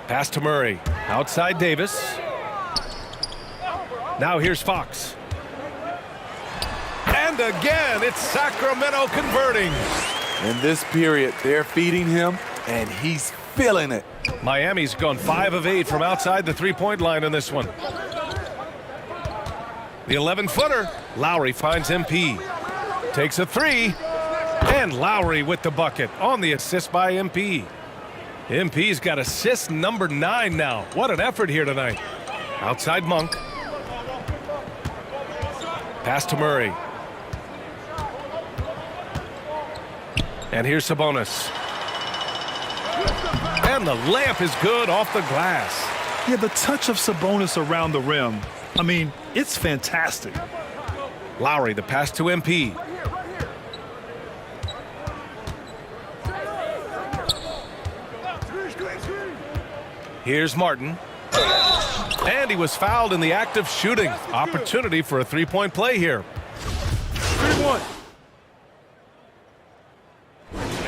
Pass to Murray. Outside Davis. Now here's Fox. And again, it's Sacramento converting. In this period, they're feeding him, and he's feeling it. Miami's gone 5 of 8 from outside the three-point line in this one. The 11-footer. Lowry finds MP. Takes a 3. And Lowry with the bucket on the assist by MP. MP's got assist number 9 now. What an effort here tonight. Outside Monk. Pass to Murray. And here's Sabonis. And the layup is good off the glass. Yeah, the touch of Sabonis around the rim, I mean, it's fantastic. Lowry, the pass to MP. Here's Martin. And he was fouled in the act of shooting. Opportunity for a three-point play here. 3-1.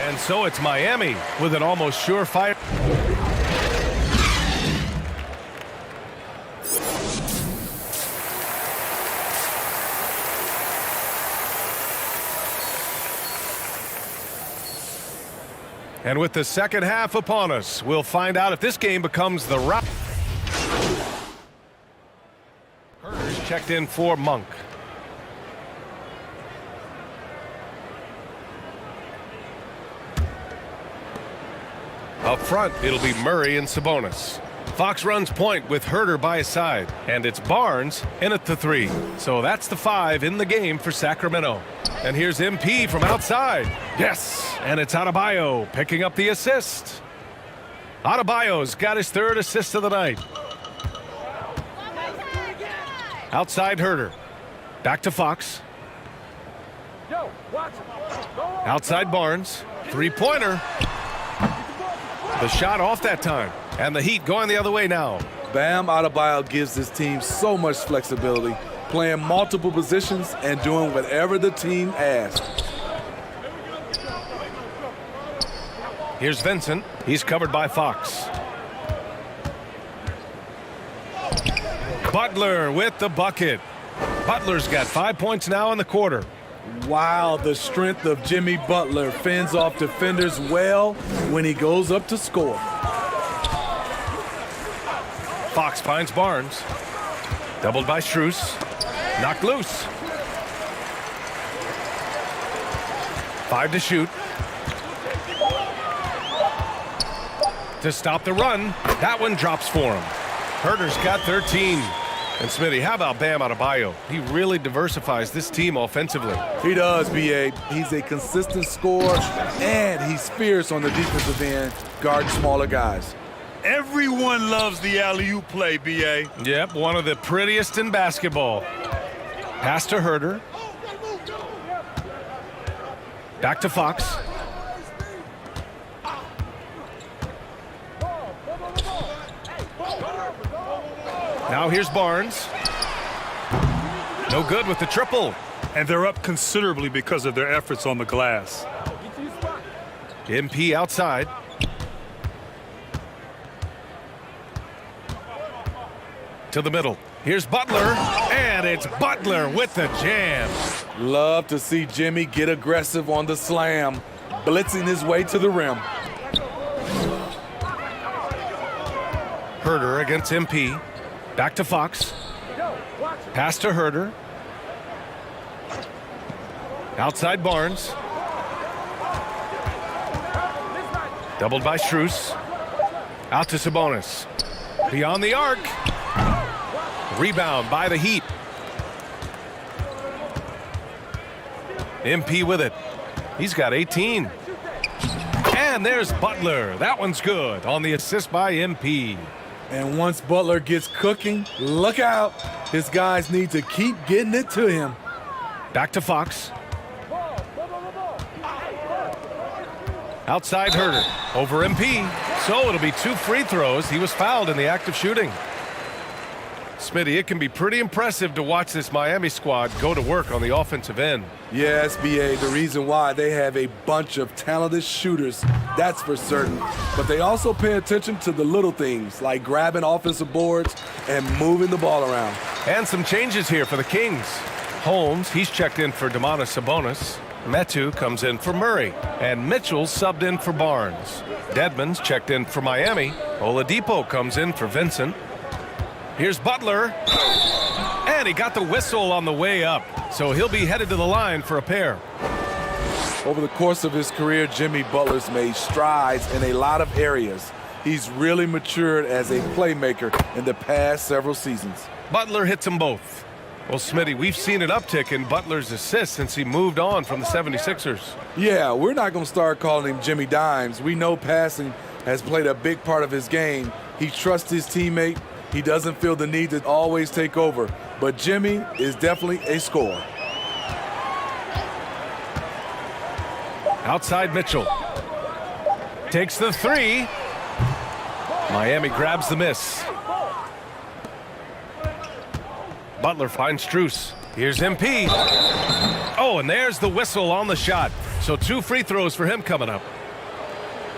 And so it's Miami with an almost surefire. And with the second half upon us, we'll find out if this game becomes the rout. Herder's checked in for Monk. Up front, it'll be Murray and Sabonis. Fox runs point with Herder by his side, and it's Barnes in at the 3. So that's the 5 in the game for Sacramento. And here's MP from outside. Yes, and it's Adebayo picking up the assist. Adebayo's got his 3rd assist of the night. Outside Herder. Back to Fox. Outside Barnes. Three-pointer. The shot off that time. And the Heat going the other way now. Bam Adebayo gives this team so much flexibility, playing multiple positions and doing whatever the team asks. Here's Vincent. He's covered by Fox. Butler with the bucket. Butler's got 5 points now in the quarter. Wow, the strength of Jimmy Butler fends off defenders well when he goes up to score. Fox finds Barnes. Doubled by Strus. Knocked loose. 5 to shoot. To stop the run. That one drops for him. Herder's got 13. And Smitty, how about Bam Adebayo? He really diversifies this team offensively. He does, B.A. He's a consistent scorer, and he's fierce on the defensive end, guarding smaller guys. Everyone loves the alley-oop play, B.A. Yep, one of the prettiest in basketball. Pass to Herder. Back to Fox. Now here's Barnes. No good with the triple. And they're up considerably because of their efforts on the glass. MP outside. To the middle. Here's Butler. And it's Butler with the jam. Love to see Jimmy get aggressive on the slam, blitzing his way to the rim. Herder against MP. Back to Fox. Pass to Herder. Outside Barnes. Doubled by Strus. Out to Sabonis. Beyond the arc. Rebound by the Heat. MP with it. He's got 18. And there's Butler. That one's good on the assist by MP. And once Butler gets cooking, look out. His guys need to keep getting it to him. Back to Fox. Outside Herder. Over MP. So it'll be 2 free throws. He was fouled in the act of shooting. Smitty, it can be pretty impressive to watch this Miami squad go to work on the offensive end. Yes, B.A., the reason why they have a bunch of talented shooters, that's for certain. But they also pay attention to the little things, like grabbing offensive boards and moving the ball around. And some changes here for the Kings. Holmes, he's checked in for Domantas Sabonis. Metu comes in for Murray. And Mitchell subbed in for Barnes. Dedmon's checked in for Miami. Oladipo comes in for Vincent. Here's Butler. And he got the whistle on the way up. So he'll be headed to the line for a pair. Over the course of his career, Jimmy Butler's made strides in a lot of areas. He's really matured as a playmaker in the past several seasons. Butler hits them both. Well, Smitty, we've seen an uptick in Butler's assists since he moved on from the 76ers. Yeah, we're not going to start calling him Jimmy Dimes. We know passing has played a big part of his game. He trusts his teammate. He doesn't feel the need to always take over. But Jimmy is definitely a scorer. Outside Mitchell. Takes the three. Miami grabs the miss. Butler finds Strus. Here's MP. Oh, and there's the whistle on the shot. So 2 free throws for him coming up.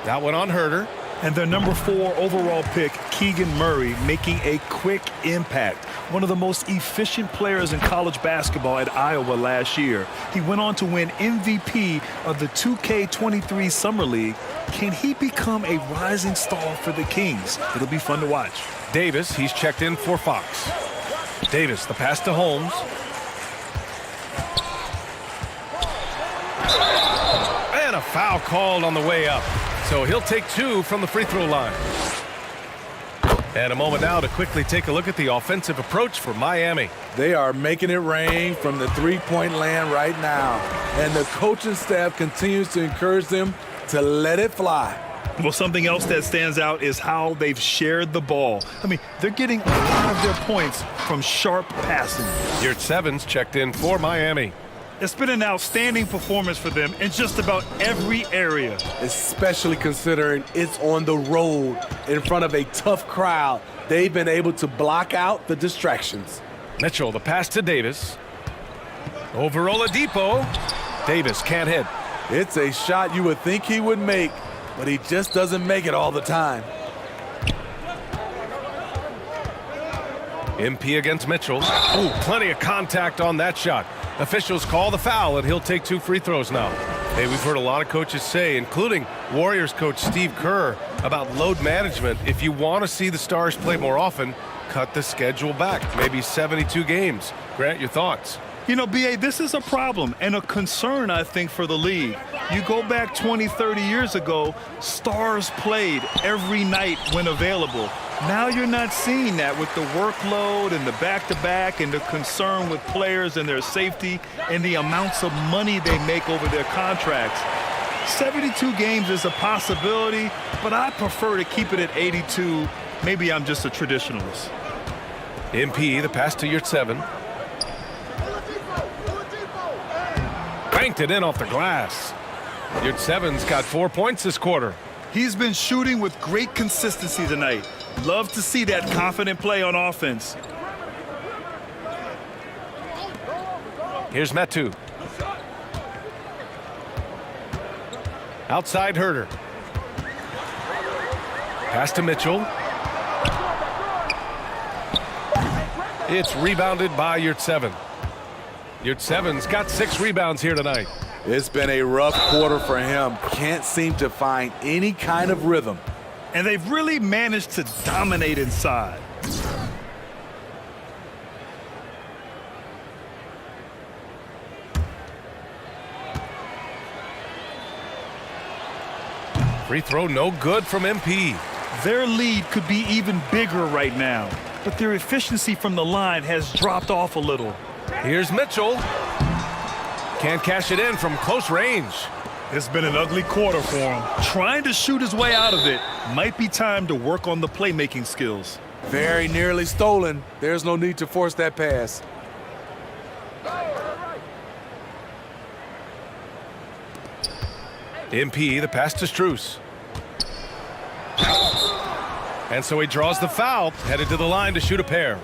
That one on Herter. And their number 4 overall pick, Keegan Murray, making a quick impact. One of the most efficient players in college basketball at Iowa last year. He went on to win MVP of the 2K23 Summer League. Can he become a rising star for the Kings? It'll be fun to watch. Davis, he's checked in for Fox. Davis, the pass to Holmes. And a foul called on the way up. So he'll take 2 from the free throw line. And a moment now to quickly take a look at the offensive approach for Miami. They are making it rain from the three-point land right now. And the coaching staff continues to encourage them to let it fly. Well, something else that stands out is how they've shared the ball. I mean, they're getting a lot of their points from sharp passing. Yurtseven's checked in for Miami. It's been an outstanding performance for them in just about every area. Especially considering it's on the road in front of a tough crowd. They've been able to block out the distractions. Mitchell, the pass to Davis. Over Oladipo. Davis can't hit. It's a shot you would think he would make, but he just doesn't make it all the time. MP against Mitchell. Oh, plenty of contact on that shot. Officials call the foul, and he'll take 2 free throws now. Hey, we've heard a lot of coaches say, including Warriors coach Steve Kerr, about load management. If you want to see the Stars play more often, cut the schedule back, maybe 72 games. Grant, your thoughts? You know, B.A., this is a problem and a concern, I think, for the league. You go back 20, 30 years ago, Stars played every night when available. Now you're not seeing that with the workload and the back-to-back and the concern with players and their safety and the amounts of money they make over their contracts. 72 games is a possibility, but I prefer to keep it at 82. Maybe I'm just a traditionalist. MP, the pass to Yurtseven. Banked it in off the glass. Yurtseven's got 4 points this quarter. He's been shooting with great consistency tonight. Love to see that confident play on offense. Here's Metu. Outside Herter. Pass to Mitchell. It's rebounded by Yurtseven. Yurtseven's got 6 rebounds here tonight. It's been a rough quarter for him. Can't seem to find any kind of rhythm. And they've really managed to dominate inside. Free throw no good from MP. Their lead could be even bigger right now, but their efficiency from the line has dropped off a little. Here's Mitchell. Can't cash it in from close range. It's been an ugly quarter for him. Trying to shoot his way out of it. Might be time to work on the playmaking skills. Very nearly stolen. There's no need to force that pass. MP, the pass to Strus. And so he draws the foul, headed to the line to shoot a pair.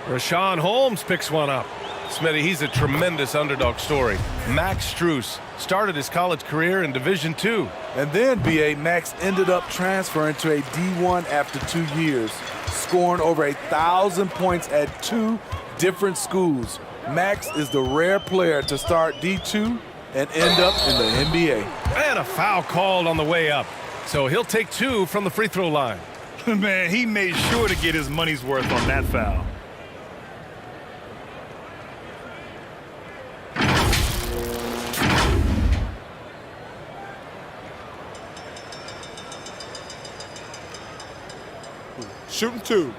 Rashawn Holmes picks one up. Smitty, he's a tremendous underdog story. Max Strus started his college career in Division II. And then, B.A., Max ended up transferring to a D1 after 2 years, scoring over 1,000 points at 2 different schools. Max is the rare player to start D2 and end up in the NBA. And a foul called on the way up. So he'll take 2 from the free throw line. Man, he made sure to get his money's worth on that foul. Shooting 2.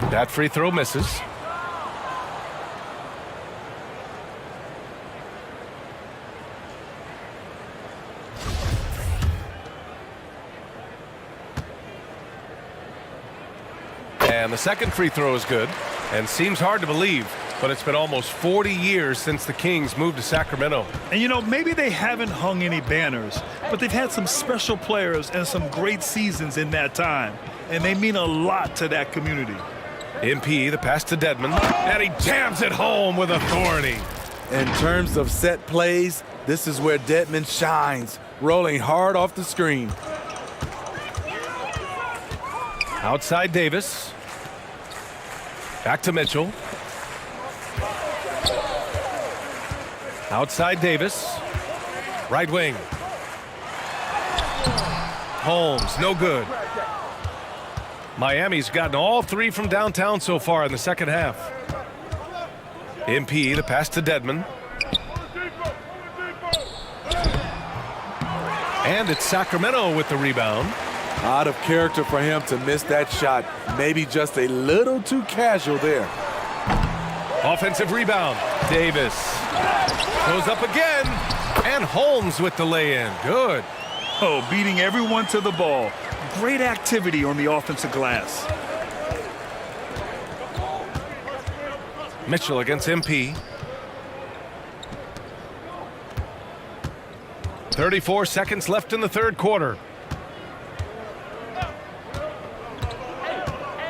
That free throw misses. And the second free throw is good. And seems hard to believe, but it's been almost 40 years since the Kings moved to Sacramento. And, you know, maybe they haven't hung any banners, but they've had some special players and some great seasons in that time. And they mean a lot to that community. MP, the pass to Dedmon, and he jams it home with authority. In terms of set plays, this is where Dedmon shines, rolling hard off the screen. Outside Davis. Back to Mitchell. Outside Davis. Right wing. Holmes, no good. Miami's gotten all three from downtown so far in the second half. MP, the pass to Dedmon. And it's Sacramento with the rebound. Out of character for him to miss that shot. Maybe just a little too casual there. Offensive rebound. Davis goes up again. And Holmes with the lay-in. Good. Oh, beating everyone to the ball. Great activity on the offensive glass. Mitchell against MP. 34 seconds left in the third quarter.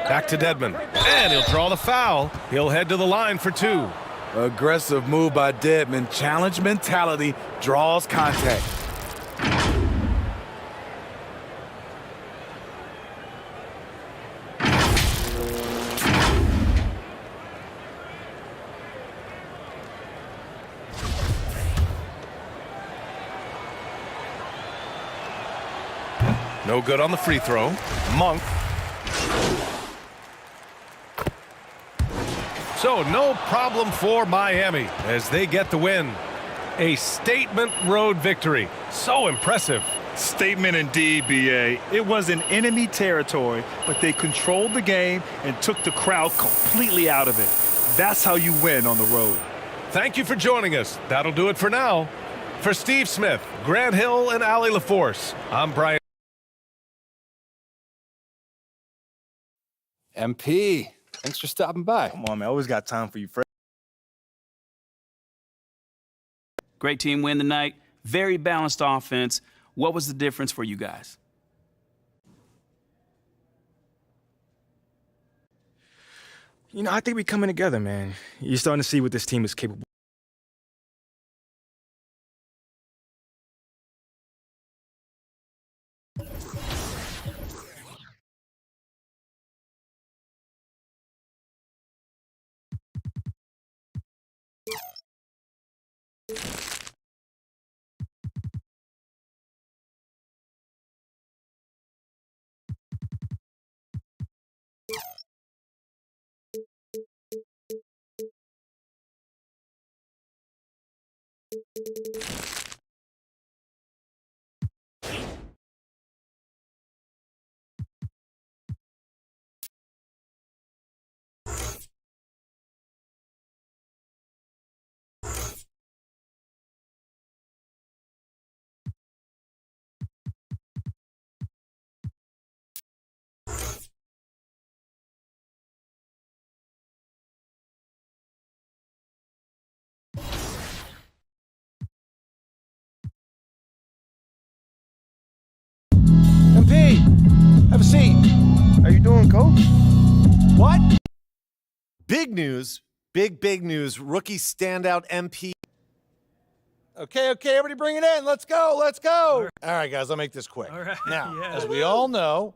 Back to Dedmon. And he'll draw the foul. He'll head to the line for two. Aggressive move by Dedmon. Challenge mentality, draws contact. No good on the free throw. Monk. So no problem for Miami as they get the win. A statement road victory. So impressive. Statement indeed, BA. It was in enemy territory, but they controlled the game and took the crowd completely out of it. That's how you win on the road. Thank you for joining us. That'll do it for now. For Steve Smith, Grant Hill, and Allie LaForce, I'm Brian. MP, thanks for stopping by. Come on, man. Always got time for you, Fred. Great team win tonight. Very balanced offense. What was the difference for you guys? You know, I think we're coming together, man. You're starting to see what this team is capable of. MP, have a seat. How you doing, coach? What? Big news. Big news. Rookie standout MP. Okay, everybody bring it in. Let's go. All right, guys, I'll make this quick. All right. Now, Yeah. as we all know,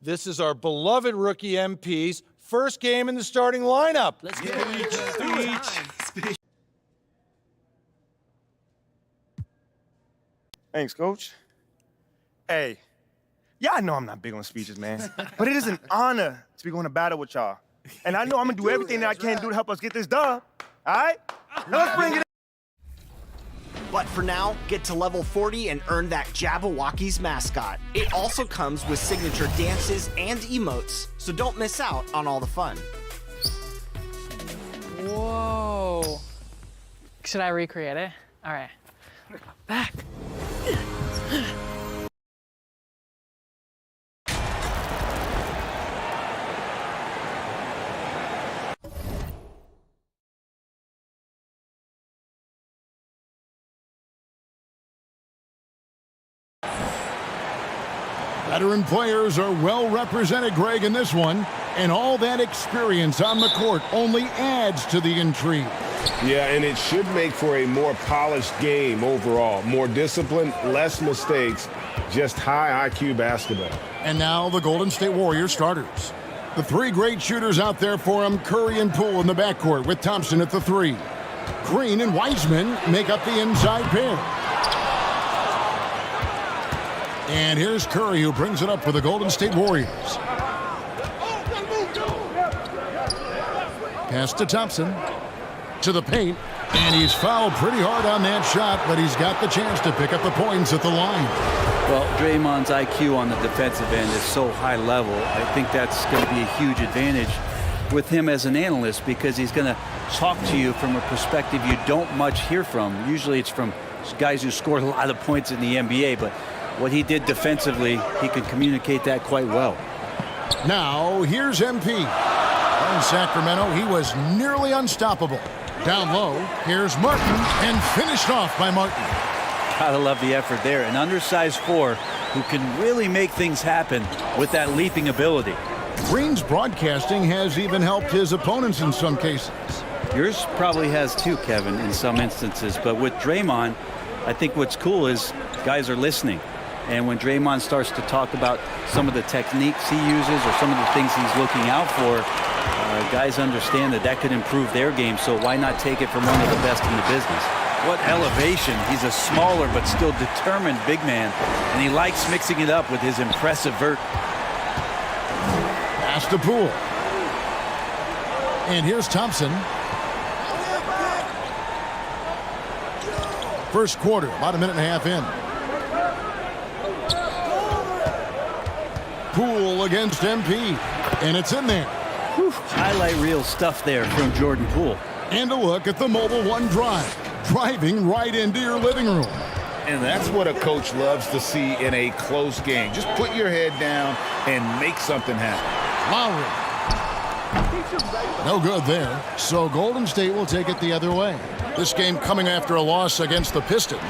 this is our beloved rookie MP's first game in the starting lineup. Let's get Speech. Thanks, coach. Hey, yeah, I know I'm not big on speeches, man, but it is an honor to be going to battle with y'all. And I know I'm going to do everything that I can do to help us get this done. All right? Now let's bring it in. But for now, get to level 40 and earn that Jabberwocky's mascot. It also comes with signature dances and emotes, so don't miss out on all the fun. Whoa. Should I recreate it? All right. Back. Veteran players are well represented, Greg, in this one. And all that experience on the court only adds to the intrigue. Yeah, and it should make for a more polished game overall. More discipline, less mistakes, just high IQ basketball. And now the Golden State Warriors starters. The three great shooters out there for them, Curry and Poole in the backcourt with Thompson at the three. Green and Wiseman make up the inside pair. And here's Curry, who brings it up for the Golden State Warriors. Pass to Thompson. To the paint. And he's fouled pretty hard on that shot, but he's got the chance to pick up the points at the line. Well, Draymond's IQ on the defensive end is so high level. I think that's going to be a huge advantage with him as an analyst, because he's going to talk to you from a perspective you don't much hear from. Usually it's from guys who scored a lot of points in the NBA, but what he did defensively, he can communicate that quite well. Now, here's MP. In Sacramento, he was nearly unstoppable. Down low, here's Martin, and finished off by Martin. Gotta love the effort there. An undersized four who can really make things happen with that leaping ability. Green's broadcasting has even helped his opponents in some cases. Yours probably has too, Kevin, in some instances. But with Draymond, I think what's cool is guys are listening. And when Draymond starts to talk about some of the techniques he uses or some of the things he's looking out for, guys understand that could improve their game, so why not take it from one of the best in the business? What elevation. He's a smaller but still determined big man, and he likes mixing it up with his impressive vert. Pass to Poole. And here's Thompson. First quarter, about a minute and a half in. Poole against MP, and it's in there. Whew, highlight reel stuff there from Jordan Poole. And a look at the Mobile One drive, driving right into your living room. And that's what a coach loves to see in a close game. Just put your head down and make something happen. Lowry. No good there. So Golden State will take it the other way. This game coming after a loss against the Pistons.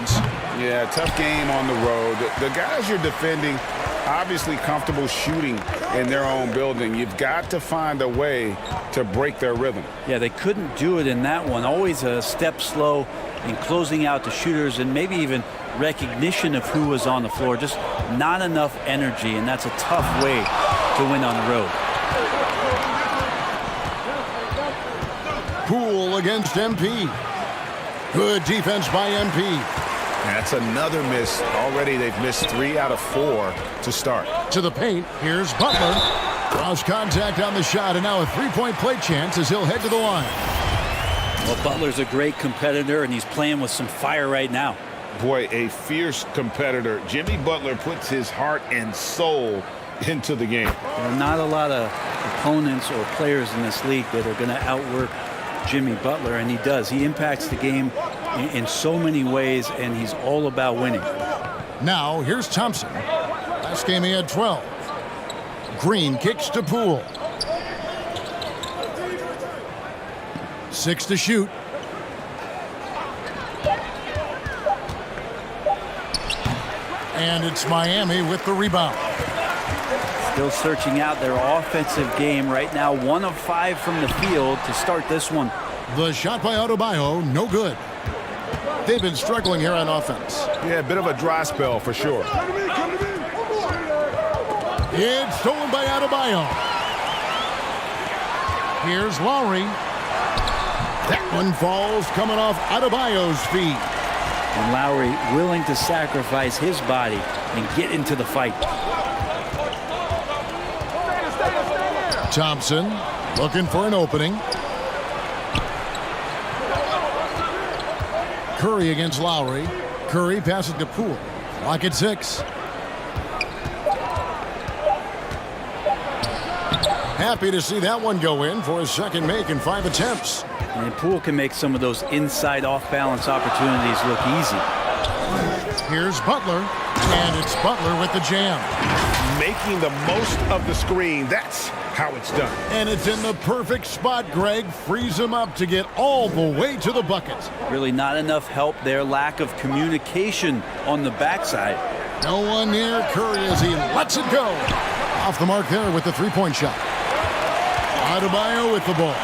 Yeah, tough game on the road. The guys you're defending, obviously comfortable shooting in their own building. You've got to find a way to break their rhythm. Yeah, they couldn't do it in that one. Always a step slow in closing out the shooters, and maybe even recognition of who was on the floor. Just not enough energy, and that's a tough way to win on the road. Poole against MP. Good defense by MP. That's another miss. Already they've missed 3 out of 4 to start. To the paint, here's Butler. Lost contact on the shot, and now a three-point play chance as he'll head to the line. Well, Butler's a great competitor, and he's playing with some fire right now. Boy, a fierce competitor. Jimmy Butler puts his heart and soul into the game. There are not a lot of opponents or players in this league that are going to outwork Jimmy Butler, and he does. He impacts the game in so many ways, and he's all about winning. Now, here's Thompson. Last game he had 12. Green kicks to Poole. 6 to shoot. And it's Miami with the rebound. Still searching out their offensive game right now. 1 of 5 from the field to start this one. The shot by Adebayo, no good. They've been struggling here on offense. Yeah, a bit of a dry spell for sure. It's stolen by Adebayo. Here's Lowry. That one falls coming off Adebayo's feet. And Lowry willing to sacrifice his body and get into the fight. Thompson looking for an opening. Curry against Lowry. Curry passes to Poole. Clock at 6. Happy to see that one go in for his second make in 5 attempts. And Poole can make some of those inside off-balance opportunities look easy. Here's Butler, and it's Butler with the jam. Making the most of the screen. That's how it's done. And it's in the perfect spot, Greg. Frees him up to get all the way to the bucket. Really not enough help there. Lack of communication on the backside. No one near Curry as he lets it go. Off the mark there with the three-point shot. Adebayo with the ball.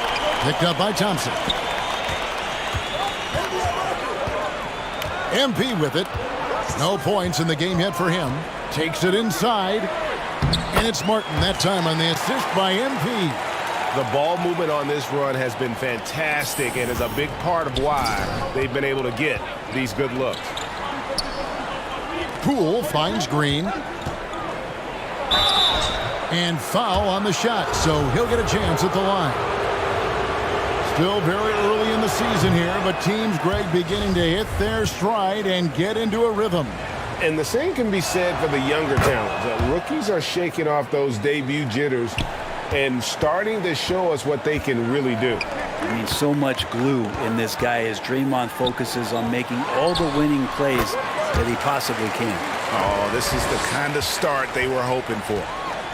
Picked up by Thompson. MP with it. No points in the game yet for him. Takes it inside. And it's Martin that time on the assist by MP. The ball movement on this run has been fantastic and is a big part of why they've been able to get these good looks. Poole finds Green. And foul on the shot, so he'll get a chance at the line. Still very early in the season here, but teams, Greg, beginning to hit their stride and get into a rhythm. And the same can be said for the younger talents. Rookies are shaking off those debut jitters and starting to show us what they can really do. I mean, so much glue in this guy as Draymond focuses on making all the winning plays that he possibly can. Oh, this is the kind of start they were hoping for.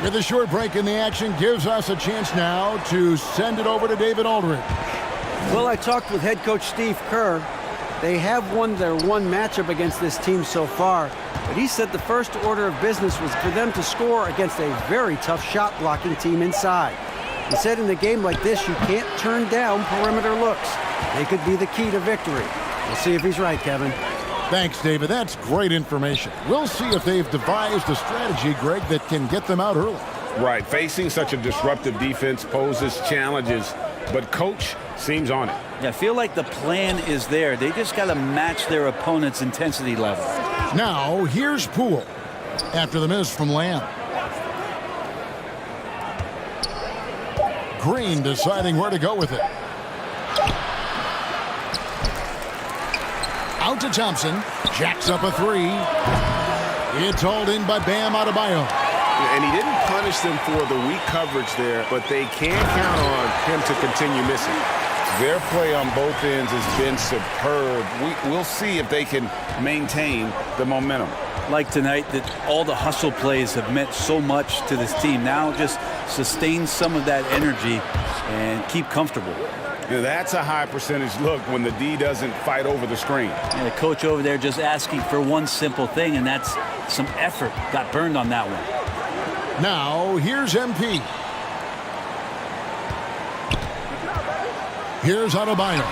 With a short break in the action, gives us a chance now to send it over to David Aldridge. Well, I talked with head coach Steve Kerr. They have won their one matchup against this team so far, but he said the first order of business was for them to score against a very tough shot-blocking team inside. He said in a game like this, you can't turn down perimeter looks. They could be the key to victory. We'll see if he's right, Kevin. Thanks, David. That's great information. We'll see if they've devised a strategy, Greg, that can get them out early. Right. Facing such a disruptive defense poses challenges, but coach seems on it. Yeah, I feel like the plan is there. They just got to match their opponent's intensity level. Now, here's Poole after the miss from Lamb. Green deciding where to go with it. Out to Thompson. Jacks up a three. It's hauled in by Bam Adebayo. And he didn't punish them for the weak coverage there, but they can count on him to continue missing. Their play on both ends has been superb. We'll see if they can maintain the momentum. Like tonight, that all the hustle plays have meant so much to this team. Now just sustain some of that energy and keep comfortable. Yeah, that's a high percentage look when the D doesn't fight over the screen. Yeah, the coach over there just asking for one simple thing, and that's some effort. Got burned on that one. Now, here's MP. Here's Adebayo.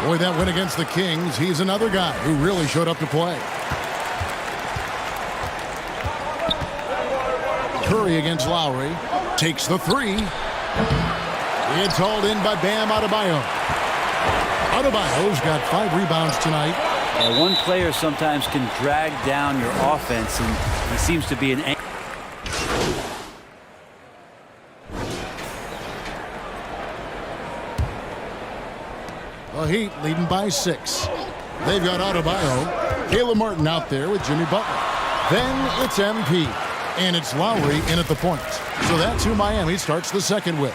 Boy, that win against the Kings. He's another guy who really showed up to play. Curry against Lowry. Takes the three. It's hauled in by Bam Adebayo. Adebayo's got 5 rebounds tonight. One player sometimes can drag down your offense, and he seems to be an anchor. The Heat leading by 6. They've got Adebayo, Caleb Martin out there with Jimmy Butler. Then it's MP, and it's Lowry in at the point. So that's who Miami starts the second with.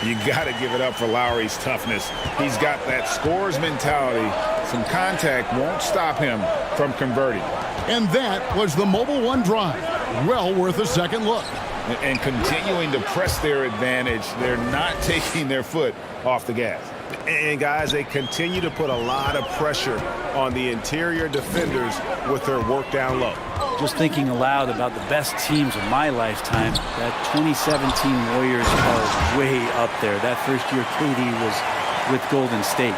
You got to give it up for Lowry's toughness. He's got that scorer's mentality. Some contact won't stop him from converting. And that was the Mobile One drive. Well worth a second look. And continuing to press their advantage. They're not taking their foot off the gas. And guys, they continue to put a lot of pressure on the interior defenders with their work down low. Just thinking aloud about the best teams of my lifetime, that 2017 Warriors are way up there. That first year KD was with Golden State.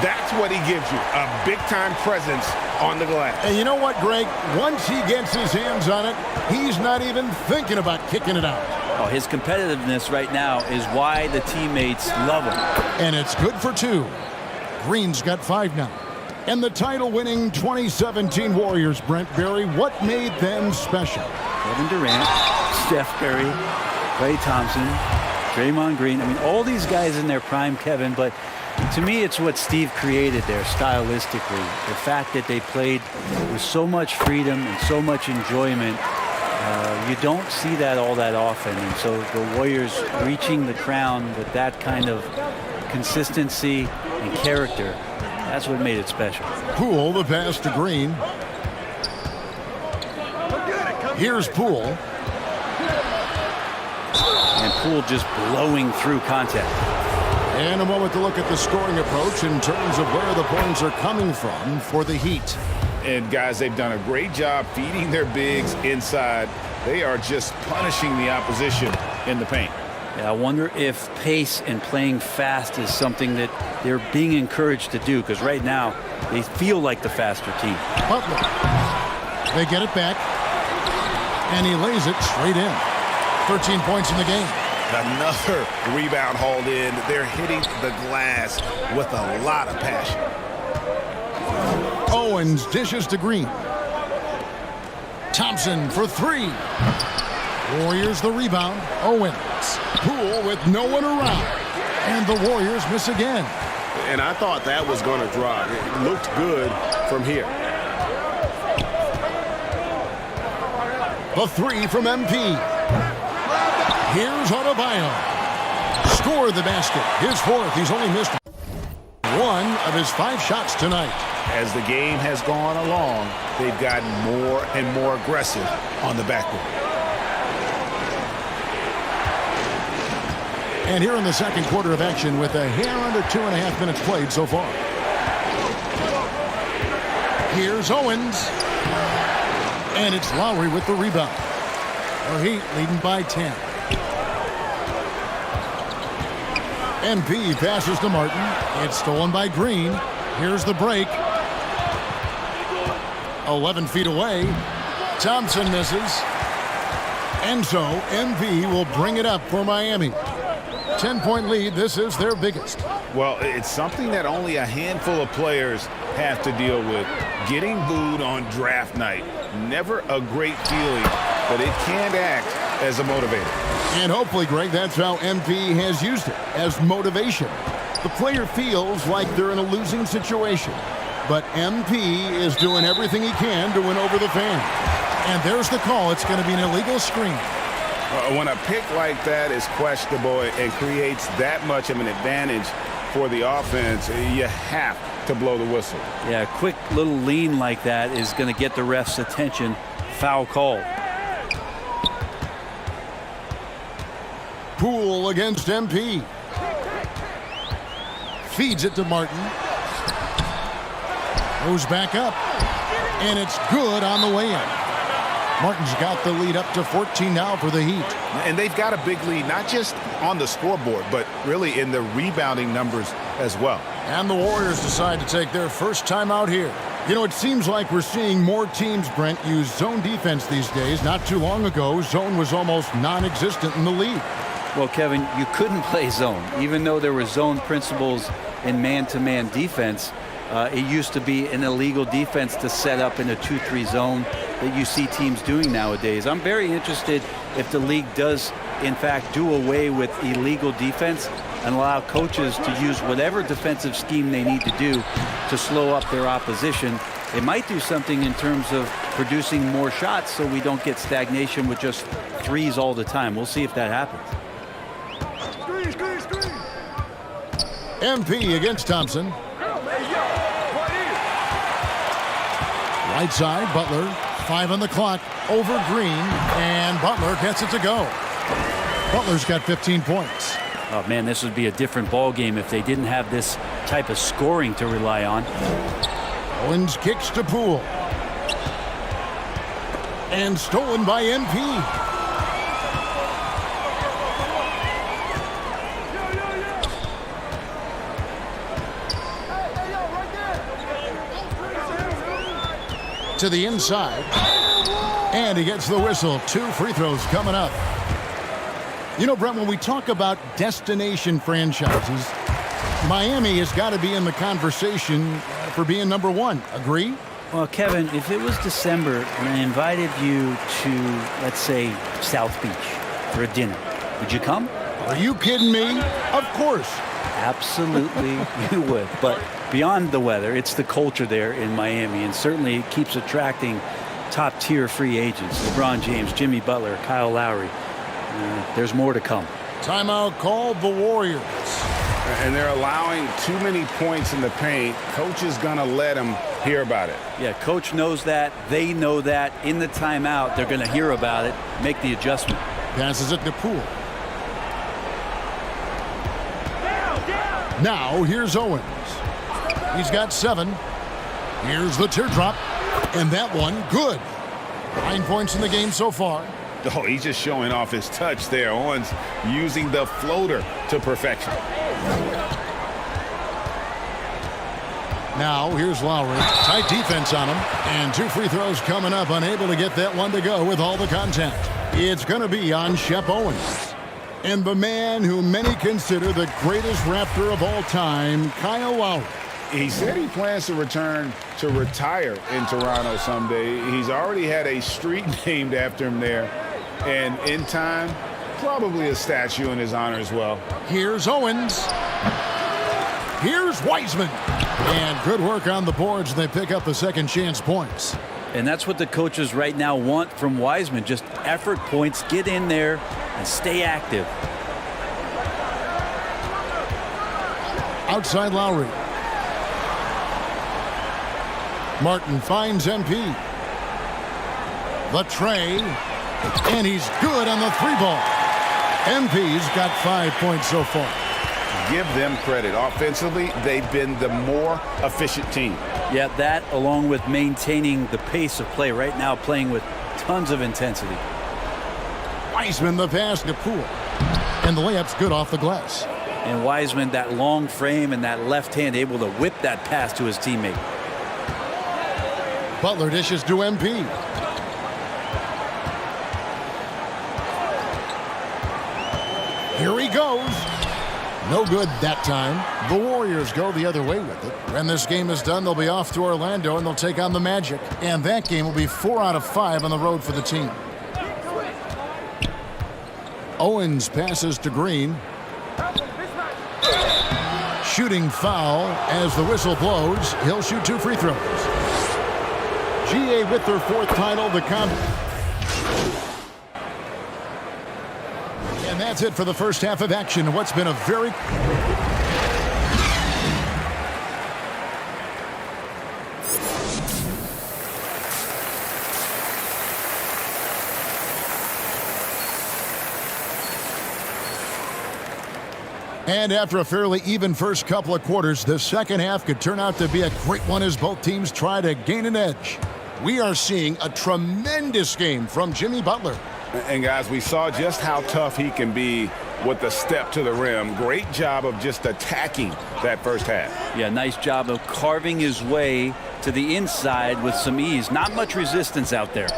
That's what he gives you, a big-time presence on the glass. And you know what, Greg? Once he gets his hands on it, he's not even thinking about kicking it out. Oh, his competitiveness right now is why the teammates love him. And it's good for 2. Green's got 5 now. And the title-winning 2017 Warriors, Brent Barry, what made them special? Kevin Durant, Steph Curry, Klay Thompson, Draymond Green. I mean, all these guys in their prime, Kevin, but to me, it's what Steve created there stylistically. The fact that they played with so much freedom and so much enjoyment. You don't see that all that often. And so the Warriors reaching the crown with that kind of consistency and character, that's what made it special. Poole, the pass to Green. Here's Poole. And Poole just blowing through contact. And a moment to look at the scoring approach in terms of where the points are coming from for the Heat. And guys, they've done a great job feeding their bigs inside. They are just punishing the opposition in the paint. Yeah, I wonder if pace and playing fast is something that they're being encouraged to do, because right now they feel like the faster team. Butler. They get it back. And he lays it straight in. 13 points in the game. Another rebound hauled in. They're hitting the glass with a lot of passion. Owens dishes to Green. Thompson for three. Warriors the rebound. Owens. Poole with no one around. And the Warriors miss again. And I thought that was going to drop. It looked good from here. The three from MP. Here's Adebayo. Score the basket. His fourth. He's only missed one of his 5 shots tonight. As the game has gone along, they've gotten more and more aggressive on the backcourt. And here in the second quarter of action with a hair under 2.5 minutes played so far. Here's Owens. And it's Lowry with the rebound. The Heat leading by 10. MP passes to Martin. It's stolen by Green. Here's the break. 11 feet away. Thompson misses. And so MP will bring it up for Miami. 10-point lead. This is their biggest. Well, it's something that only a handful of players have to deal with. Getting booed on draft night. Never a great feeling, but it can act as a motivator. And hopefully, Greg, that's how MP has used it, as motivation. The player feels like they're in a losing situation, but MP is doing everything he can to win over the fans. And there's the call. It's going to be an illegal screen. When a pick like that is questionable and creates that much of an advantage for the offense, you have to blow the whistle. Yeah, a quick little lean like that is going to get the ref's attention. Foul call. Poole against MP. Feeds it to Martin. Goes back up. And it's good on the way in. Martin's got the lead up to 14 now for the Heat. And they've got a big lead, not just on the scoreboard, but really in the rebounding numbers as well. And the Warriors decide to take their first time out here. You know, it seems like we're seeing more teams, Brent, use zone defense these days. Not too long ago, zone was almost non-existent in the league. Well, Kevin, you couldn't play zone. Even though there were zone principles in man-to-man defense, it used to be an illegal defense to set up in a 2-3 zone that you see teams doing nowadays. I'm very interested if the league does, in fact, do away with illegal defense and allow coaches to use whatever defensive scheme they need to do to slow up their opposition. It might do something in terms of producing more shots so we don't get stagnation with just threes all the time. We'll see if that happens. MP against Thompson. Right side, Butler. 5 on the clock. Over Green. And Butler gets it to go. Butler's got 15 points. Oh, man, this would be a different ball game if they didn't have this type of scoring to rely on. Owens kicks to Poole. And stolen by MP. To the inside. And he gets the whistle. 2 free throws coming up. You know, Brent, when we talk about destination franchises, Miami has got to be in the conversation for being number 1. Agree? Well, Kevin, if it was December and I invited you to, let's say, South Beach for a dinner, would you come? Are you kidding me? Of course. Absolutely, you would. But beyond the weather, it's the culture there in Miami, and certainly it keeps attracting top-tier free agents. LeBron James, Jimmy Butler, Kyle Lowry. There's more to come. Timeout called the Warriors. And they're allowing too many points in the paint. Coach is going to let them hear about it. Yeah, coach knows that. They know that. In the timeout, they're going to hear about it, make the adjustment. Passes it to Poole. Now here's Owens. He's got 7. Here's the teardrop. And that one, good. 9 points in the game so far. Oh, he's just showing off his touch there. Owens using the floater to perfection. Now here's Lowry. Tight defense on him. And 2 free throws coming up. Unable to get that one to go with all the contact. It's going to be on Shep Owens. And the man who many consider the greatest Raptor of all time, Kyle Lowry. He said he plans to return to retire in Toronto someday. He's already had a street named after him there. And in time, probably a statue in his honor as well. Here's Owens. Here's Wiseman. And good work on the boards. They pick up the second chance points. And that's what the coaches right now want from Wiseman. Just effort points, get in there, and stay active. Outside Lowry. Martin finds MP. The tray. And he's good on the 3-ball. MP's got 5 points so far. Give them credit. Offensively, they've been the more efficient team. Yeah, that along with maintaining the pace of play right now, playing with tons of intensity. Wiseman the pass to Poole. And the layup's good off the glass. And Wiseman, that long frame and that left hand able to whip that pass to his teammate. Butler dishes to MP. Here he goes. No good that time. The Warriors go the other way with it. When this game is done, they'll be off to Orlando and they'll take on the Magic. And that game will be 4 out of 5 on the road for the team. Owens passes to Green. Shooting foul as the whistle blows. He'll shoot 2 free throws. GA with their 4th title, the And that's it for the first half of action. What's been a very... And after a fairly even first couple of quarters, the second half could turn out to be a great one as both teams try to gain an edge. We are seeing a tremendous game from Jimmy Butler. And guys, we saw just how tough he can be with the step to the rim. Great job of just attacking that first half. Yeah, nice job of carving his way to the inside with some ease. Not much resistance out there.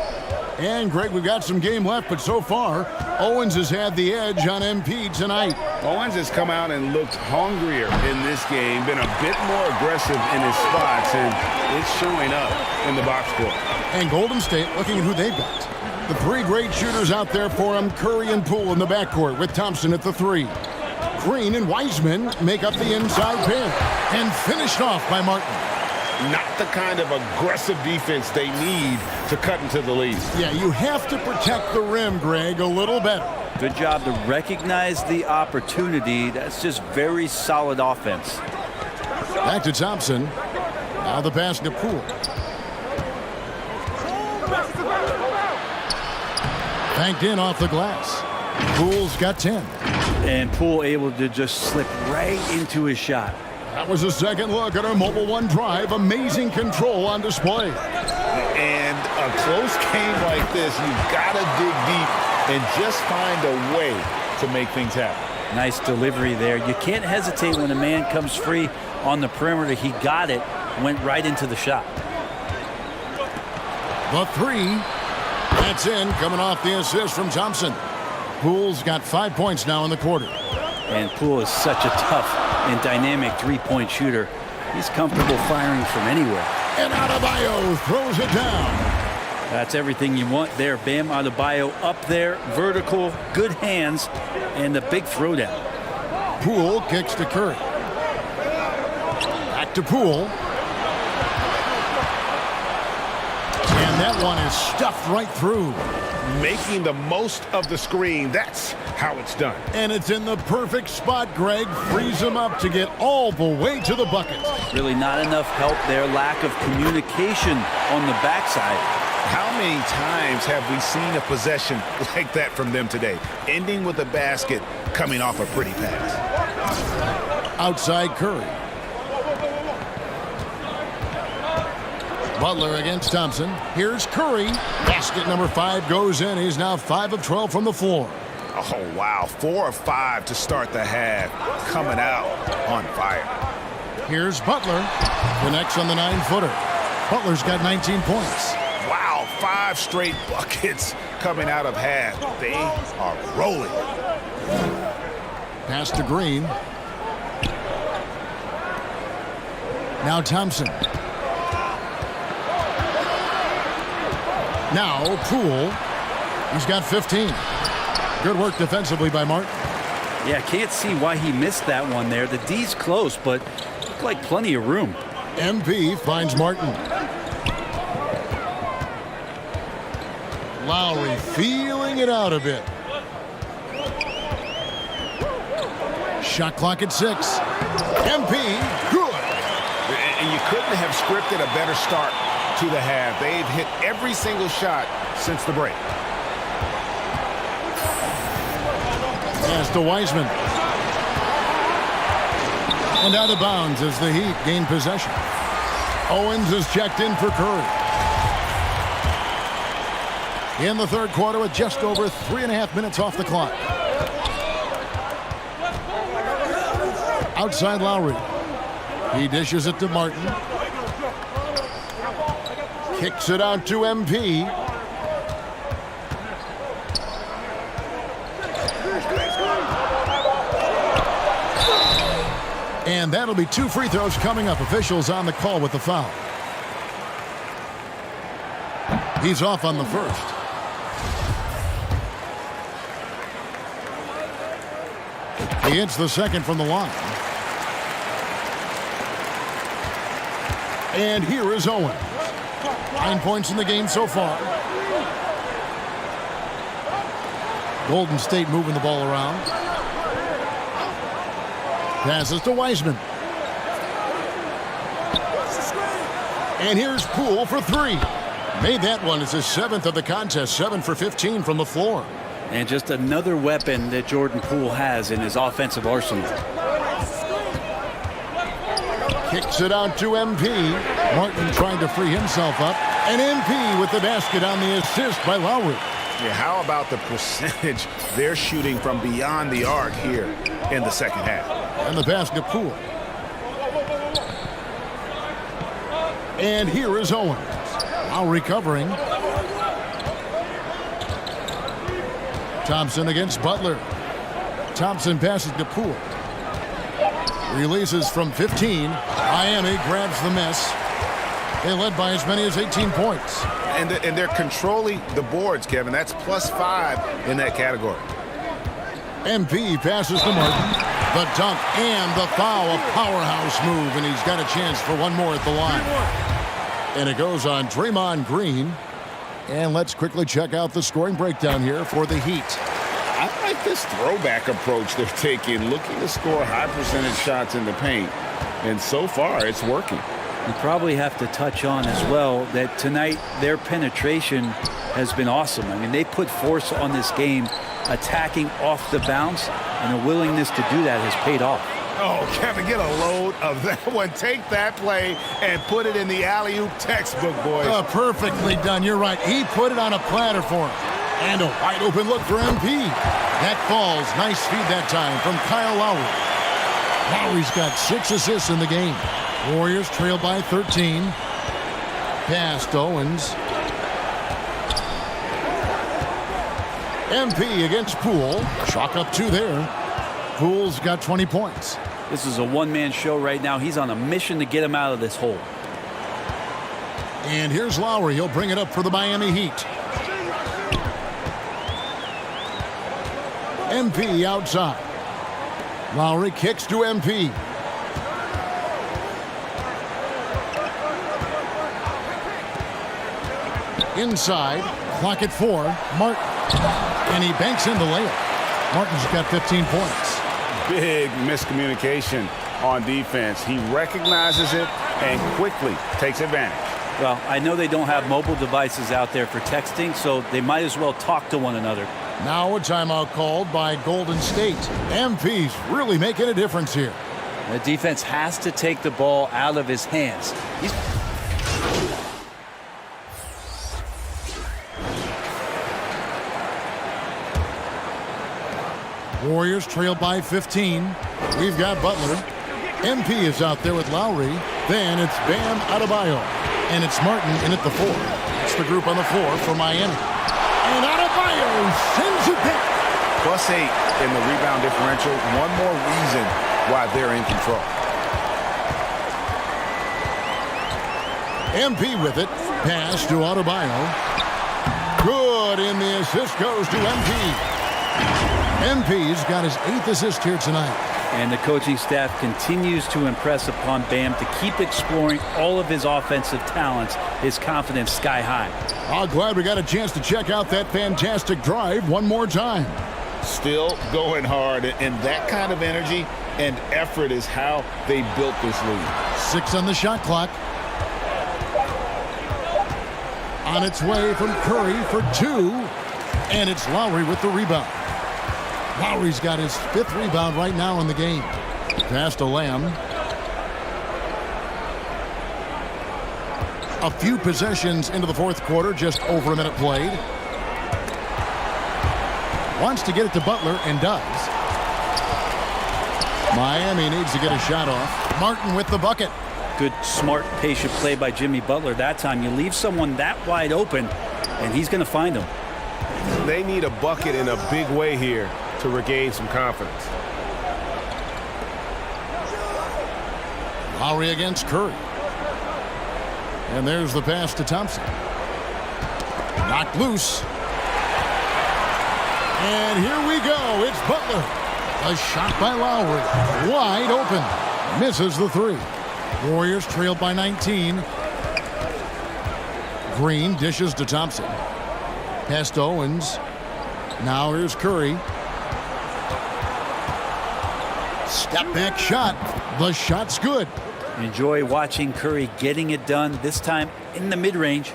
And Greg, we've got some game left, but so far, Owens has had the edge on MP tonight. Owens has come out and looked hungrier in this game, been a bit more aggressive in his spots, and it's showing up in the box score. And Golden State looking at who they've got. The 3 great shooters out there for him, Curry and Poole in the backcourt with Thompson at the 3. Green and Wiseman make up the inside pair. And finished off by Martin. Not the kind of aggressive defense they need to cut into the lead. Yeah, you have to protect the rim, Greg, a little better. Good job to recognize the opportunity. That's just very solid offense. Back to Thompson. Now the pass to Poole. Banked in off the glass. Poole's got 10. And Poole able to just slip right into his shot. That was a second look at our Mobile One drive. Amazing control on display. And a close game like this, you've got to dig deep and just find a way to make things happen. Nice delivery there. You can't hesitate when a man comes free on the perimeter. He got it, went right into the shot. The 3. That's in, coming off the assist from Thompson. Poole's got 5 points now in the quarter. And Poole is such a tough and dynamic 3-point shooter. He's comfortable firing from anywhere. And Adebayo throws it down. That's everything you want there. Bam Adebayo up there, vertical, good hands, and the big throwdown. Poole kicks to Curry. Back to Poole. And that one is stuffed right through. Making the most of the screen. That's how it's done. And it's in the perfect spot, Greg. Frees him up to get all the way to the bucket. Really not enough help there. Lack of communication on the backside. How many times have we seen a possession like that from them today? Ending with a basket, coming off a pretty pass. Outside Curry. Butler against Thompson. Here's Curry. Basket number 5 goes in. He's now 5 of 12 from the floor. Oh, wow. 4 of 5 to start the half. Coming out on fire. Here's Butler. Connects on the 9-footer. Butler's got 19 points. Wow, 5 straight buckets coming out of half. They are rolling. Pass to Green. Now Thompson. Now Poole. He's got 15. Good work defensively by Martin. Yeah, can't see why he missed that one there. The D's close, but looked like plenty of room. MP finds Martin. Lowry feeling it out a bit. Shot clock at 6. MP, good. And you couldn't have scripted a better start to the half. They've hit every single shot since the break. Pass to Wiseman. And out of bounds as the Heat gain possession. Owens is checked in for Curry. In the third quarter with just over 3.5 minutes off the clock. Outside Lowry. He dishes it to Martin. Kicks it out to MP. And that'll be 2 free throws coming up. Officials on the call with the foul. He's off on the first. He hits the second from the line. And here is Owens. 9 points in the game so far. Golden State moving the ball around. Passes to Wiseman. And here's Poole for 3. Made that one as his 7th of the contest. 7 for 15 from the floor. And just another weapon that Jordan Poole has in his offensive arsenal. Kicks it out to MP. Martin trying to free himself up. And MP with the basket on the assist by Lowry. Yeah, how about the percentage they're shooting from beyond the arc here in the second half? And the pass to Poole. And here is Owens. Lowry covering. Thompson against Butler. Thompson passes to Poole. Releases from 15. Miami grabs the miss. They led by as many as 18 points. And they're controlling the boards, Kevin. That's +5 in that category. MP passes to Martin. The dunk and the foul. A powerhouse move, and he's got a chance for one more at the line. And it goes on Draymond Green. And let's quickly check out the scoring breakdown here for the Heat. I like this throwback approach they're taking, looking to score high percentage shots in the paint. And so far, it's working. You probably have to touch on as well that tonight their penetration has been awesome. I mean, they put force on this game, attacking off the bounce, and a willingness to do that has paid off. Oh, Kevin, get a load of that one. Take that play and put it in the alley-oop textbook, boys. Perfectly done. You're right. He put it on a platter for him. And a wide open look for MP. That falls. Nice feed that time from Kyle Lowry. Lowry's got 6 assists in the game. Warriors trail by 13. Pass to Owens. MP against Poole. Chalk up 2 there. Poole's got 20 points. This is a one-man show right now. He's on a mission to get him out of this hole. And here's Lowry. He'll bring it up for the Miami Heat. MP outside. Lowry kicks to MP. Inside, clock at 4. Martin. And he banks in the layup. Martin's got 15 points. Big miscommunication on defense. He recognizes it and quickly takes advantage. Well, I know they don't have mobile devices out there for texting, so they might as well talk to one another. Now a timeout called by Golden State. MP's really making a difference here. The defense has to take the ball out of his hands. Warriors trail by 15. We've got Butler. MP is out there with Lowry. Then it's Bam Adebayo. And it's Martin in at the 4. It's the group on the floor for Miami. And Adebayo sends it back. +8 in the rebound differential. One more reason why they're in control. MP with it. Pass to Adebayo. Good, and the assist goes to MP. MP's got his 8th assist here tonight. And the coaching staff continues to impress upon Bam to keep exploring all of his offensive talents, his confidence sky high. I'm glad we got a chance to check out that fantastic drive one more time. Still going hard, and that kind of energy and effort is how they built this lead. 6 on the shot clock. On its way from Curry for 2, and it's Lowry with the rebound. Lowry's got his 5th rebound right now in the game. Pass to Lamb. A few possessions into the 4th quarter, just over a minute played. Wants to get it to Butler and does. Miami needs to get a shot off. Martin with the bucket. Good, smart, patient play by Jimmy Butler that time. You leave someone that wide open, and he's going to find him. They need a bucket in a big way here to regain some confidence. Lowry against Curry. And there's the pass to Thompson. Knocked loose. And here we go. It's Butler. A shot by Lowry. Wide open. Misses the 3. Warriors trailed by 19. Green dishes to Thompson. Pass to Owens. Now here's Curry. Step back shot. The shot's good. Enjoy watching Curry getting it done, this time in the mid-range.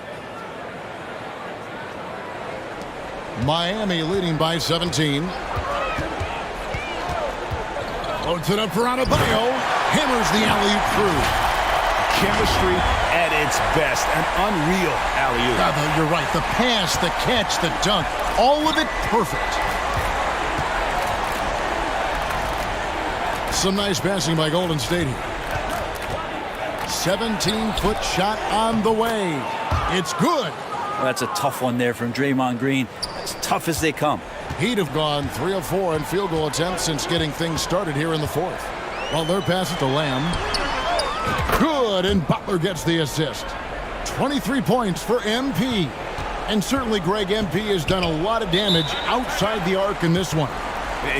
Miami leading by 17. Loads it up for Adebayo. Hammers the alley-oop through. Chemistry at its best. An unreal alley-oop. You're right. The pass, the catch, the dunk. All of it perfect. Some nice passing by Golden State here. 17-foot shot on the way. It's good. Well, that's a tough one there from Draymond Green. As tough as they come. He'd have gone 3 of 4 in field goal attempts since getting things started here in the 4th. Butler passes to Lamb. Good, and Butler gets the assist. 23 points for MP. And certainly Greg, MP has done a lot of damage outside the arc in this one.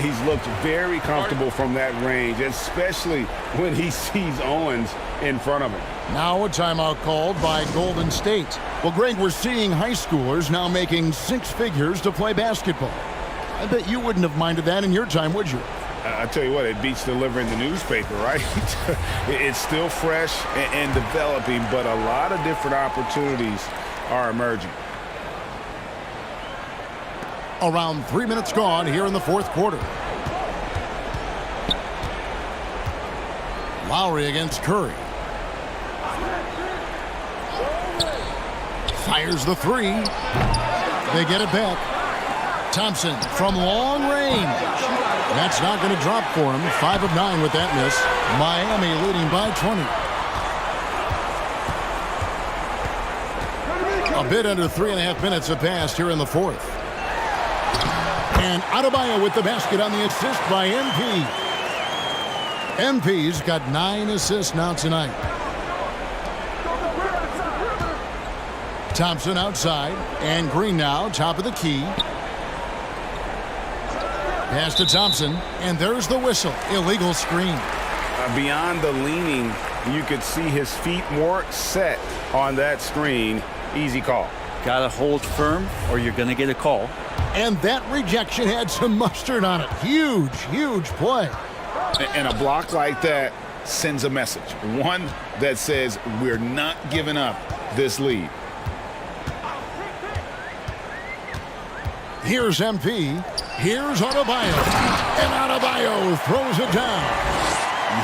He's looked very comfortable from that range, especially when he sees Owens in front of him. Now a timeout called by Golden State. Well, Greg, we're seeing high schoolers now making 6 figures to play basketball. I bet you wouldn't have minded that in your time, would you? I tell you what, it beats delivering the newspaper, right? It's still fresh and developing, but a lot of different opportunities are emerging. Around 3 minutes gone here in the 4th quarter. Lowry against Curry. Fires the 3. They get it back. Thompson from long range. That's not going to drop for him. 5 of 9 with that miss. Miami leading by 20. A bit under 3.5 minutes have passed here in the 4th. And Adebayo with the basket on the assist by MP. MP's got 9 assists now tonight. Thompson outside, and Green now, top of the key. Pass to Thompson, and there's the whistle. Illegal screen. Beyond the leaning, you could see his feet weren't set on that screen. Easy call. Got to hold firm or you're going to get a call. And that rejection had some mustard on it. Huge, huge play. And a block like that sends a message. One that says we're not giving up this lead. Here's MP. Here's Adebayo. And Adebayo throws it down.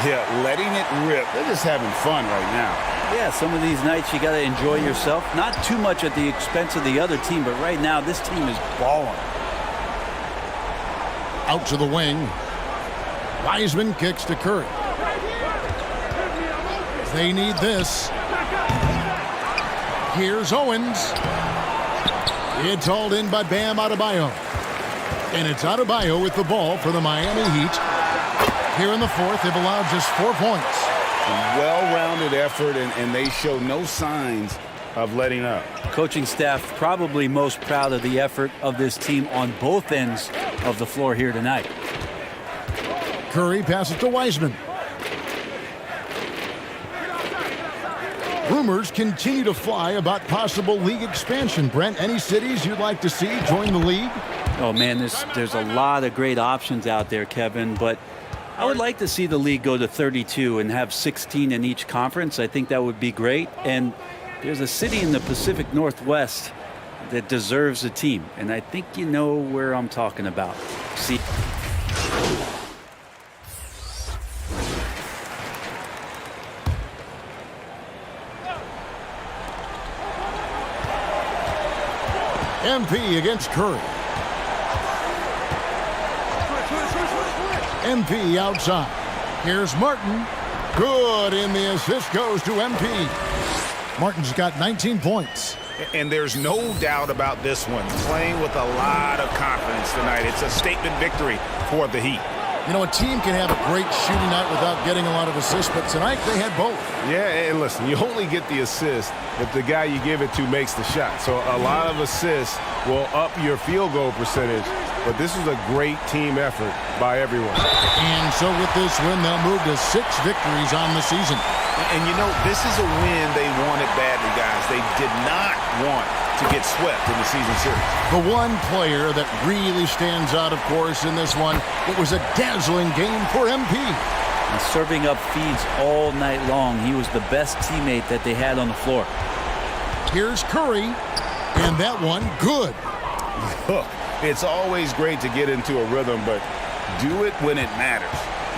Yeah, letting it rip. They're just having fun right now. Yeah, some of these nights you got to enjoy yourself. Not too much at the expense of the other team, but right now this team is balling. Out to the wing. Wiseman kicks to Curry. They need this. Here's Owens. It's hauled in by Bam Adebayo. And it's Adebayo with the ball for the Miami Heat. Here in the fourth, they've allowed just 4 points. Well-rounded effort, and they show no signs of letting up. Coaching staff probably most proud of the effort of this team on both ends of the floor here tonight. Curry passes to Wiseman. Rumors continue to fly about possible league expansion. Brent, any cities you'd like to see join the league? Oh, man, there's a lot of great options out there, Kevin, but I would like to see the league go to 32 and have 16 in each conference. I think that would be great. And there's a city in the Pacific Northwest that deserves a team, and I think you know where I'm talking about. See. MP against Curry. MP outside. Here's Martin. Good, and the assist goes to MP. Martin's got 19 points. And there's no doubt about this one. Playing with a lot of confidence tonight. It's a statement victory for the Heat. You know, a team can have a great shooting night without getting a lot of assists, but tonight they had both. Yeah, and listen, you only get the assist if the guy you give it to makes the shot. So a lot of assists will up your field goal percentage, but this is a great team effort by everyone. And so with this win, they'll move to 6 victories on the season. And you know, this is a win they wanted badly, guys. They did not want to get swept in the season series. The one player that really stands out, of course, in this one, it was a dazzling game for MP. And serving up feeds all night long. He was the best teammate that they had on the floor. Here's Curry, and that one, good. Look, it's always great to get into a rhythm, but do it when it matters.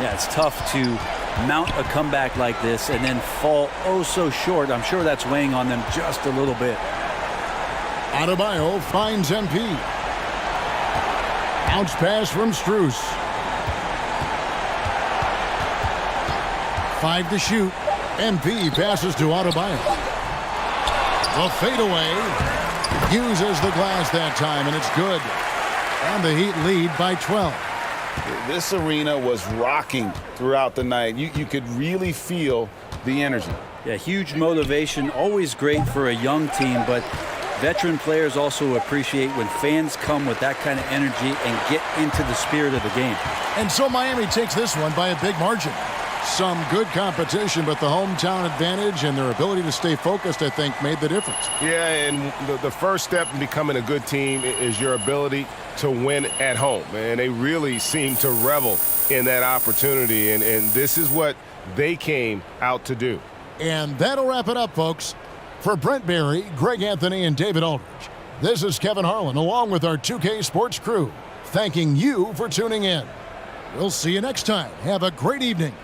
Yeah, it's tough to mount a comeback like this and then fall oh so short. I'm sure that's weighing on them just a little bit. Adebayo finds MP. Bounce pass from Strus. 5 to shoot. MP passes to Adebayo. The fadeaway uses the glass that time, and it's good. And the Heat lead by 12. This arena was rocking throughout the night. You could really feel the energy. Yeah, huge motivation. Always great for a young team, but veteran players also appreciate when fans come with that kind of energy and get into the spirit of the game. And so Miami takes this one by a big margin. Some good competition, but the hometown advantage and their ability to stay focused, I think, made the difference. Yeah, and the first step in becoming a good team is your ability to win at home. And they really seem to revel in that opportunity, and this is what they came out to do. And that'll wrap it up, folks. For Brent Barry, Greg Anthony, and David Aldridge, this is Kevin Harlan, along with our 2K Sports crew, thanking you for tuning in. We'll see you next time. Have a great evening.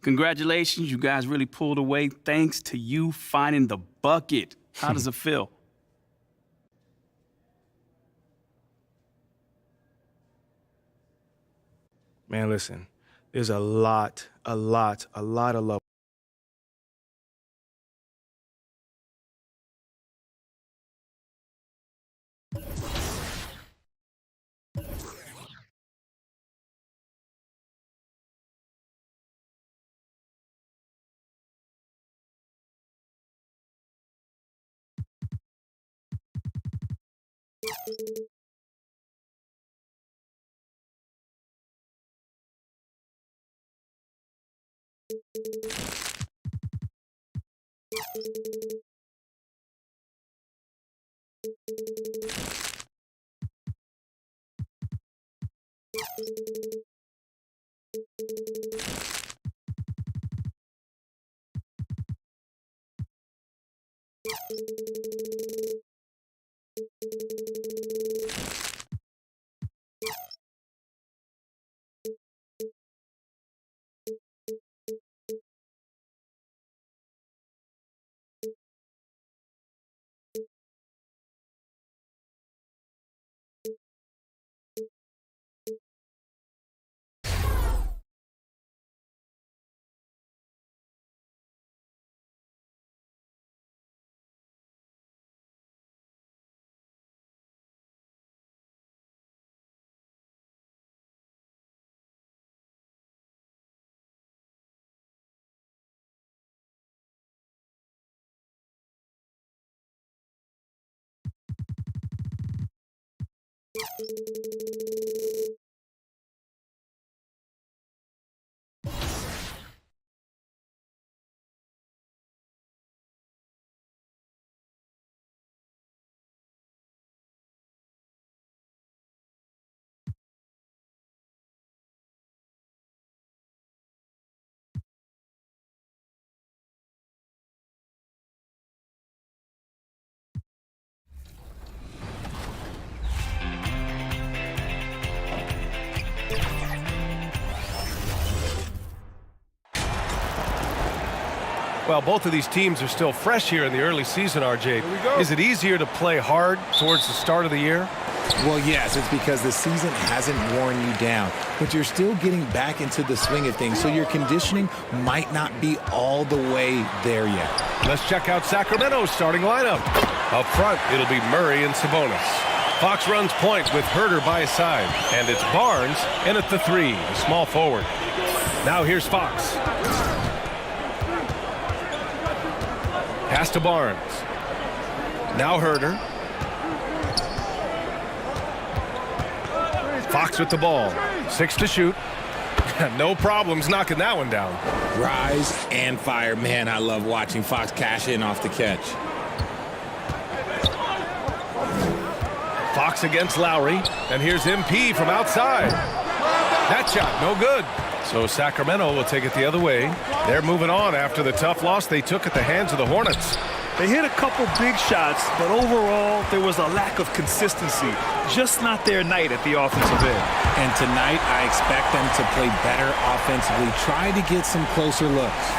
Congratulations, you guys really pulled away thanks to you finding the bucket. How does it feel? Man, listen, there's a lot of love. Well, both of these teams are still fresh here in the early season, RJ. Is it easier to play hard towards the start of the year? Well, yes, it's because the season hasn't worn you down, but you're still getting back into the swing of things, so your conditioning might not be all the way there yet. Let's check out Sacramento's starting lineup. Up front, it'll be Murray and Sabonis. Fox runs point with Herter by his side, and it's Barnes in at the 3, a small forward. Now here's Fox. Pass to Barnes. Now Herter. Fox with the ball. 6 to shoot. No problems knocking that one down. Rise and fire. Man, I love watching Fox cash in off the catch. Fox against Lowry. And here's MP from outside. That shot, no good. So Sacramento will take it the other way. They're moving on after the tough loss they took at the hands of the Hornets. They hit a couple big shots, but overall, there was a lack of consistency. Just not their night at the offensive end. And tonight, I expect them to play better offensively. Try to get some closer looks.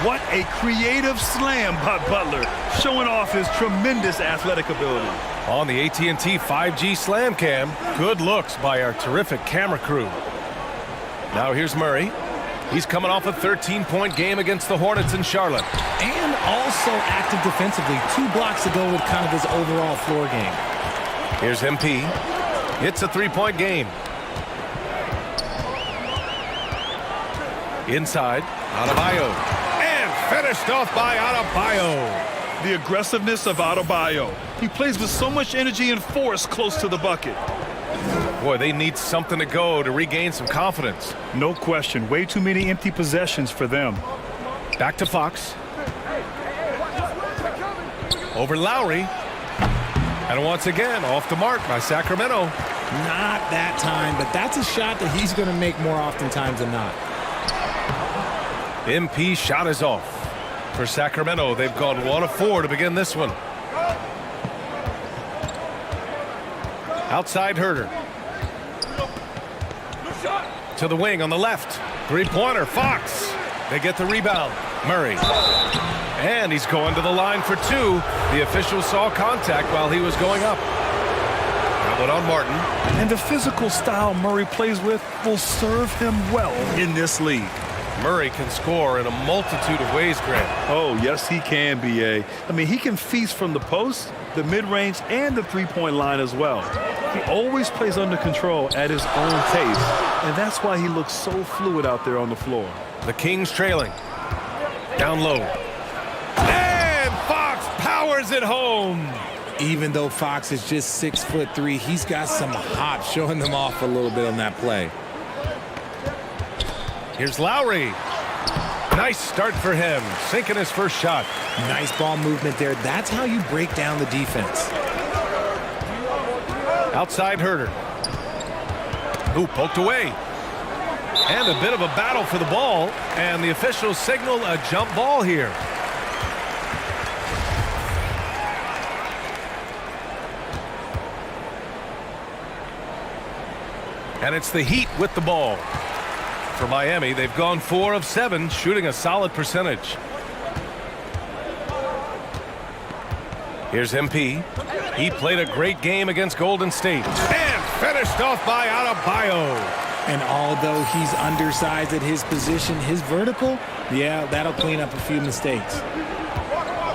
What a creative slam by Butler, showing off his tremendous athletic ability. On the AT&T 5G Slam Cam, good looks by our terrific camera crew. Now here's Murray. He's coming off a 13-point game against the Hornets in Charlotte. And also active defensively. 2 blocks ago with kind of his overall floor game. Here's MP. It's a 3-point game. Inside, Adebayo. And finished off by Adebayo. The aggressiveness of Adebayo. He plays with so much energy and force close to the bucket. Boy, they need something to go to regain some confidence. No question. Way too many empty possessions for them. Back to Fox. Over Lowry. And once again, off the mark by Sacramento. Not that time, but that's a shot that he's going to make more oftentimes than not. MP shot is off. For Sacramento, they've gone 1 of 4 to begin this one. Outside Herter. To the wing on the left. 3-pointer, Fox. They get the rebound. Murray. And he's going to the line for two. The official saw contact while he was going up. That one on Martin. And the physical style Murray plays with will serve him well in this league. Murray can score in a multitude of ways, Grant. Oh, yes, he can, B.A. I mean, he can feast from the post, the mid-range, and the three-point line as well. He always plays under control at his own pace, and that's why he looks so fluid out there on the floor. The Kings trailing. Down low. And Fox powers it home. Even though Fox is just 6'3", he's got some hop, showing them off a little bit on that play. Here's Lowry. Nice start for him, sinking his first shot. Nice ball movement there. That's how you break down the defense. Outside Herter. Ooh, poked away. And a bit of a battle for the ball, and the officials signal a jump ball here. And it's the Heat with the ball. For Miami, they've gone 4 of 7, shooting a solid percentage. Here's MP. He played a great game against Golden State. And finished off by Adebayo. And although he's undersized at his position, his vertical, yeah, that'll clean up a few mistakes.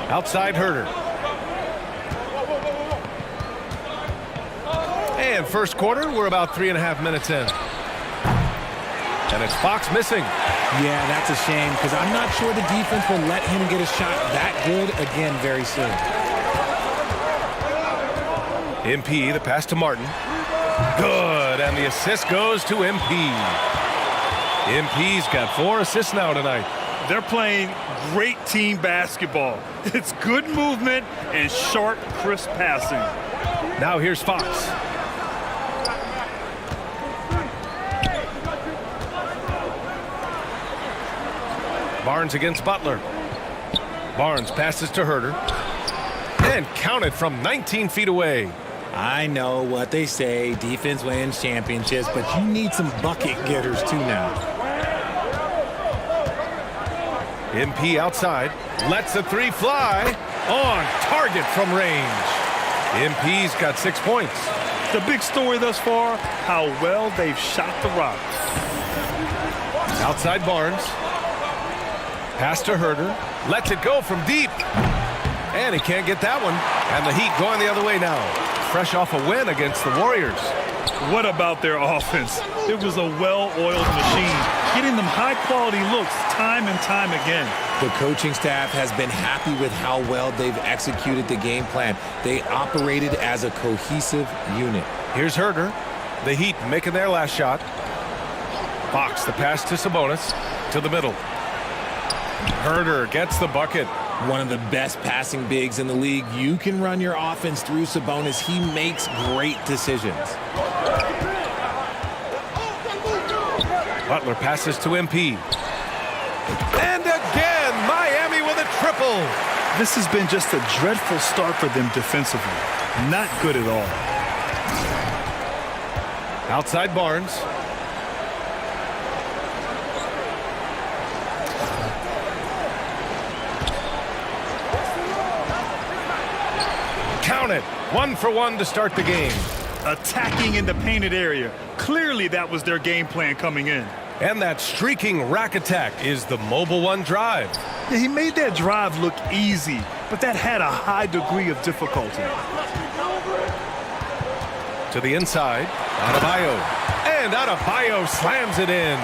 Outside Herter. And first quarter, we're about 3.5 minutes in. And it's Fox missing. Yeah, that's a shame because I'm not sure the defense will let him get a shot that good again very soon. MP, the pass to Martin. Good, and the assist goes to MP. MP's got 4 assists now tonight. They're playing great team basketball. It's good movement and sharp, crisp passing. Now here's Fox. Barnes against Butler. Barnes passes to Herter. And counted from 19 feet away. I know what they say, defense wins championships, but you need some bucket getters too now. MP outside. Lets the 3 fly. On target from range. MP's got 6 points. The big story thus far, how well they've shot the rock. Outside Barnes. Pass to Herter. Lets it go from deep. And he can't get that one. And the Heat going the other way now. Fresh off a win against the Warriors. What about their offense? It was a well-oiled machine, getting them high-quality looks time and time again. The coaching staff has been happy with how well they've executed the game plan. They operated as a cohesive unit. Here's Herter. The Heat making their last shot. Fox, the pass to Sabonis. To the middle. Herter gets the bucket. One of the best passing bigs in the league. You can run your offense through Sabonis. He makes great decisions. Butler passes to MP. And again, Miami with a triple. This has been just a dreadful start for them defensively. Not good at all. Outside Barnes. Count it. 1 for 1 to start the game. Attacking in the painted area. Clearly that was their game plan coming in. And that streaking rack attack is the Mobile One drive. Yeah, he made that drive look easy, but that had a high degree of difficulty. To the inside, Adebayo. And Adebayo slams it in.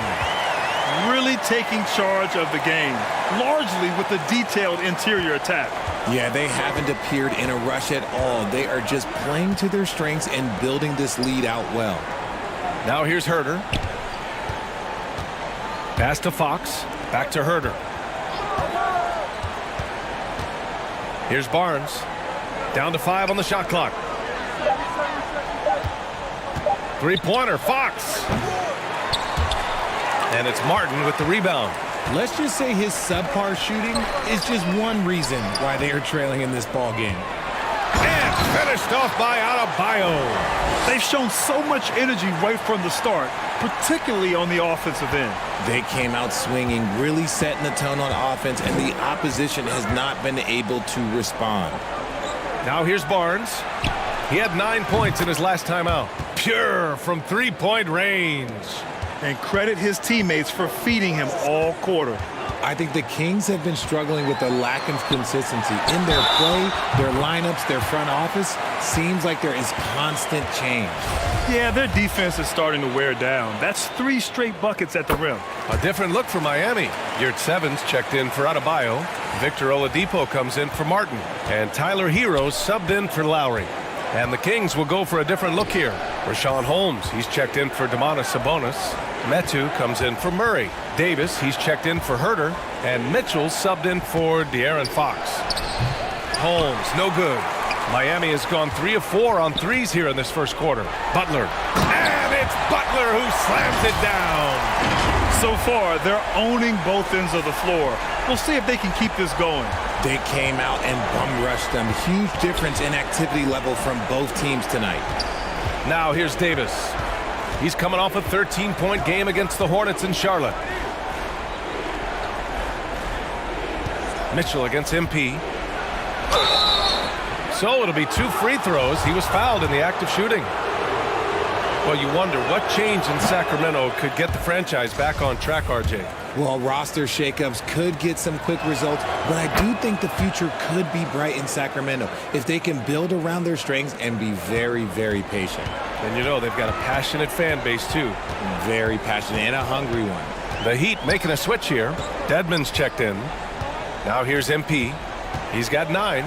Really taking charge of the game, largely with a detailed interior attack. Yeah, they haven't appeared in a rush at all. They are just playing to their strengths and building this lead out well. Now here's Herter. Pass to Fox. Back to Herter. Here's Barnes. Down to 5 on the shot clock. 3-pointer, Fox. And it's Martin with the rebound. Let's just say his subpar shooting is just one reason why they are trailing in this ball game. And Finished off by Adebayo. They've shown so much energy right from the start, particularly on the offensive end. They came out swinging, really setting the tone on offense, and the opposition has not been able to respond. Now here's Barnes. He had 9 points in his last time out. Pure from three-point range. And credit his teammates for feeding him all quarter. I think the Kings have been struggling with the lack of consistency in their play, their lineups, their front office. Seems like there is constant change. Yeah, their defense is starting to wear down. That's 3 straight buckets at the rim. A different look for Miami. Yurtsevens checked in for Adebayo. Victor Oladipo comes in for Martin. And Tyler Hero subbed in for Lowry. And the Kings will go for a different look here. Rashawn Holmes, he's checked in for Domantas Sabonis. Metu comes in for Murray. Davis, he's checked in for Herter. And Mitchell subbed in for De'Aaron Fox. Holmes, no good. Miami has gone 3 of 4 on threes here in this first quarter. Butler. And it's Butler who slams it down. So far, they're owning both ends of the floor. We'll see if they can keep this going. They came out and bum rushed them. Huge difference in activity level from both teams tonight. Now here's Davis. He's coming off a 13-point game against the Hornets in Charlotte. Mitchell against MP. So it'll be 2 free throws. He was fouled in the act of shooting. Well, you wonder what change in Sacramento could get the franchise back on track, RJ. Well, roster shakeups could get some quick results, but I do think the future could be bright in Sacramento if they can build around their strengths and be very, very patient. And you know they've got a passionate fan base, too. Very passionate and a hungry one. The Heat making a switch here. Dedmon's checked in. Now here's MP. He's got 9.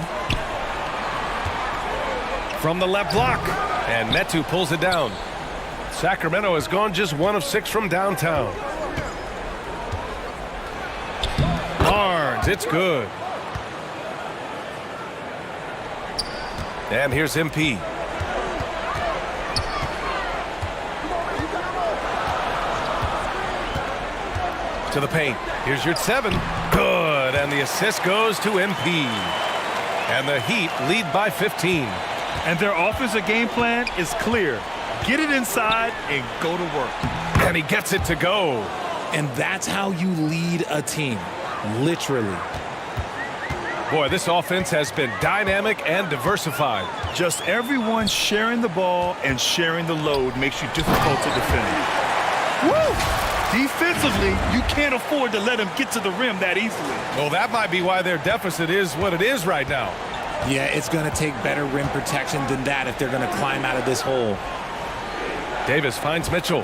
From the left block. And Metu pulls it down. Sacramento has gone just 1 of 6 from downtown. Barnes, it's good. And here's MP. To the paint. Here's your 7. Good. And the assist goes to MP. And the Heat lead by 15. And their offensive game plan is clear. Get it inside and go to work. And he gets it to go. And that's how you lead a team. Literally. Boy, this offense has been dynamic and diversified. Just everyone sharing the ball and sharing the load makes you difficult to defend. Woo! Defensively, you can't afford to let them get to the rim that easily. Well, that might be why their deficit is what it is right now. Yeah, it's going to take better rim protection than that if they're going to climb out of this hole. Davis finds Mitchell.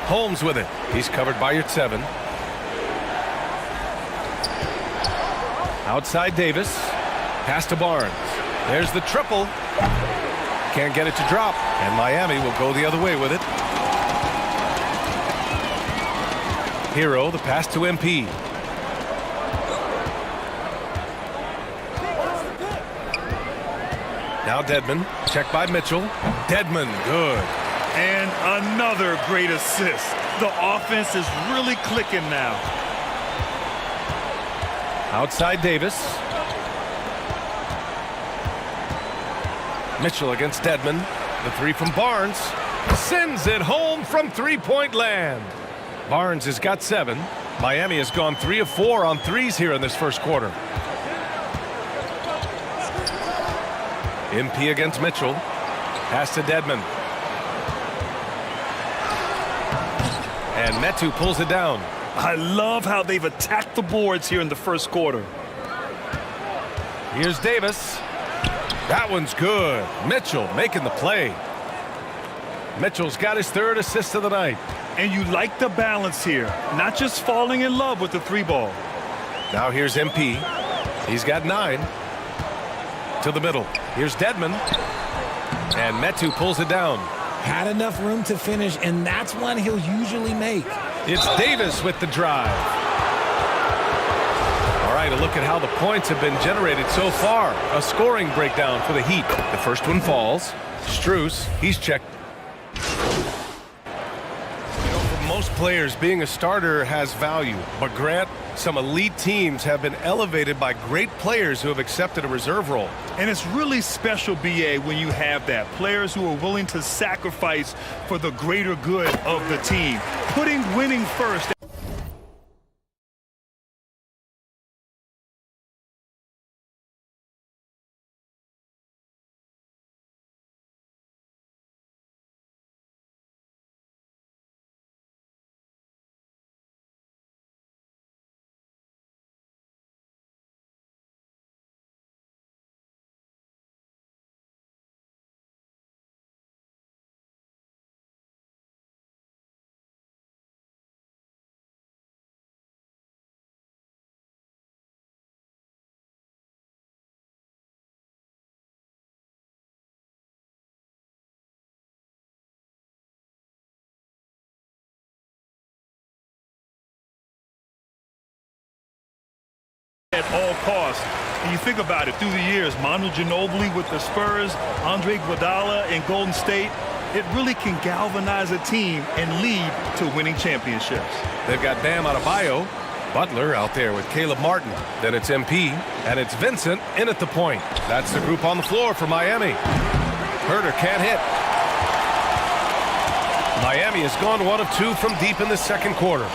Holmes with it. He's covered by your 7. Outside Davis. Pass to Barnes. There's the triple. Can't get it to drop. And Miami will go the other way with it. Hero, the pass to MP. Now Dedmon, checked by Mitchell. Dedmon, good. And another great assist. The offense is really clicking now. Outside Davis. Mitchell against Dedmon. The 3 from Barnes. Sends it home from three-point land. Barnes has got 7. Miami has gone 3 of 4 on threes here in this first quarter. MP against Mitchell. Pass to Dedmon. And Metu pulls it down. I love how they've attacked the boards here in the first quarter. Here's Davis. That one's good. Mitchell making the play. Mitchell's got his 3rd assist of the night. And you like the balance here. Not just falling in love with the 3-ball. Now here's MP. He's got 9. To the middle. Here's Dedmon. And Metu pulls it down. Had enough room to finish, and that's one he'll usually make. It's Davis with the drive. All right, a look at how the points have been generated so far. A scoring breakdown for the Heat. The first one falls. Strus, he's checked. For most players, being a starter has value. But Grant, some elite teams have been elevated by great players who have accepted a reserve role. And it's really special, BA, when you have that. Players who are willing to sacrifice for the greater good of the team. Putting winning first. At all costs. And you think about it, through the years, Manu Ginobili with the Spurs, Andre Iguodala in Golden State, it really can galvanize a team and lead to winning championships. They've got Bam Adebayo, Butler out there with Caleb Martin. Then it's MP, and it's Vincent in at the point. That's the group on the floor for Miami. Herter can't hit. Miami has gone 1 of 2 from deep in the second quarter.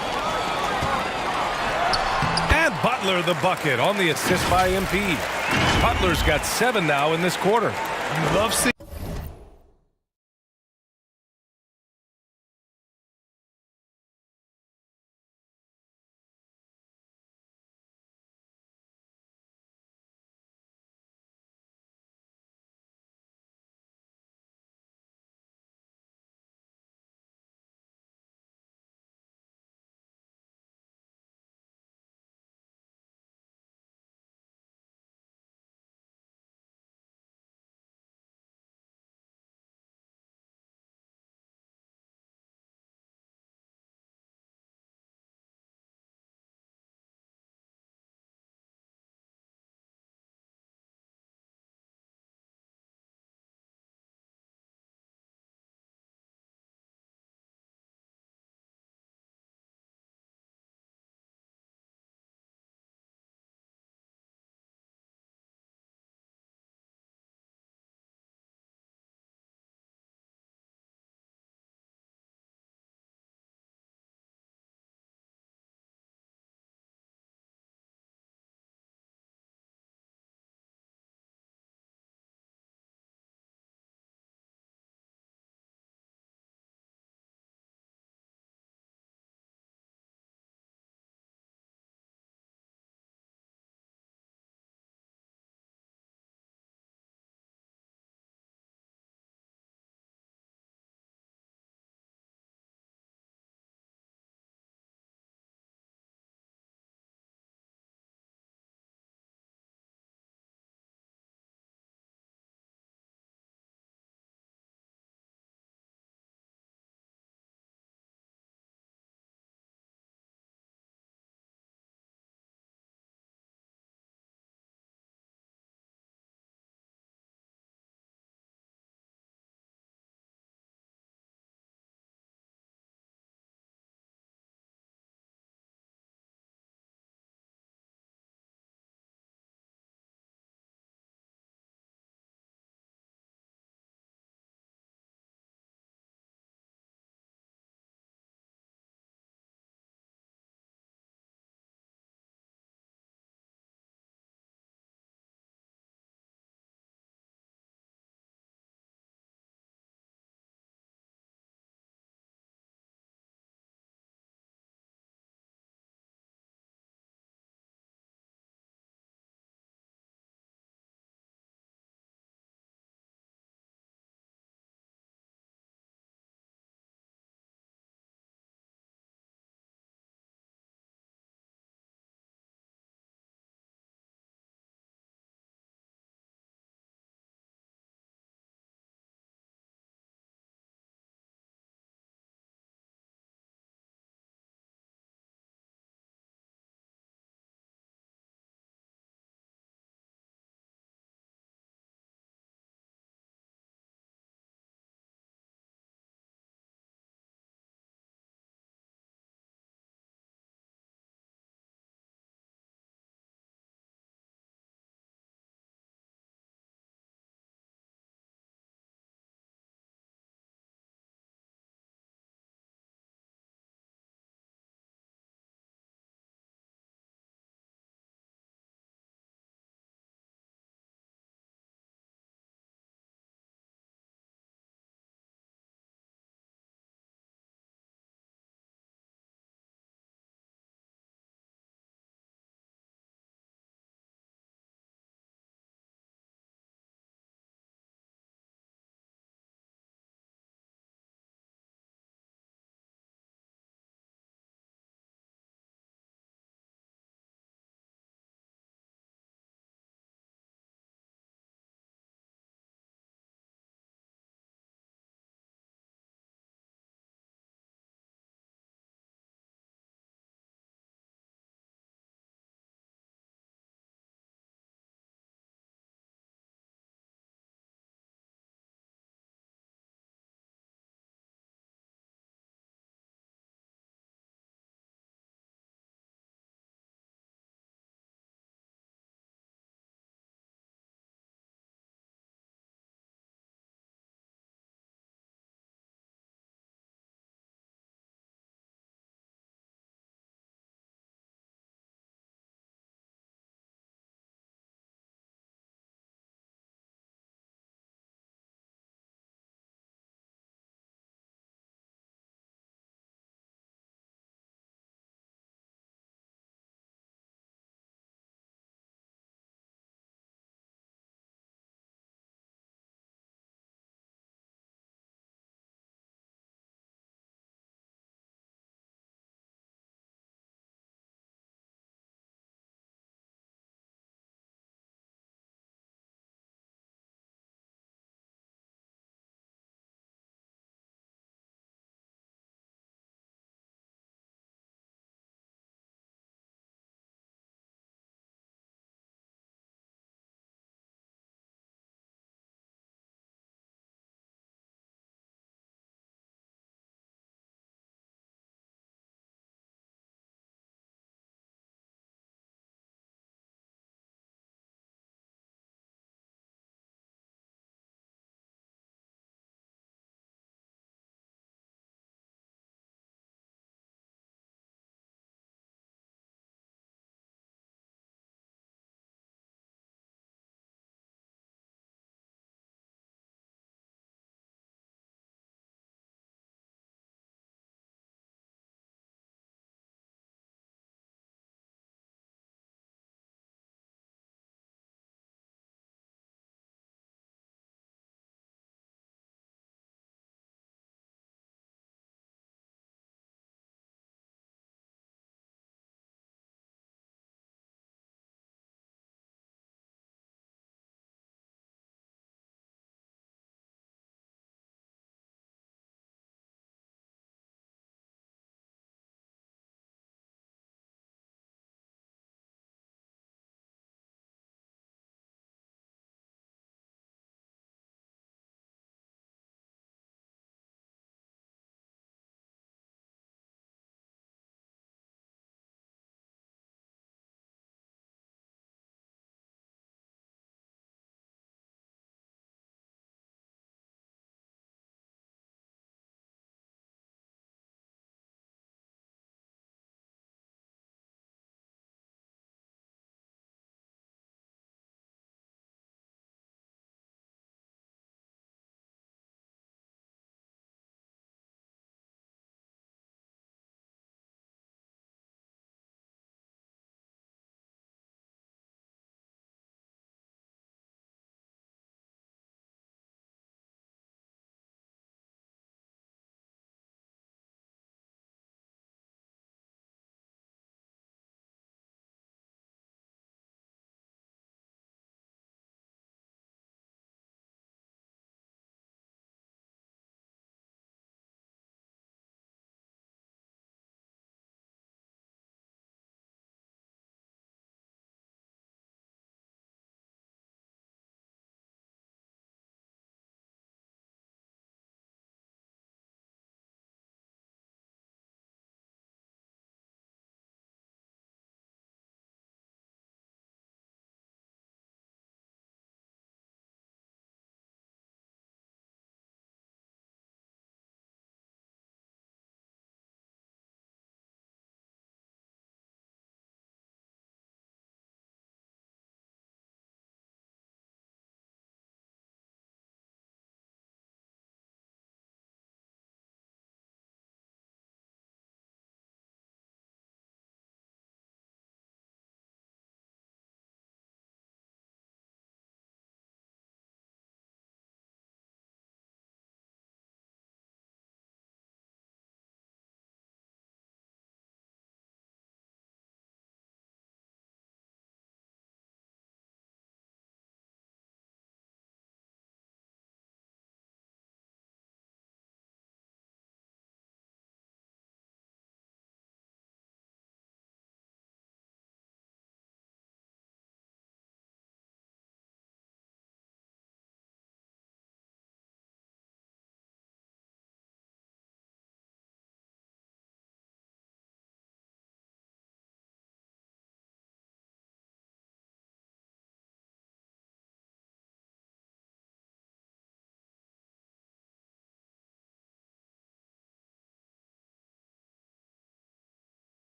Butler the bucket on the assist by MP. Butler's got 7 now in this quarter. You love seeing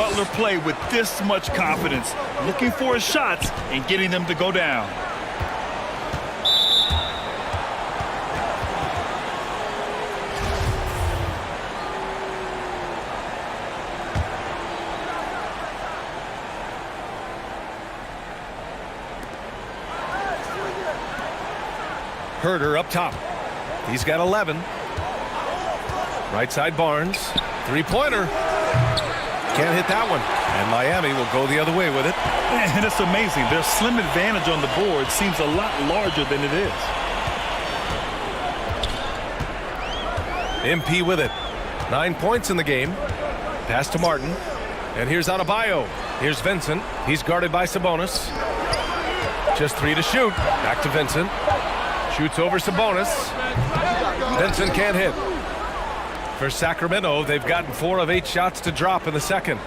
Butler play with this much confidence, looking for his shots and getting them to go down. Herder up top. He's got 11. Right side Barnes. Three-pointer. Can't hit that one. And Miami will go the other way with it. And it's amazing. Their slim advantage on the board seems a lot larger than it is. MP with it. 9 points in the game. Pass to Martin. And here's Adebayo. Here's Vincent. He's guarded by Sabonis. Just 3 to shoot. Back to Vincent. Shoots over Sabonis. Vincent can't hit. For Sacramento, they've gotten 4 of 8 shots to drop in the second.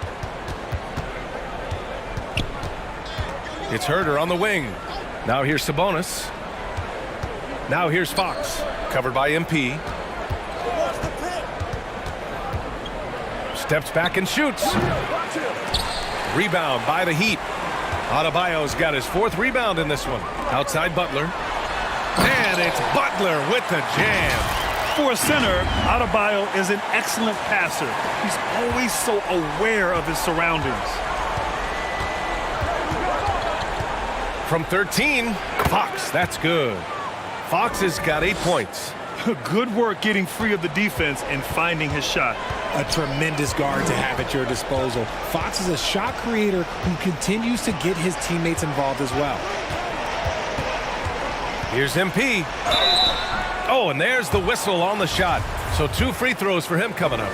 It's Herder on the wing. Now here's Sabonis. Now here's Fox. Covered by MP. Steps back and shoots. Rebound by the Heat. Adebayo's got his 4th rebound in this one. Outside Butler. And it's Butler with the jam. For a center, Adebayo is an excellent passer. He's always so aware of his surroundings. From 13, Fox, that's good. Fox has got 8 points. Good work getting free of the defense and finding his shot. A tremendous guard to have at your disposal. Fox is a shot creator who continues to get his teammates involved as well. Here's MP. Oh, and there's the whistle on the shot. So 2 free throws for him coming up.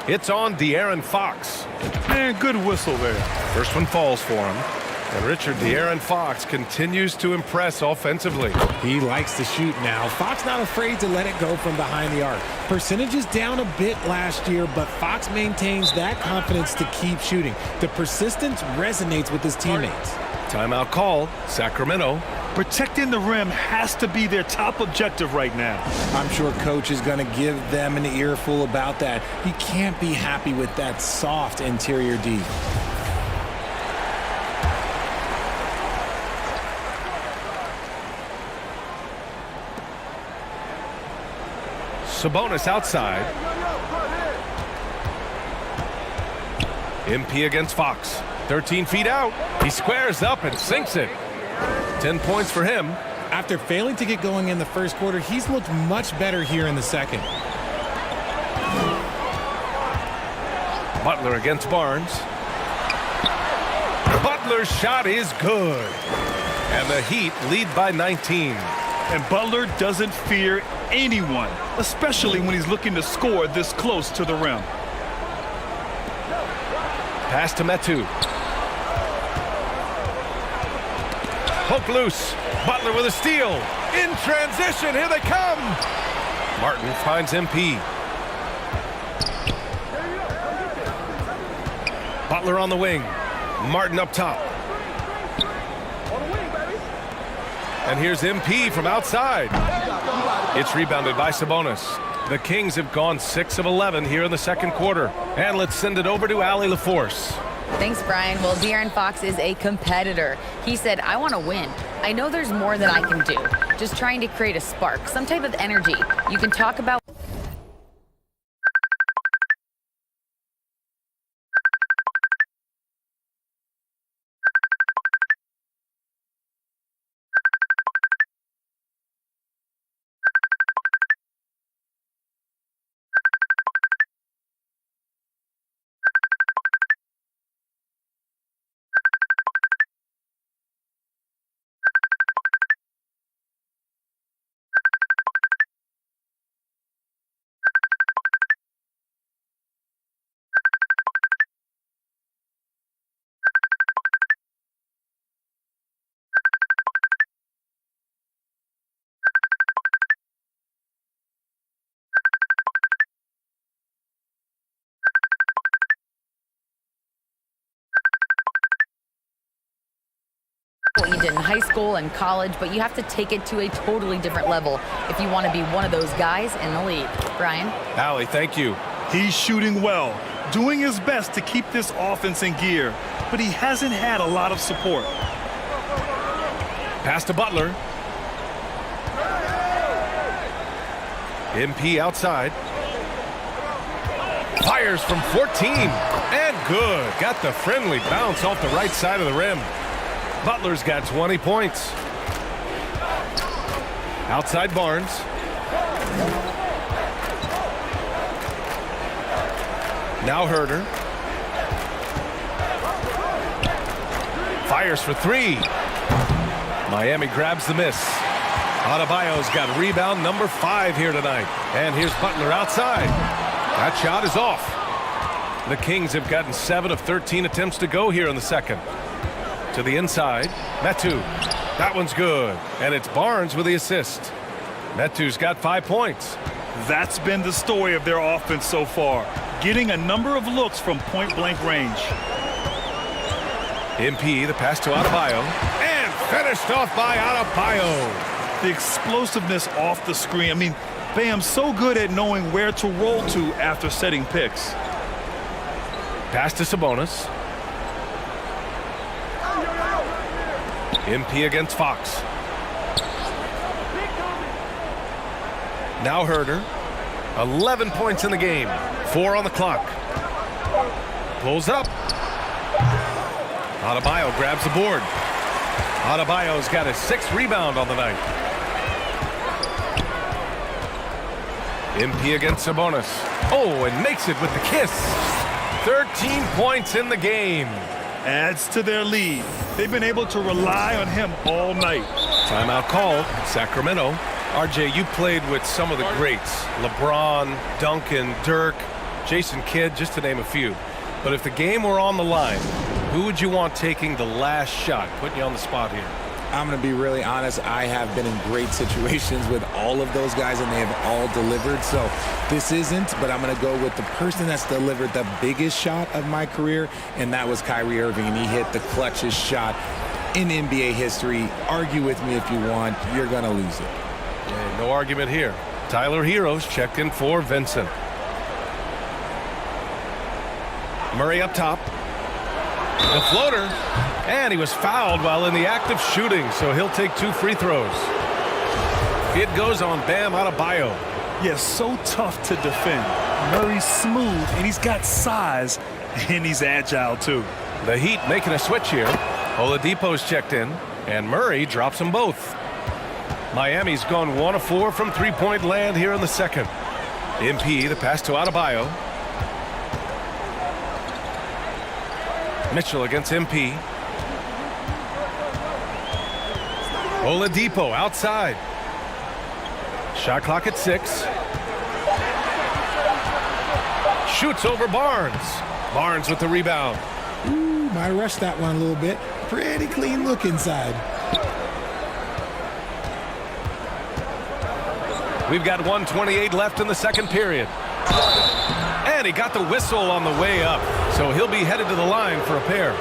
It's on De'Aaron Fox. And good whistle there. First one falls for him. And Richard, De'Aaron Fox continues to impress offensively. He likes to shoot now. Fox not afraid to let it go from behind the arc. Percentage is down a bit last year, but Fox maintains that confidence to keep shooting. The persistence resonates with his teammates. Timeout called. Sacramento. Protecting the rim has to be their top objective right now. I'm sure coach is going to give them an earful about that. He can't be happy with that soft interior D. Sabonis outside. MP against Fox. 13 feet out. He squares up and sinks it. 10 points for him. After failing to get going in the first quarter, he's looked much better here in the second. Butler against Barnes. Butler's shot is good. And the Heat lead by 19. And Butler doesn't fear anyone, especially when he's looking to score this close to the rim. Pass to Metu. Hook loose. Butler with a steal. In transition, here they come. Martin finds MP. Butler on the wing. Martin up top. And here's MP from outside. It's rebounded by Sabonis. The Kings have gone 6 of 11 here in the second quarter. And let's send it over to Allie LaForce. Thanks, Brian. Well, De'Aaron Fox is a competitor. He said, I want to win. I know there's more that I can do. Just trying to create a spark, some type of energy. You can talk about what you did in high school and college, but you have to take it to a totally different level if you want to be one of those guys in the league. Brian? Allie, thank you. He's shooting well. doing his best to keep this offense in gear, but he hasn't had a lot of support. Pass to Butler. MP outside. Fires from 14. And good. Got the friendly bounce off the right side of the rim. Butler's got 20 points. Outside Barnes. Now Herter. Fires for three. Miami grabs the miss. Adebayo's got rebound number 5 here tonight. And here's Butler outside. That shot is off. The Kings have gotten 7 of 13 attempts to go here in the second. To the inside, Metu. That one's good. And it's Barnes with the assist. Metu's got 5 points. That's been the story of their offense so far, getting a number of looks from point-blank range. MP, the pass to Adebayo. And finished off by Adebayo. The explosiveness off the screen. I mean, Bam's so good at knowing where to roll to after setting picks. Pass to Sabonis. MP against Fox. Now Herter. 11 points in the game. 4 on the clock. Pulls up. Adebayo grabs the board. Adebayo's got his 6th rebound on the night. MP against Sabonis. Oh, and makes it with the kiss. 13 points in the game. Adds to their lead. They've been able to rely on him all night. Timeout called. Sacramento. RJ, you played with some of the greats. LeBron, Duncan, Dirk, Jason Kidd, just to name a few. But if the game were on the line, who would you want taking the last shot? Putting you on the spot here. I'm going to be really honest. I have been in great situations with all of those guys, and they have all delivered. So this isn't, but I'm going to go with the person that's delivered the biggest shot of my career, and that was Kyrie Irving, and he hit the clutchest shot in NBA history. Argue with me if you want. You're going to lose it. Yeah, no argument here. Tyler Hero's checked in for Vincent. Murray up top. The floater. And he was fouled while in the act of shooting, so he'll take 2 free throws. It goes on Bam Adebayo. Yeah, so tough to defend. Murray's smooth, and he's got size, and he's agile, too. The Heat making a switch here. Oladipo's checked in, and Murray drops them both. Miami's gone 1 of 4 from three-point land here in the second. MP, the pass to Adebayo. Mitchell against MP. Oladipo outside. Shot clock at 6. Shoots over Barnes. Barnes with the rebound. Ooh, might rush that one a little bit. Pretty clean look inside. We've got 1:28 left in the second period. And he got the whistle on the way up. So he'll be headed to the line for a pair.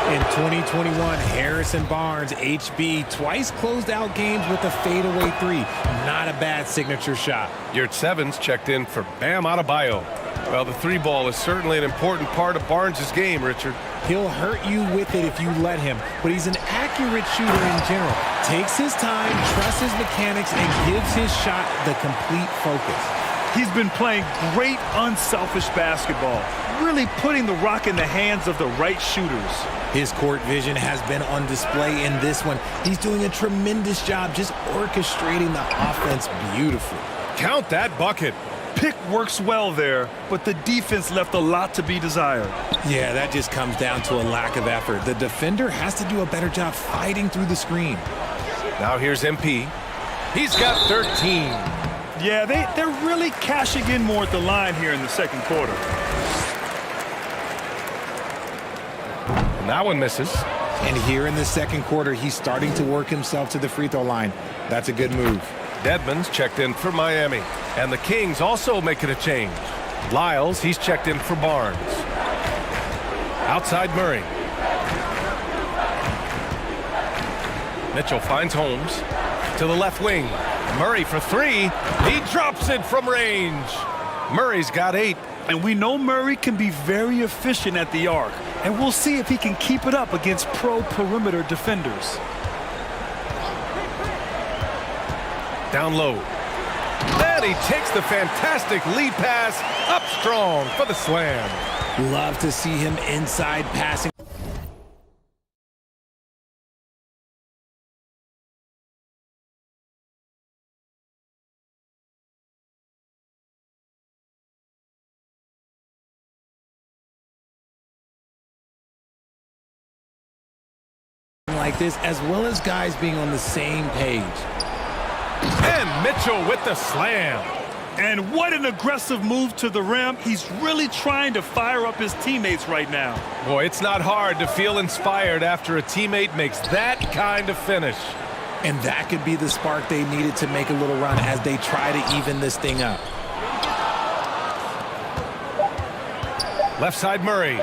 In 2021, Harrison Barnes, HB, twice closed out games with a fadeaway 3. Not a bad signature shot. Yurt Sevens checked in for Bam Adebayo. Well, the 3-ball is certainly an important part of Barnes' game, Richard. He'll hurt you with it if you let him, but he's an accurate shooter in general. Takes his time, trusts his mechanics, and gives his shot the complete focus. He's been playing great, unselfish basketball, really putting the rock in the hands of the right shooters. His court vision has been on display in this one. He's doing a tremendous job just orchestrating the offense beautifully. Count that bucket. Pick works well there, but the defense left a lot to be desired. Yeah, that just comes down to a lack of effort. The defender has to do a better job fighting through the screen. Now here's MP. He's got 13. Yeah, they're really cashing in more at the line here in the second quarter. And that one misses. And here in the second quarter, he's starting to work himself to the free throw line. That's a good move. Dedmon's checked in for Miami. And the Kings also making a change. Lyles, he's checked in for Barnes. Outside Murray. Mitchell finds Holmes to the left wing. Murray for 3. He drops it from range. Murray's got 8. And we know Murray can be very efficient at the arc. And we'll see if he can keep it up against pro perimeter defenders. Down low. And he takes the fantastic lead pass up strong for the slam. Love to see him inside passing. Like this, as well as guys being on the same page. And Mitchell with the slam. And what an aggressive move to the rim. He's really trying to fire up his teammates right now. Boy, it's not hard to feel inspired after a teammate makes that kind of finish. And that could be the spark they needed to make a little run as they try to even this thing up. Left side Murray.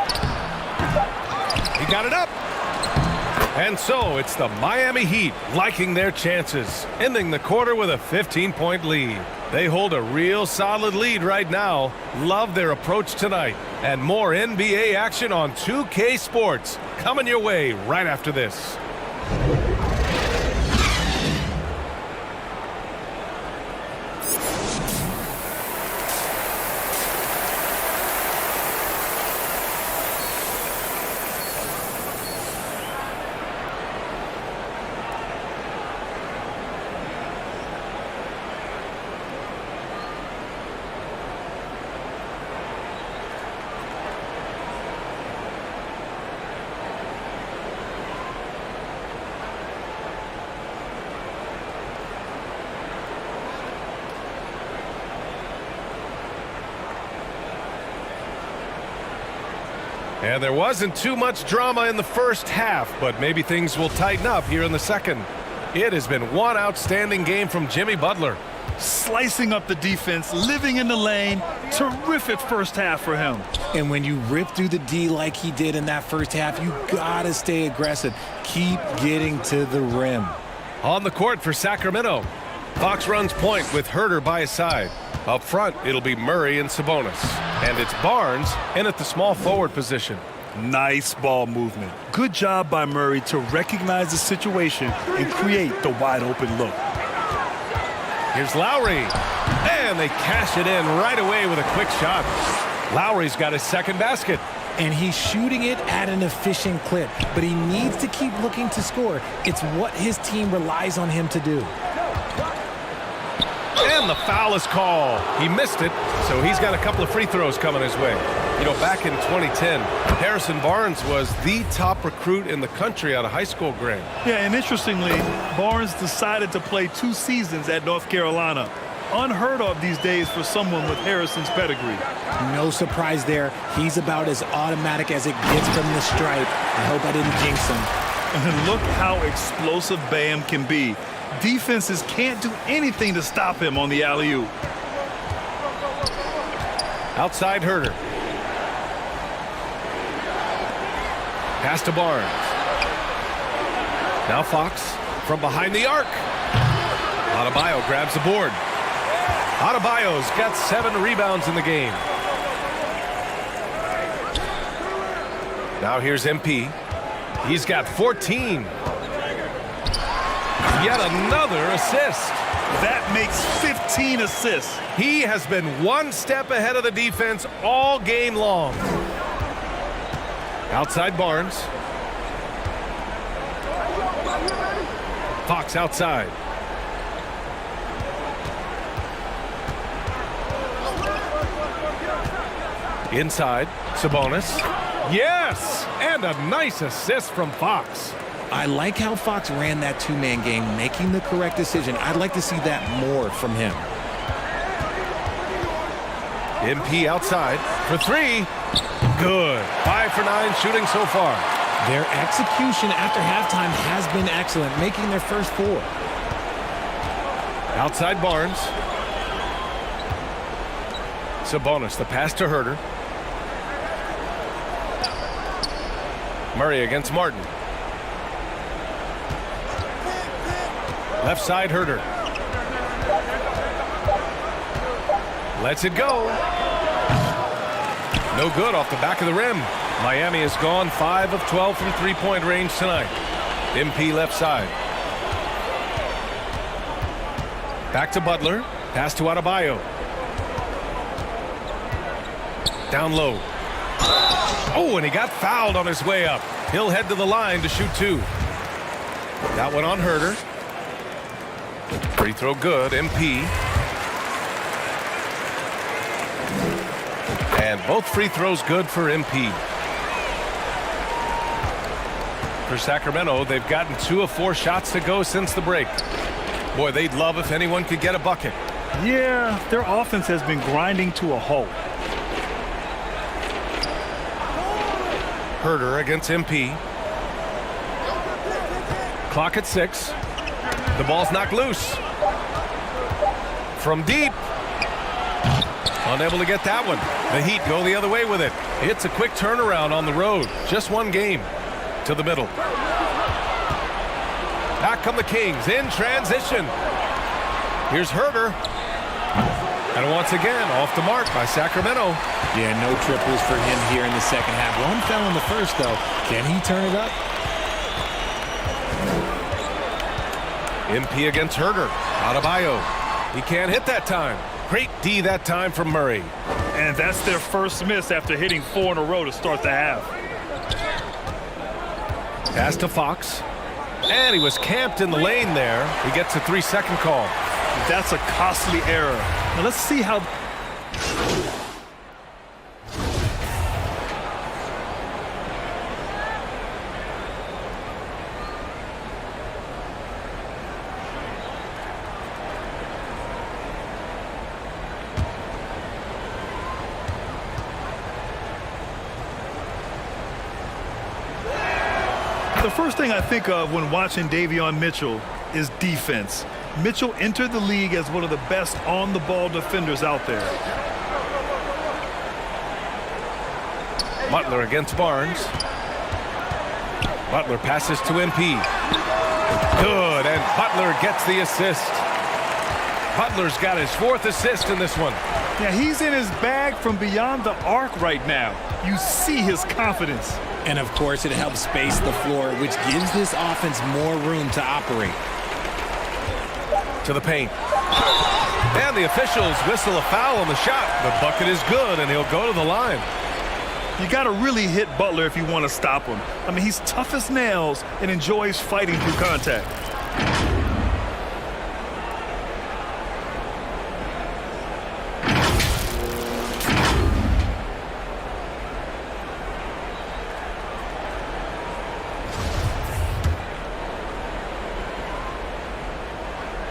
He got it up. And so it's the Miami Heat liking their chances, ending the quarter with a 15-point lead. They hold a real solid lead right now. Love their approach tonight. And more NBA action on 2K Sports coming your way right after this. And there wasn't too much drama in the first half, but maybe things will tighten up here in the second. It has been one outstanding game from Jimmy Butler. Slicing up the defense, living in the lane. Terrific first half for him. And when you rip through the D like he did in that first half, you gotta stay aggressive. Keep getting to the rim. On the court for Sacramento, Fox runs point with Herter by his side. Up front, it'll be Murray and Sabonis. And it's Barnes in at the small forward position. Nice ball movement. Good job by Murray to recognize the situation and create the wide open look. Here's Lowry. And they cash it in right away with a quick shot. Lowry's got his second basket. And he's shooting it at an efficient clip, but he needs to keep looking to score. It's what his team relies on him to do. And the foul is called. He missed it, so he's got a couple of free throws coming his way. You know, back in 2010, Harrison Barnes was the top recruit in the country out of high school grade. Yeah, and interestingly, Barnes decided to play 2 seasons at North Carolina. Unheard of these days for someone with Harrison's pedigree. No surprise there. He's about as automatic as it gets from the stripe. I hope I didn't jinx him. And look how explosive Bam can be. Defenses can't do anything to stop him on the alley-oop. Outside Herter. Pass to Barnes. Now Fox from behind the arc. Adebayo grabs the board. Adebayo's got 7 rebounds in the game. Now here's MP. He's got 14. Yet another assist. That makes 15 assists. He has been one step ahead of the defense all game long. Outside Barnes. Fox outside. Inside, Sabonis. Yes! And a nice assist from Fox. I like how Fox ran that 2-man game, making the correct decision. I'd like to see that more from him. MP outside for 3. Good. 5 for 9 shooting so far. Their execution after halftime has been excellent, making their first 4. Outside Barnes. Sabonis, the pass to Herter. Murray against Martin. Left side Herter. Lets it go. No good off the back of the rim. Miami has gone 5 of 12 from three-point range tonight. MP left side. Back to Butler. Pass to Adebayo. Down low. Oh, and he got fouled on his way up. He'll head to the line to shoot 2. That one on Herter. Free throw good. MP. And both free throws good for MP. For Sacramento, they've gotten 2 of 4 shots to go since the break. Boy, they'd love if anyone could get a bucket. Yeah, their offense has been grinding to a halt. Herter against MP. Clock at 6. The ball's knocked loose. From deep. Unable to get that one. The Heat go the other way with it. It's a quick turnaround on the road. Just one game. To the middle. Back come the Kings in transition. Here's Herter. And once again, off the mark by Sacramento. Yeah, no triples for him here in the second half. One fell in the first, though. Can he turn it up? MP against Herter. Adebayo. He can't hit that time. Great D that time from Murray. And that's their first miss after hitting 4 in a row to start the half. Pass to Fox. And he was camped in the lane there. He gets a 3-second call. That's a costly error. Now let's see how... The first thing I think of when watching Davion Mitchell is defense. Mitchell entered the league as one of the best on-the-ball defenders out there. Butler against Barnes. Butler passes to MP. Good, and Butler gets the assist. Butler's got his 4th assist in this one. Yeah, he's in his bag from beyond the arc right now. You see his confidence. And, of course, it helps space the floor, which gives this offense more room to operate. To the paint. And the officials whistle a foul on the shot. The bucket is good, and he'll go to the line. You got to really hit Butler if you want to stop him. I mean, he's tough as nails and enjoys fighting through contact.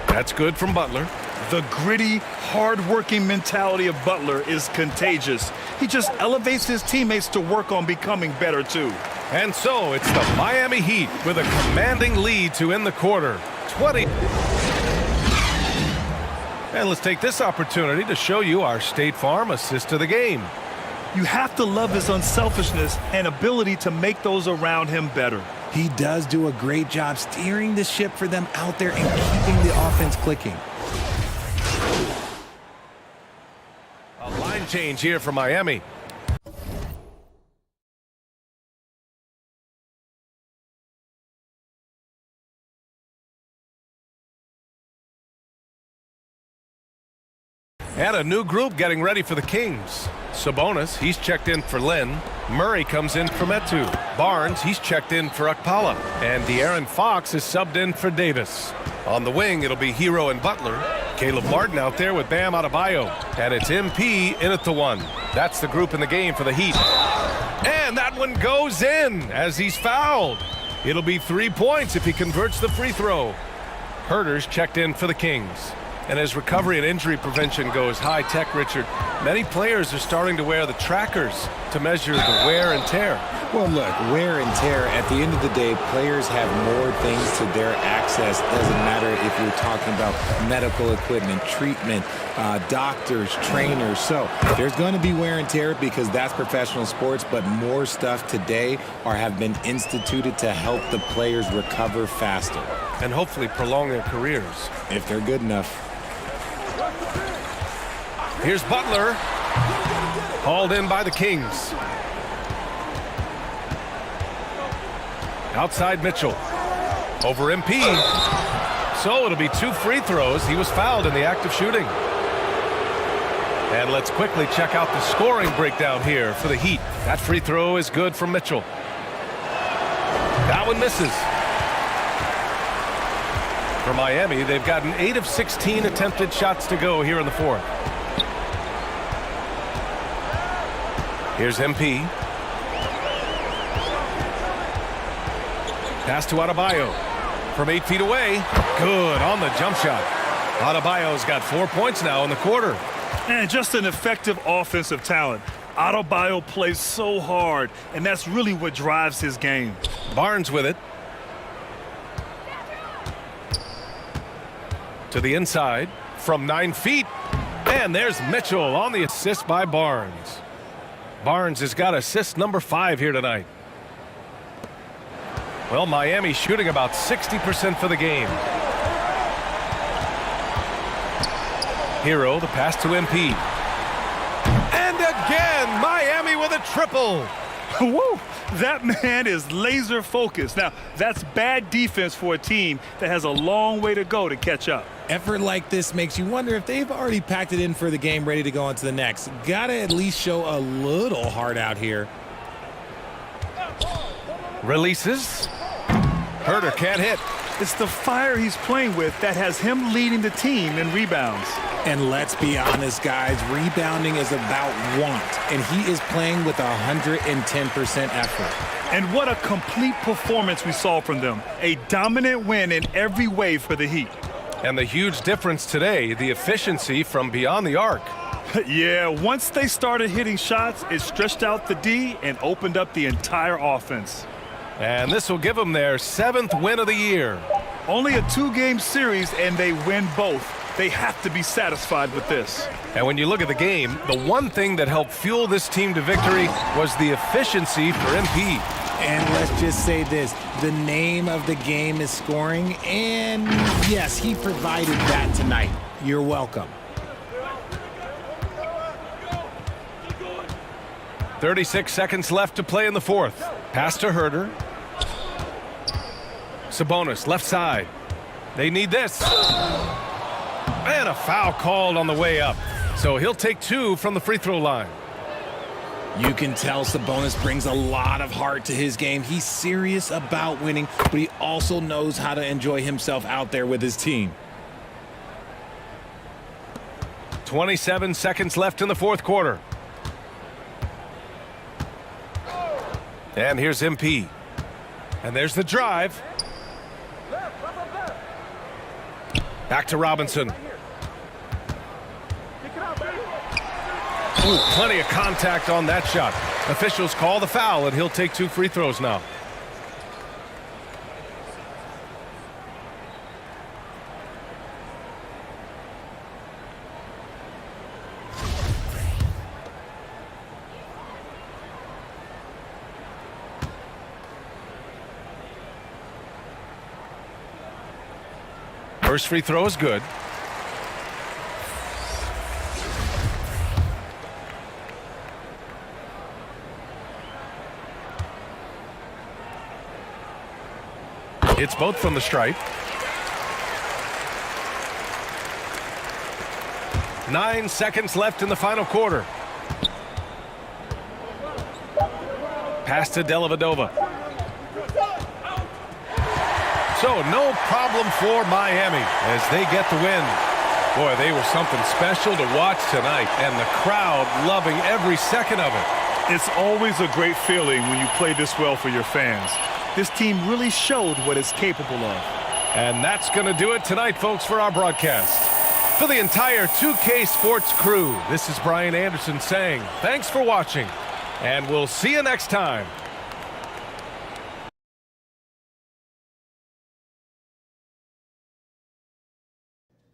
That's good from Butler. The gritty, hard-working mentality of Butler is contagious. He just elevates his teammates to work on becoming better, too. And so it's the Miami Heat with a commanding lead to end the quarter. 20. And let's take this opportunity to show you our State Farm assist of the game. You have to love his unselfishness and ability to make those around him better. He does do a great job steering the ship for them out there and keeping the offense clicking. A line change here for Miami. And a new group getting ready for the Kings. Sabonis, he's checked in for Lynn. Murray comes in for Metu. Barnes, he's checked in for Akpala. And De'Aaron Fox is subbed in for Davis. On the wing, it'll be Hero and Butler. Caleb Martin out there with Bam Adebayo. And it's MP in at the 1. That's the group in the game for the Heat. And that one goes in as he's fouled. It'll be 3 points if he converts the free throw. Herter's checked in for the Kings. And as recovery and injury prevention goes high-tech, Richard, many players are starting to wear the trackers to measure the wear and tear. Well, look, wear and tear, at the end of the day, players have more things to their access. Doesn't matter if you're talking about medical equipment, treatment, doctors, trainers. So there's going to be wear and tear because that's professional sports, but more stuff today have been instituted to help the players recover faster. And hopefully prolong their careers. If they're good enough. Here's Butler. Hauled in by the Kings. Outside Mitchell. Over MP. So it'll be 2 free throws. He was fouled in the act of shooting. And let's quickly check out the scoring breakdown here for the Heat. That free throw is good from Mitchell. That one misses. For Miami, they've gotten 8 of 16 attempted shots to go here in the fourth. Here's MP. Pass to Adebayo. From 8 feet away. Good on the jump shot. Adebayo's got 4 points now in the quarter. And just an effective offensive talent. Adebayo plays so hard, and that's really what drives his game. Barnes with it. To the inside from 9 feet. And there's Mitchell on the assist by Barnes. Barnes has got assist number 5 here tonight. Well, Miami shooting about 60% for the game. Hero, the pass to MP. And again, Miami with a triple. Woo! That man is laser focused. Now, that's bad defense for a team that has a long way to go to catch up. Effort like this makes you wonder if they've already packed it in for the game, ready to go on to the next. Gotta at least show a little heart out here. Releases. Herter can't hit. It's the fire he's playing with that has him leading the team in rebounds. And let's be honest, guys, rebounding is about want, and he is playing with 110% effort. And what a complete performance we saw from them. A dominant win in every way for the Heat. And the huge difference today, the efficiency from beyond the arc. Yeah, once they started hitting shots, it stretched out the D and opened up the entire offense. And this will give them their 7th win of the year. Only a 2-game series, and they win both. They have to be satisfied with this. And when you look at the game, the one thing that helped fuel this team to victory was the efficiency for MP. And let's just say this, the name of the game is scoring, and yes, he provided that tonight. You're welcome. 36 seconds left to play in the fourth. Pass to Herter. Sabonis, left side. They need this. And a foul called on the way up. So he'll take 2 from the free throw line. You can tell Sabonis brings a lot of heart to his game. He's serious about winning, but he also knows how to enjoy himself out there with his team. 27 seconds left in the fourth quarter. And here's MP. And there's the drive. Back to Robinson. Ooh, plenty of contact on that shot. Officials call the foul, and he'll take 2 free throws now. First free throw is good. It's both from the stripe. 9 seconds left in the final quarter. Pass to Dellavedova. So no problem for Miami as they get the win. Boy, they were something special to watch tonight, and the crowd loving every second of it. It's always a great feeling when you play this well for your fans. This team really showed what it's capable of. And that's going to do it tonight, folks, for our broadcast. For the entire 2K Sports crew, this is Brian Anderson saying thanks for watching, and we'll see you next time.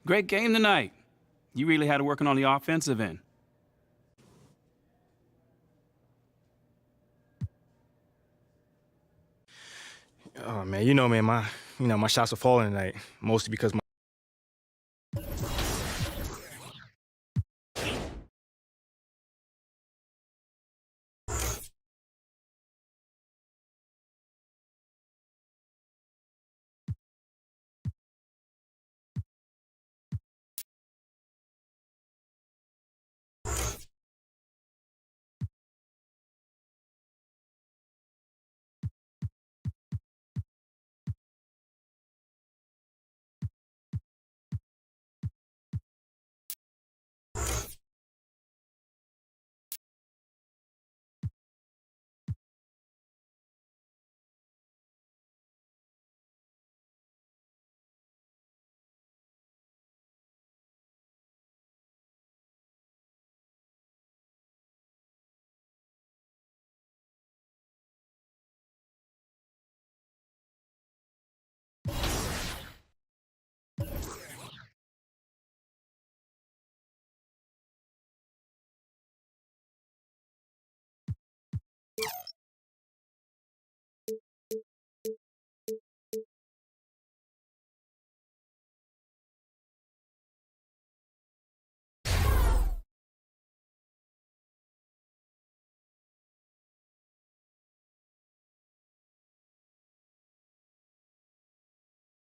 Great game tonight. You really had it working on the offensive end. Oh man, my shots are falling tonight, mostly because my